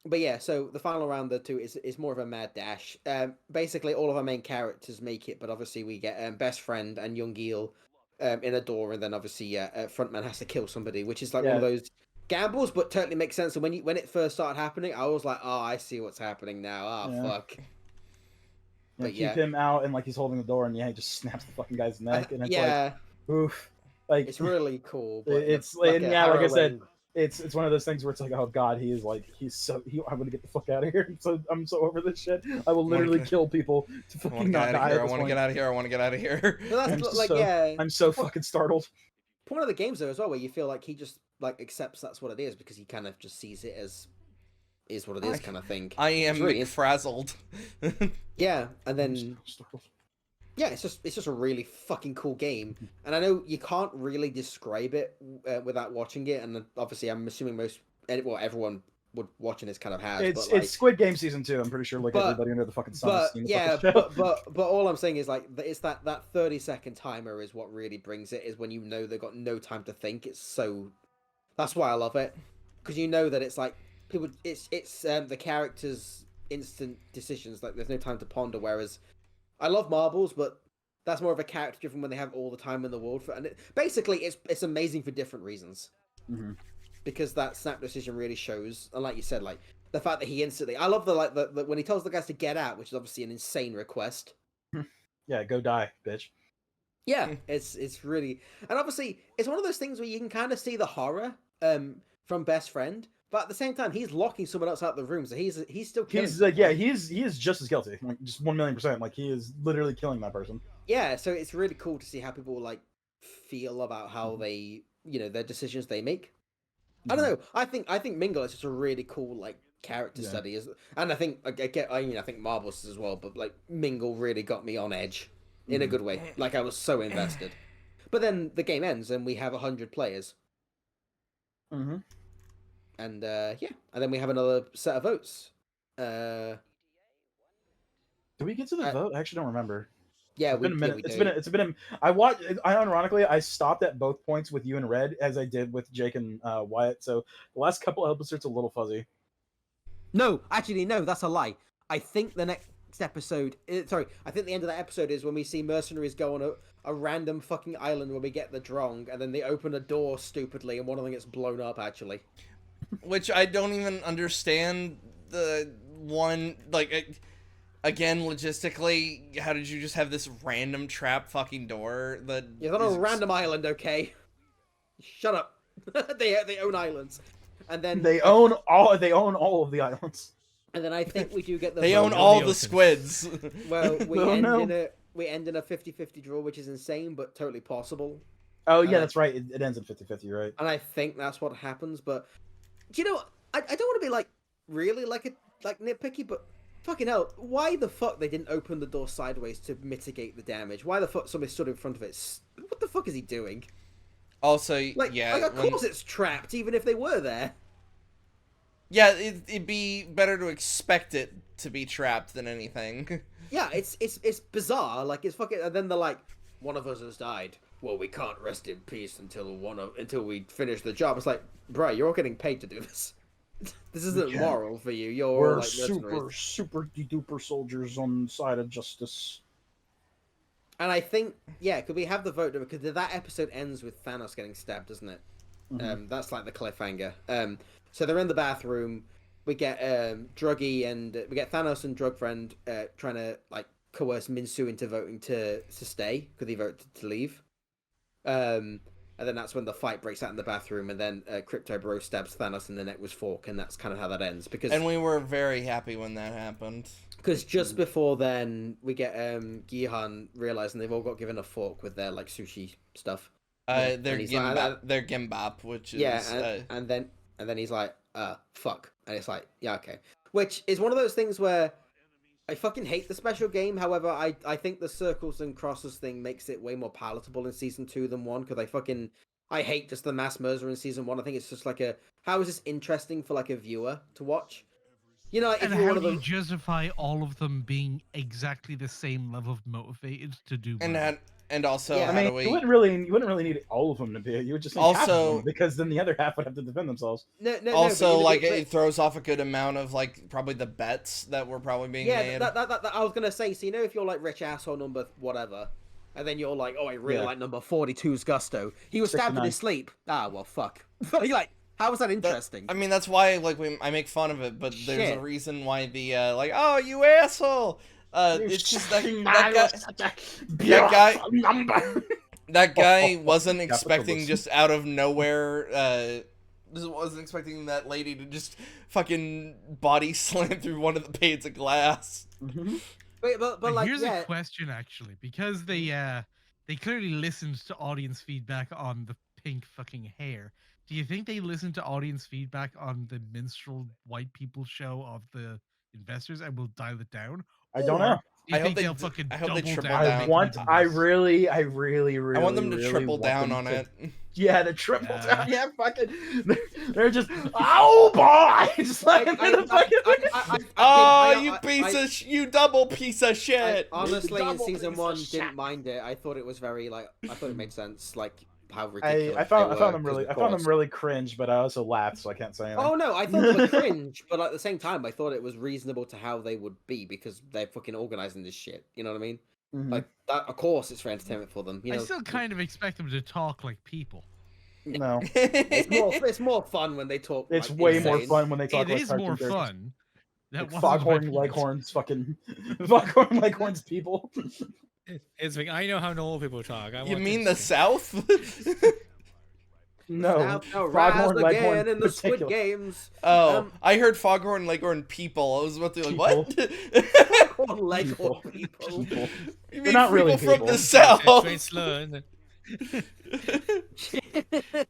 But yeah, so the final round, the 2 is more of a mad dash. Basically, all of our main characters make it, but obviously we get best friend and young Eel in a door, and then obviously frontman has to kill somebody, which is like one of Yeah. those gambles, but totally makes sense. And when it first started happening, I was like, oh, I see what's happening now. Oh Yeah. fuck. Yeah, But keep yeah. him out and like he's holding the door and yeah, he just snaps the fucking guy's neck and it's Yeah, like oof. Like it's really cool. But it's like and a yeah, like I said, harrowing- it's one of those things where it's like, oh god, I'm gonna get the fuck out of here. I'm so over this shit. I will literally Okay. kill people to I want fucking to not get out die. of here. I At this want to point. get out of here. I want to get out of here. But that's I'm just like so- yeah, I'm so fucking startled. one of the games though as well, where you feel like he just like accepts that's what it is because he kind of just sees it as is what it is I- kind of thing. I am It's really- frazzled. Yeah, and I'm then so startled. yeah, it's just a really fucking cool game, and I know you can't really describe it without watching it, and obviously I'm assuming everyone would watching this kind of has. It's but, like, it's Squid Game season 2. I'm pretty sure like but- everybody under the fucking sun has but seen the yeah, fucking show. but all I'm saying is like it's that 30-second timer is what really brings it. Is when you know they've got no time to think. It's so that's why I love it because you know that it's like people. It's the characters' instant decisions. Like there's no time to ponder. Whereas I love marbles, but that's more of a character driven when they have all the time in the world for. And basically, it's amazing for different reasons. Mhm. Because that snap decision really shows, and like you said, like the fact that he instantly, I love the when he tells the guys to get out, which is obviously an insane request. Yeah, go die, bitch. Yeah, it's really, and obviously it's one of those things where you can kind of see the horror from best friend, but at the same time he's locking someone else out of the room, so he's still killing. He's like, yeah, someone. he is just as guilty, like just 1,000,000%. Like he is literally killing that person. Yeah, so it's really cool to see how people like feel about how they, their decisions they make. I don't know. I think Mingle is just a really cool like character Yeah. study, and I think I think Marbles as well, but like Mingle really got me on edge in a good way. Like I was so invested. But then the game ends and we have 100 players, Mm-hmm. and yeah, and then we have another set of votes. Did we get to the I- vote? I actually don't remember. Yeah, It's been a minute. we It's do. been. I watched. I ironically, I stopped at both points with you and Red, as I did with Jake and Wyatt. So the last couple episodes a little fuzzy. No, actually, no, that's a lie. I think the next episode. Sorry, I think the end of that episode is when we see mercenaries go on a random fucking island where we get the drong, and then they open a door stupidly, and one of them gets blown up. Actually, Which I don't even understand. The one again, logistically, how did you just have this random trap fucking door that it's on a random island. Okay, shut up. they own islands, and then They own all. They own all of the islands. And then I think we do get the. they vote. own all the the ocean. squids. Well, Oh, no. we end in a 50-50 draw, which is insane but totally possible. Oh yeah, Uh, that's right. It ends at 50-50, right? And I think that's what happens. But do you know, I don't want to be like really like nitpicky, but fucking hell, why the fuck they didn't open the door sideways to mitigate the damage? Why the fuck somebody stood in front of it? What the fuck is he doing? Also, Like, yeah, of course it's trapped, even if they were there. yeah, it'd be better to expect it to be trapped than anything. Yeah, it's bizarre. Like it's fucking. And then they're like, one of us has died. Well, we can't rest in peace until we finish the job. It's like, bro, you're all getting paid to do this. This isn't Yeah. moral for you. You're We're like mercenaries. super duper soldiers on the side of justice. And I think, yeah, could we have the vote? Because that episode ends with Thanos getting stabbed, doesn't it? Mhm. That's like the cliffhanger. So they're in the bathroom. We get Druggy and we get Thanos and Drug Friend trying to like coerce Minsu into voting to stay because he voted to leave. And then that's when the fight breaks out in the bathroom, and then Crypto Bro stabs Thanos in the neck with fork, and that's kind of how that ends. Because And we were very happy when that happened. just before then, we get Gihan realizing they've all got given a fork with their like sushi stuff. They're And he's like, they're gimbap, which is Yeah, and then he's like, fuck. And it's like, yeah, okay. Which is one of those things where I fucking hate the special game. However, I think the circles and crosses thing makes it way more palatable in season 2 than 1, because I hate just the mass murder in season 1. I think it's just like how is this interesting for like a viewer to watch? You know, if And you're how one of do you them. justify all of them being exactly the same level of motivated to do and well? and also Yeah, how I mean, do we you wouldn't really need all of them to be. You would just need half of Also- them, because then the other half would have to defend themselves. also like but, it throws off a good amount of like probably the bets that were probably being yeah, made. that I was gonna say. So you know, if you're like rich asshole number whatever, and then you're like, oh, I really Yeah. like number 42's Gusto. He was stabbed in 69. his sleep. Ah, well, fuck. You're like, how was that interesting? I mean, that's why like I make fun of it, but there's a Shit. reason why the like, oh, you asshole. It's just that guy that guy wasn't expecting just out of nowhere. Just wasn't expecting that lady to just fucking body slam through one of the panes of glass. Mhm. But And like, here's yeah, a question actually, because they clearly listened to audience feedback on the pink fucking hair. Do you think they listened to audience feedback on the minstrel white people show of the investors and will dial it down? I don't Or know. do you I hope think they they'll d- fucking I hope they double triple down? down. and I make want. them do I this? really I want them to triple want down them on to- it. Yeah, the triple Yeah. down. Yeah, fucking. They're just. Oh boy! Just like Oh, you piece of you double piece of shit. honestly, in Double season piece of 1, shit. didn't mind it. I thought it was very like, I thought it made sense, like how ridiculous. I found they them were, 'cause really. of I found them course. really cringe, but I also laughed, so I can't say anything. Oh no, I thought they were cringe, but at the same time, I thought it was reasonable to how they would be because they're fucking organizing this shit. You know what I mean? Mhm. Like that, of course, it's for entertainment for them. You I know, still kind of expect them to talk like people. No, it's more fun when they talk. it's like, way more insane. fun when they talk It like is cartoon more characters. fun. That Like wasn't Foghorn my point. Leghorns, fucking Foghorn Leghorns people. It's like, I know how normal people talk. I You want mean them the to- South? No, Now rise Foghorn again Leghorn in the Squid particular. Games. Oh, I heard Foghorn Leghorn people. I was about to be like, what? Foghorn Leghorn people. People. You They're not really people from people. the It's South. straight slur, isn't it?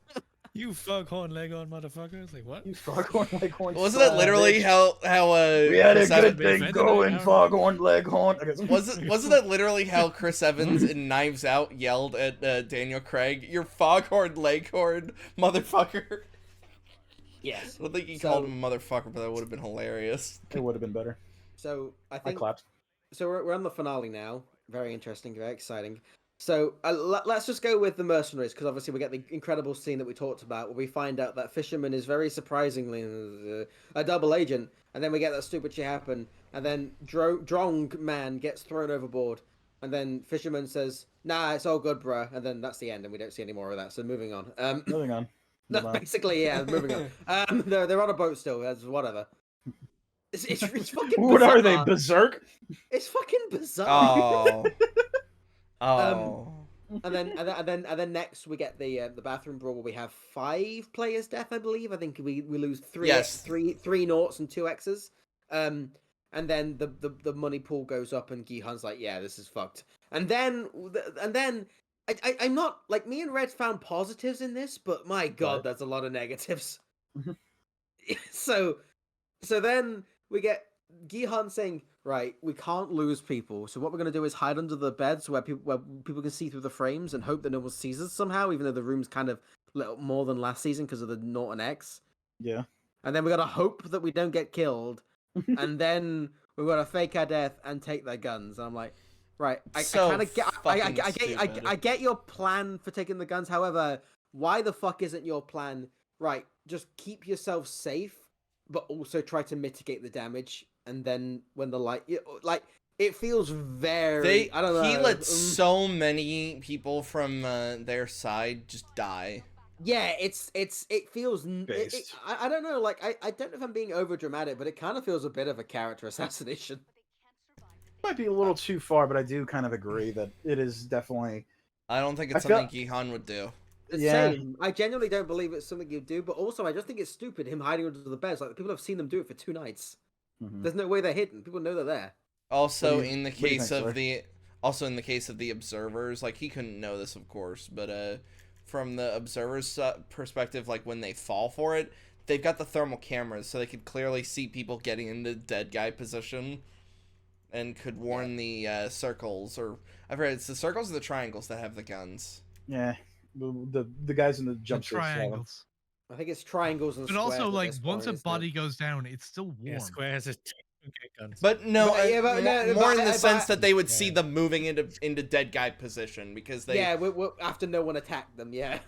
You foghorn leghorn motherfuckers. Like what? You Foghorn Leghorn. Wasn't that literally how We had a Chris good Evans, be thing offended going, right now. Foghorn Leghorn. Okay. wasn't that literally how Chris Evans in Knives Out yelled at Daniel Craig, "You're Foghorn Leghorn, motherfucker"? Yes. I don't think he So- called him a motherfucker, but that would have been hilarious. It would have been better. So I I think clapped. so. We're on the finale now. Very interesting, very exciting. So let's just go with the mercenaries, because obviously we get the incredible scene that we talked about, where we find out that Fisherman is very surprisingly a double agent, and then we get that stupid shit happen, and then Drong Man gets thrown overboard, and then Fisherman says, "Nah, it's all good, bruh," and then that's the end, and we don't see any more of that. So moving on. Moving on. That's basically, yeah, moving on. They're on a boat still. That's whatever. It's fucking. What bizarre. are they, berserk? It's fucking bizarre. Oh. And then next we get the bathroom brawl, where we have 5 players death, I believe. I think we lose 3 Yes. three noughts and 2 X's. And then the money pool goes up, and Gihan's like, yeah, this is fucked. And then I'm not like, me and Red found positives in this, but my god, there's a lot of negatives. so then we get Gihan saying, right, we can't lose people, so what we're going to do is hide under the beds where people can see through the frames and hope that no one sees us somehow, even though the room's kind of little more than last season because of the Naught and X. Yeah. And then we got to hope that we don't get killed, and then we've got to fake our death and take their guns. And I'm like, right, I kind of get, I get your plan for taking the guns. However, why the fuck isn't your plan, right, just keep yourself safe, but also try to mitigate the damage? And then when the light, like, it feels very, I don't know. He let so many people from their side just die. Yeah, it feels, Based. I don't know, like, I don't know if I'm being over dramatic, but it kind of feels a bit of a character assassination. Might be a little too far, but I do kind of agree that it is definitely. I don't think it's something Gihan would do. Yeah. Same. I genuinely don't believe it's something you do, but also I just think it's stupid, him hiding under the beds. Like, people have seen them do it for 2 nights. There's no way they're hidden. People know they're there. Also, in the case of the observers, like, he couldn't know this, of course, but from the observers' perspective, like, when they fall for it, they've got the thermal cameras, so they could clearly see people getting into dead guy position, and could warn the circles, or I forget, it's the circles or the triangles that have the guns. Yeah, the guys in the jump The triangles. I think it's triangles and But squares. also, at like, this once point, a body goes down, it's still warm. Yeah, squares is guns. But no, more in the but- sense that they would see them moving into dead guy position, because they... Yeah, we after no one attacked them. Yeah.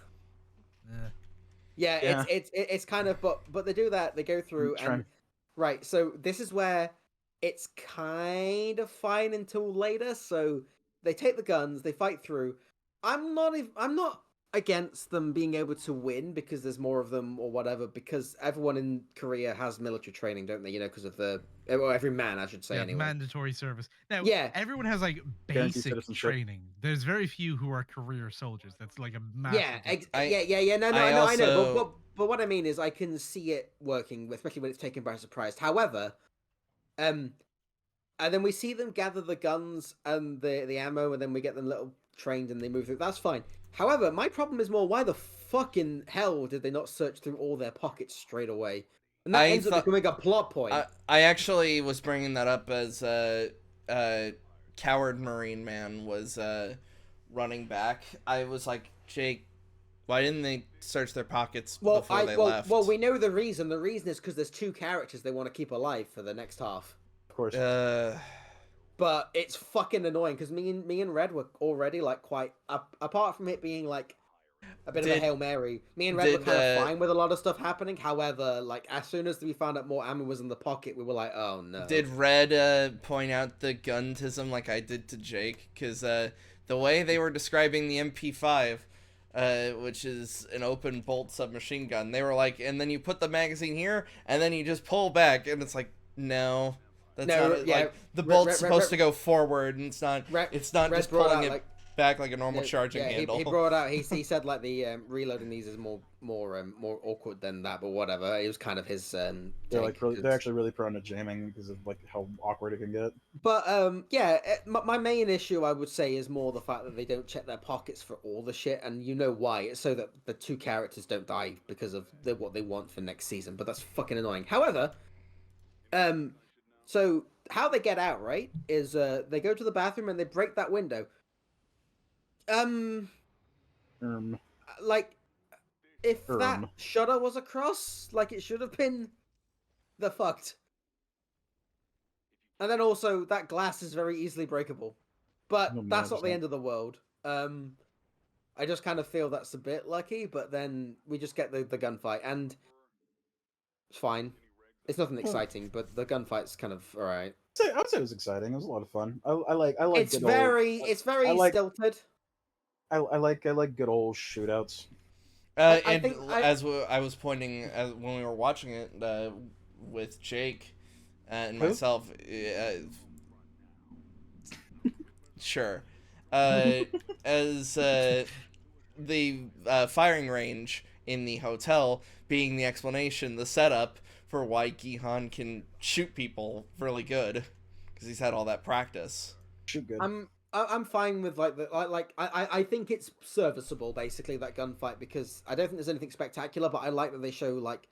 Yeah, it's kind of, but they do that. They go through and right. So this is where it's kind of fine until later. So they take the guns, they fight through. I'm not against them being able to win because there's more of them or whatever, because everyone in Korea has military training, don't they? You know, because of every man, I should say, anyway. Mandatory service. Now, Yeah. Everyone has, like, Guaranteed basic citizenship. training. There's very few who are career soldiers. That's like a massive Yeah. No, I know. But what I mean is, I can see it working, especially when it's taken by surprise. However, and then we see them gather the guns and the ammo, and then we get them little trained and they move through. That's fine. However, my problem is more, why the fucking hell did they not search through all their pockets straight away? And that ends up becoming a plot point. I actually was bringing that up as Coward Marine Man was running back. I was like, Jake, why didn't they search their pockets before they left? Well, we know the reason. The reason is because there's 2 characters they want to keep alive for the next half. Of course. But it's fucking annoying because me and Red were already, like, quite apart from it being like a bit of a Hail Mary. Me and Red were kind of fine with a lot of stuff happening. However, like, as soon as we found out more ammo was in the pocket, we were like, oh no. Did Red point out the guntism like I did to Jake? Because the way they were describing the MP5, which is an open bolt submachine gun, they were like, and then you put the magazine here, and then you just pull back, and it's like, no. That's not like the bolt's supposed to go forward, and it's not just pulling it back like a normal charging handle. He brought out. He said, like, the reloading these is more awkward than that, but whatever. It was kind of his. They're actually really prone to jamming because of, like, how awkward it can get. But my main issue, I would say, is more the fact that they don't check their pockets for all the shit, and you know why? It's so that the 2 characters don't die because of what they want for next season. But that's fucking annoying. However, so how they get out, right, is they go to the bathroom and they break that window. Like, if that shutter was across, like it should have been, they're fucked. And then also, that glass is very easily breakable. But No, that's not the 100%. end of the world. I just kind of feel that's a bit lucky, but then we just get the gunfight, and it's fine. It's nothing exciting, but the gunfight's kind of alright. I would say it was exciting. It was a lot of fun. I like It's good very old. it's very I like stilted. I like good old shootouts. I And think I was pointing when we were watching it with Jake and Who? myself, sure, as the firing range in the hotel being the explanation, the setup for why Gihan can shoot people really good because he's had all that practice. Shoot good. I'm fine with I think it's serviceable basically, that gunfight, because I don't think there's anything spectacular, but I like that they show like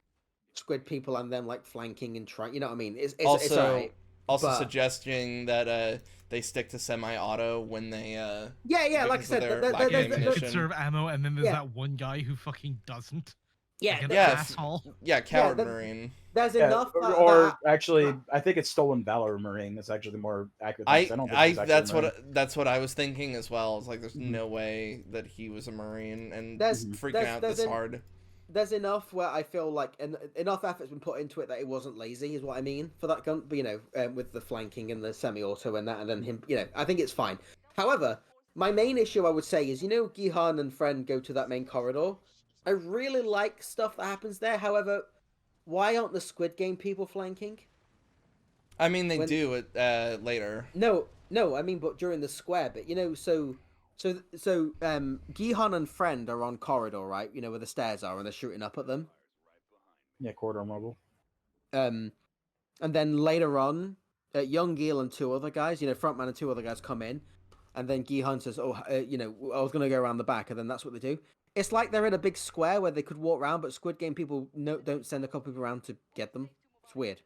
squid people and them like flanking and trying, you know what I mean? It's alright. Also but- suggesting that they stick to semi-auto when they Yeah, like I because of said, their there- lack of there- You there- ammunition. conserve ammo, and then there's Yeah. that one guy who fucking doesn't. yeah, Like an Yeah, asshole. Yeah, Coward that- Marine. there's Yeah, enough or actually, I think it's Stolen Valor Marine. That's actually the more accurate. Thing, 'cause I don't think he's actually a Marine. That's what I was thinking as well. It's like there's Mhm. no way that he was a Marine and There's- freaking out there's this an- hard. there's enough where I feel like enough effort's been put into it that it wasn't lazy, is what I mean, for that gun. But, with the flanking and the semi-auto and that, and then him, I think it's fine. However, my main issue I would say is, Gihan and Friend go to that main corridor. I really like stuff that happens there. However, why aren't the Squid Game people flanking? I mean, they when- do it later. No, I mean, but during the square bit, so Gihan and Friend are on corridor, right? Where the stairs are, and they're shooting up at them. Yeah, corridor mobile. And then later on, Young Gil and two other guys, Frontman and two other guys come in, and then Gihan says, "Oh, I was gonna go around the back," and then that's what they do. It's like they're in a big square where they could walk around, but Squid Game people don't send a couple people around to get them. It's weird.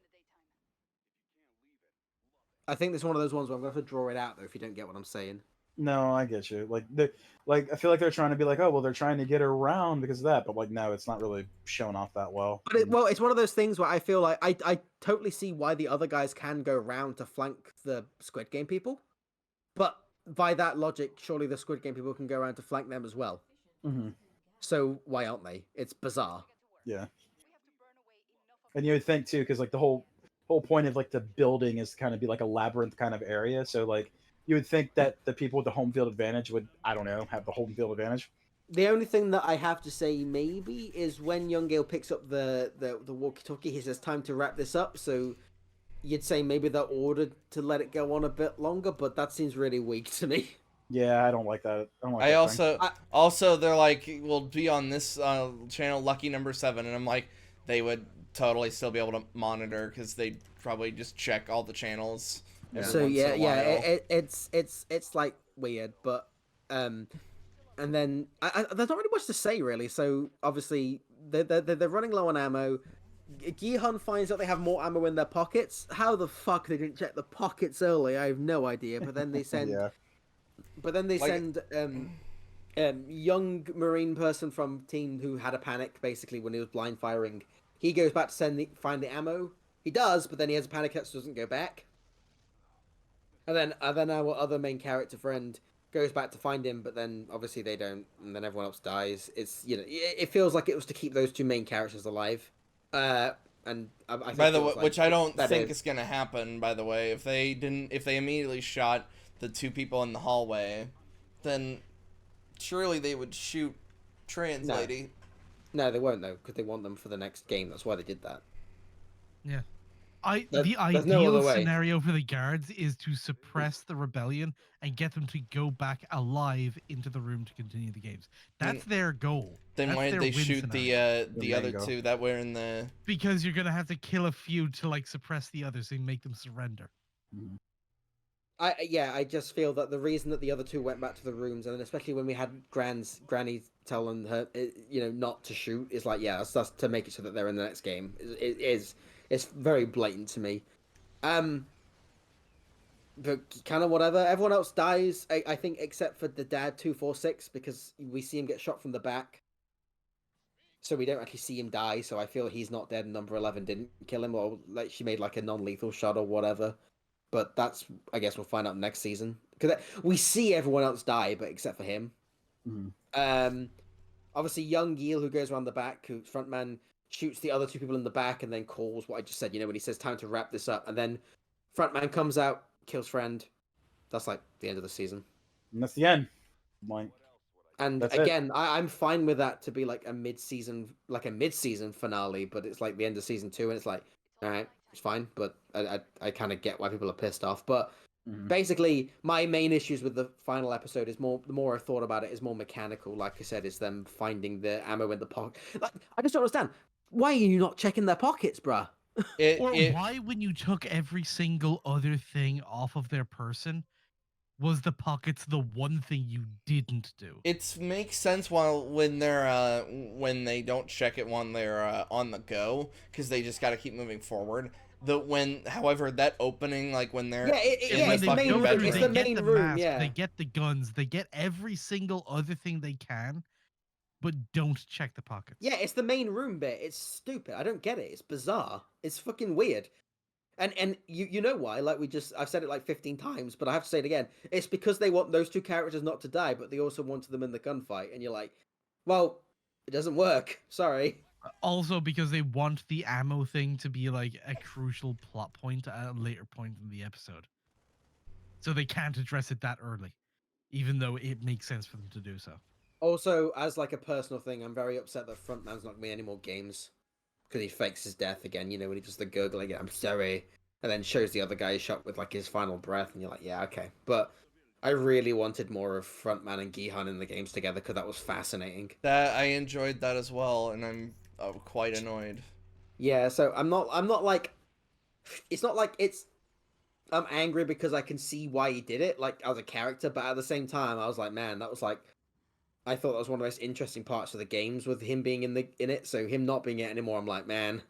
I think it's one of those ones where I'm going to have to draw it out, though, if you don't get what I'm saying. No, I get you. I feel like they're trying to be like, oh well, they're trying to get around because of that, but like, no, it's not really showing off that well. But it's one of those things where I feel like I totally see why the other guys can go around to flank the Squid Game people, but by that logic, surely the Squid Game people can go around to flank them as well. Mhm. So why aren't they? It's bizarre. Yeah. And you would think too, because like the whole point of like the building is to kind of be like a labyrinth kind of area. So like you would think that the people with the home field advantage would, I don't know, have the home field advantage. The only thing that I have to say maybe is when Young Gale picks up the walkie-talkie, he says time to wrap this up. So you'd say maybe they're ordered to let it go on a bit longer, but that seems really weak to me. Yeah, I don't like that. I don't like I that thing. also they're like, we'll be on this channel, lucky number 7, and I'm like, they would totally still be able to monitor because they probably just check all the channels. every So once in a while. it's like weird, but and then there's not really much to say really. So obviously they're running low on ammo. Gihan finds out they have more ammo in their pockets. How the fuck they didn't check the pockets early, I have no idea. But then they send, Yeah. young Marine person from team who had a panic basically when he was blind firing. He goes back to find the ammo. He does, but then he has a panic attack, so doesn't go back. And then our other main character friend goes back to find him, but then obviously they don't, and then everyone else dies. It's it feels like it was to keep those two main characters alive. And I think By the it way, was like, which I don't that think is gonna happen. By the way, if they immediately shot the two people in the hallway, then surely they would shoot trans No. lady. No, they won't though, because they want them for the next game. That's why they did that. Yeah. There's The no ideal other way. scenario for the guards is to suppress the rebellion and get them to go back alive into the room to continue the games. That's their goal. Then That's why did their they win shoot scenario. the other mango. two that were in the? Because you're gonna have to kill a few to like suppress the others and make them surrender. I just feel that the reason that the other two went back to the rooms, and then especially when we had Granny telling her, not to shoot, is like, yeah, that's to make it so that they're in the next game. It's very blatant to me. But kind of whatever. Everyone else dies, I think, except for the dad 246, because we see him get shot from the back. So we don't actually see him die. So I feel he's not dead. And number 11 didn't kill him, or like she made like a non-lethal shot or whatever. But that's, I guess we'll find out next season. because we see everyone else die, but except for him. Mhm. Obviously, young Yeel, who goes around the back, who frontman shoots the other two people in the back, and then calls what I just said. When he says time to wrap this up, and then frontman comes out, kills friend. That's like the end of the season. And that's the end. Like, And that's again, I'm fine with that to be like a mid-season finale, but it's like the end of season 2, and it's like, all right, it's fine. But I kind of get why people are pissed off. But basically, my main issues with the final episode is the more I thought about it, is more mechanical. Like I said, is them finding the ammo in the pocket. Like, I just don't understand. Why are you not checking their pockets, bruh? Why, when you took every single other thing off of their person, was the pockets the one thing you didn't do? It makes sense when they don't check it when they're on the go, because they just got to keep moving forward. However, that opening, like when they're it's the main room. It's the main room. Yeah, they get the guns, they get every single other thing they can, but don't check the pockets. Yeah, it's the main room bit. It's stupid. I don't get it. It's bizarre. It's fucking weird. And you know why? Like I've said it like 15 times, but I have to say it again. It's because they want those two characters not to die, but they also wanted them in the gunfight. And you're like, well, it doesn't work. Sorry. Also, because they want the ammo thing to be like a crucial plot point at a later point in the episode, so they can't address it that early, even though it makes sense for them to do so. Also, as like a personal thing, I'm very upset that Frontman's not giving me any more games because he fakes his death again. When he does the gurgling, I'm sorry, and then shows the other guy shot with like his final breath, and you're like, yeah, okay. But I really wanted more of Frontman and Gihan in the games together because that was fascinating. That I enjoyed that as well, and I'm quite annoyed. Yeah, so I'm not like, it's not like I'm angry because I can see why he did it, like as a character, but at the same time, I was like, man, that was like, I thought that was one of the most interesting parts of the games with him being in it. So him not being it anymore, I'm like, man,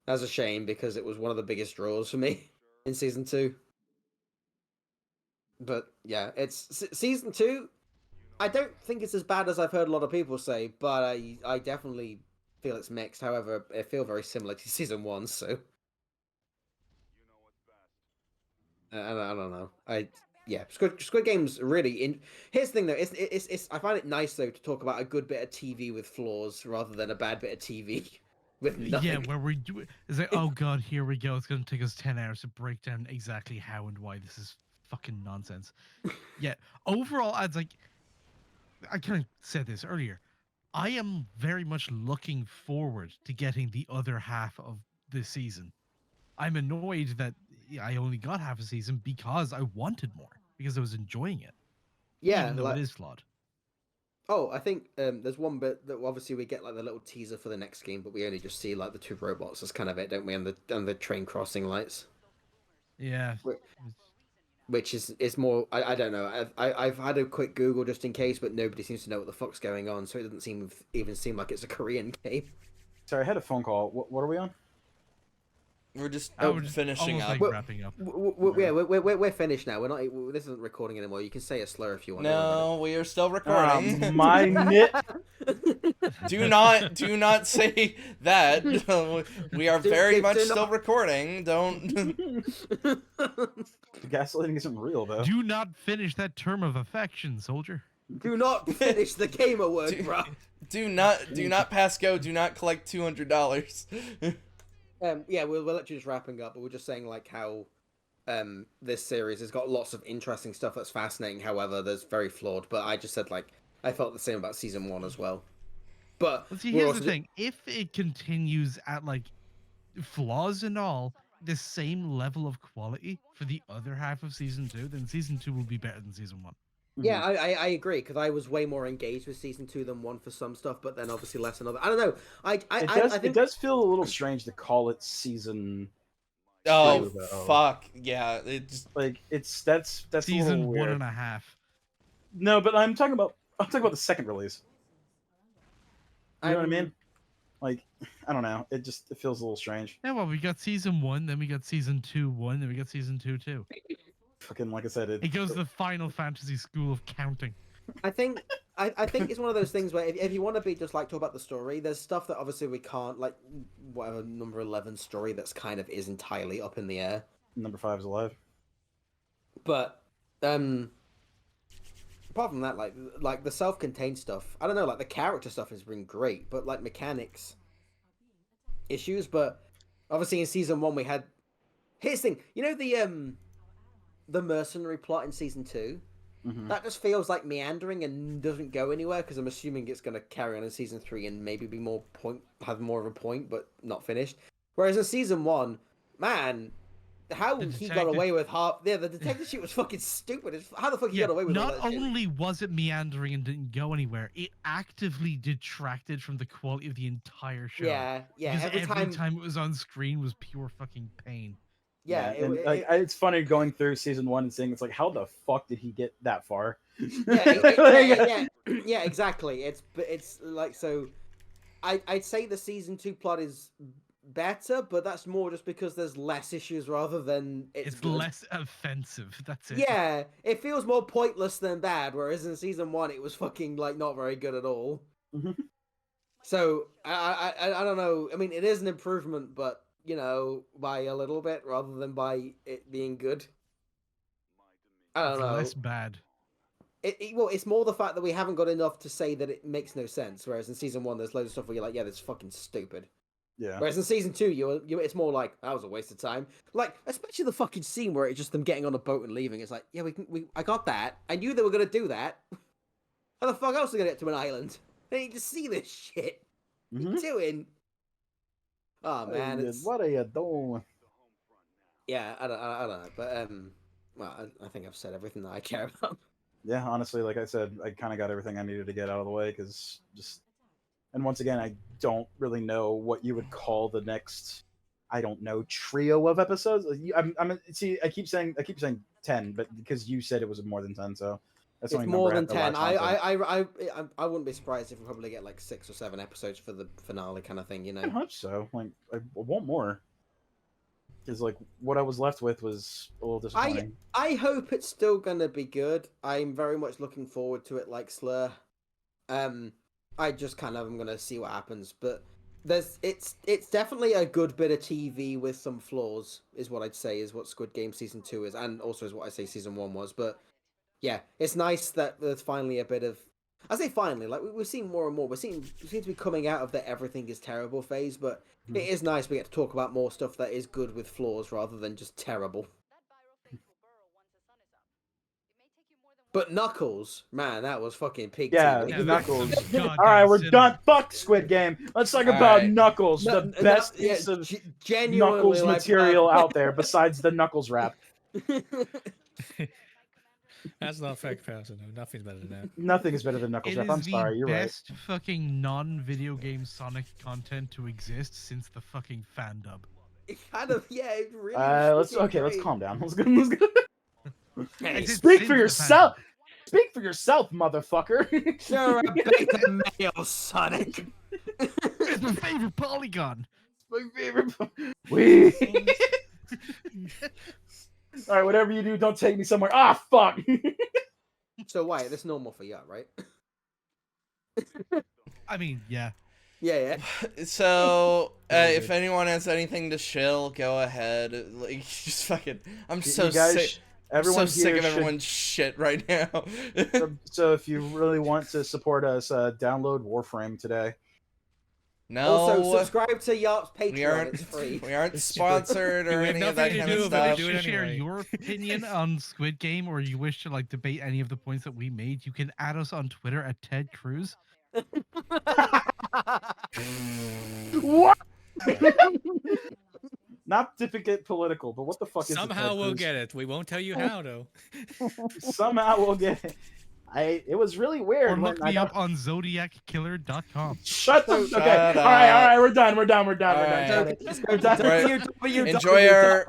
that's a shame because it was one of the biggest draws for me in season 2. But yeah, it's season 2. I don't think it's as bad as I've heard a lot of people say, but I definitely feel it's mixed. However, it feels very similar to season 1. So I don't know. Squid Game's really in. Here's the thing though, it's I find it nice though to talk about a good bit of TV with flaws rather than a bad bit of TV with nothing. Yeah, where we do it's like, oh god, here we go. It's gonna take us 10 hours to break down exactly how and why this is fucking nonsense. Yeah, overall, I kind of said this earlier. I am very much looking forward to getting the other half of this season. I'm annoyed that I only got half a season because I wanted more, because I was enjoying it. Yeah, even though it is flawed. Oh, I think there's one bit that obviously we get like the little teaser for the next game, but we only just see like the two robots. That's kind of it, don't we? And the train crossing lights. Yeah. Which is more. I don't know. I've had a quick Google just in case, but nobody seems to know what the fuck's going on, so it doesn't even seem like it's a Korean game. Sorry, I had a phone call. What are we on? We're just just finishing up. like wrapping up. We're finished now. We're not. This isn't recording anymore. You can say a slur if you want. No, we are still recording. My nit. Do not say that. We are very much still recording. Don't. The gaslighting isn't real though. Do not finish that term of affection, soldier. Do not finish the gamer word, bro. Do not pass go. Do not collect $200. Yeah, we're literally just wrapping up, but we're just saying like how this series has got lots of interesting stuff that's fascinating. However, there's very flawed. But I just said like I felt the same about season 1 as well. But see, here's the thing: if it continues at like flaws and all the same level of quality for the other half of season 2, then season 2 will be better than season 1. Yeah, I agree because I was way more engaged with season 2 than 1 for some stuff, but then obviously less than other. I don't know. I think it does feel a little strange to call it season. Oh fuck yeah! It's like that's season a little weird. 1.5. No, but I'm talking about the second release. You know what I mean? Like, I don't know. It feels a little strange. Yeah, well, we got season 1, then we got season 2 1, then we got season 2 2. Fucking like I said, it goes to the Final Fantasy school of counting. I think it's one of those things where if you want to be just like talk about the story, there's stuff that obviously we can't, like whatever number 11 story that's kind of is entirely up in the air. Number 5 is alive. But apart from that, like the self-contained stuff, I don't know, like the character stuff has been great, but like mechanics issues. But obviously in season 1 we had, here's the thing, you know, the mercenary plot in season 2, that just feels like meandering and doesn't go anywhere, because I'm assuming it's going to carry on in season 3 and maybe be have more of a point, but not finished. Whereas in season 1, man, how he got away with the detective shit was fucking stupid. How the fuck he got away with all that shit? Not only was it meandering and didn't go anywhere, it actively detracted from the quality of the entire show. Yeah. Because Every time it was on screen was pure fucking pain. Yeah, it's funny going through season 1 and seeing, it's like, how the fuck did he get that far? yeah, exactly. It's like, so I'd say the season 2 plot is better, but that's more just because there's less issues rather than it's less offensive. That's it. Yeah, it feels more pointless than bad, whereas in season 1 it was fucking like not very good at all. So I don't know. I mean, it is an improvement, but you know, by a little bit rather than by it being good. I don't know. Less bad. Well, it's more the fact that we haven't got enough to say that it makes no sense. Whereas in season 1, there's loads of stuff where you're like, yeah, that's fucking stupid. Yeah. Whereas in season 2, it's more like, that was a waste of time. Like, especially the fucking scene where it's just them getting on a boat and leaving. It's like, yeah, I got that. I knew they were gonna do that. How the fuck else are they gonna get to an island? They need to see this shit. What are you doing? Oh man, what are you doing? Yeah, I don't know, but well, I think I've said everything that I care about. Yeah, honestly, like I said, I kind of got everything I needed to get out of the way, because and once again, I don't really know what you would call the next, I don't know, trio of episodes. See, I keep saying 10, but because you said it was more than 10, so that's it's more than 10. I wouldn't be surprised if we probably get like 6 or 7 episodes for the finale kind of thing, you know. I hope so. Like, I want more. Because like what I was left with was a little disappointing. I hope it's still gonna be good. I'm very much looking forward to it, like Slur. I just kind of am gonna see what happens, but it's definitely a good bit of TV with some flaws, is what I'd say, is what Squid Game season 2 is, and also is what I say season 1 was. But yeah, it's nice that there's finally a bit of, I say finally, like we're seeing more and more. We seem to be coming out of the everything is terrible phase, but it is nice we get to talk about more stuff that is good with flaws rather than just terrible. But Knuckles, man, that was fucking peak. Yeah, TV. Knuckles. All right, we're done. Fuck Squid Game. Let's talk about Knuckles, the best piece of Knuckles material out there besides the Knuckles rap. That's not a fair comparison. No, nothing's better than that. Nothing is better than Knuckles rap. I'm sorry, you're right. Best fucking non-video game Sonic content to exist since the fucking fan dub. It kind of, yeah, it really. Let's calm down. Let's go. Hey, speak for yourself. Speak for yourself, motherfucker. You're a beta male, Sonic. It's my favorite polygon. My favorite. We. All right, whatever you do, don't take me somewhere. Ah, fuck. So why? That's normal for you, right? I mean, yeah. Yeah. So, if anyone has anything to shill, go ahead. Like, just fucking. I'm so sick. Everyone I'm so sick of everyone's shit right now. So if you really want to support us, download Warframe today. No. Also, subscribe to Y.A.R.P's Patreon. It's free. We aren't sponsored or any of that kind of stuff. If you wish to share your opinion on Squid Game, or you wish to like debate any of the points that we made, you can add us on Twitter at Ted Cruz. What? Not to get political, but what the fuck is Somehow we'll get it. We won't tell you how, though. Somehow we'll get it. It was really weird. Or look me up on ZodiacKiller.com. Shut the. Okay. All right. We're done. We're done. Enjoy our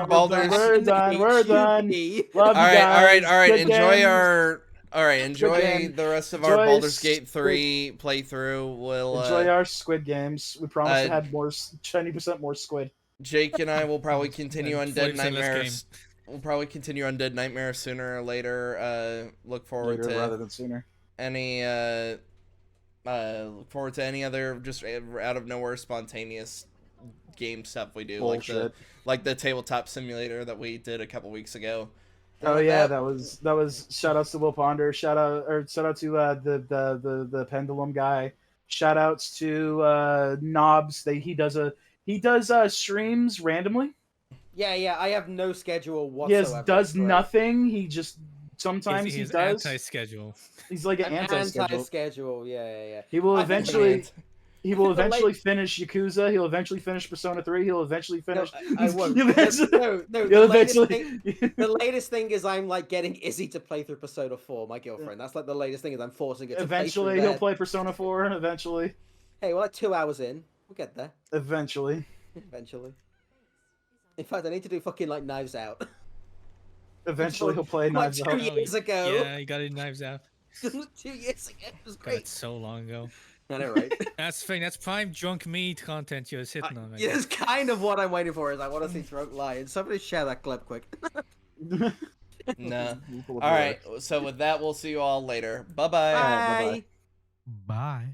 Baldur's. We're done. Love you guys. All right. Good Enjoy games. our. All right. Enjoy the rest of our Baldur's Gate 3 playthrough. We'll enjoy our Squid Games. We promise to have more 20% more squid. Jake and I will probably continue on Dead Nightmares. We'll probably continue on Dead Nightmare sooner or later. Look forward to rather than sooner. Look forward to any other just out of nowhere spontaneous game stuff we do, Bullshit. like the tabletop simulator that we did a couple weeks ago. Oh yeah, that was shout outs to Will Ponder, shout out to the Pendulum guy, shout outs to Knobs. He does streams randomly. Yeah, I have no schedule He whatsoever. does Great. nothing. He just sometimes he He's does. anti-schedule. He's like an anti-schedule. Anti-schedule. Yeah. He will I think eventually. He will The late- eventually finish Yakuza. He'll eventually finish Persona 3. He'll eventually finish. I won't. He'll eventually- No. he'll The latest thing is I'm like getting Izzy to play through Persona 4, my girlfriend. That's like the latest thing is I'm forcing it to Eventually, play he'll through play Persona 4. Eventually. Hey, we're like 2 hours in. We'll get there. Eventually. In fact, I need to do fucking like Knives Out. Eventually, he'll play Like Knives 2 Out. years ago. Yeah, you got it Knives Out. 2 years ago. It was God, great. it's so long ago. I know, right? That's the thing. That's prime drunk meat content you're hitting on. Yeah, it's kind of what I'm waiting for. Is I want to see Drunk Lion. Somebody share that clip quick. No. All right. So with that, we'll see you all later. Bye-bye. Bye. Bye.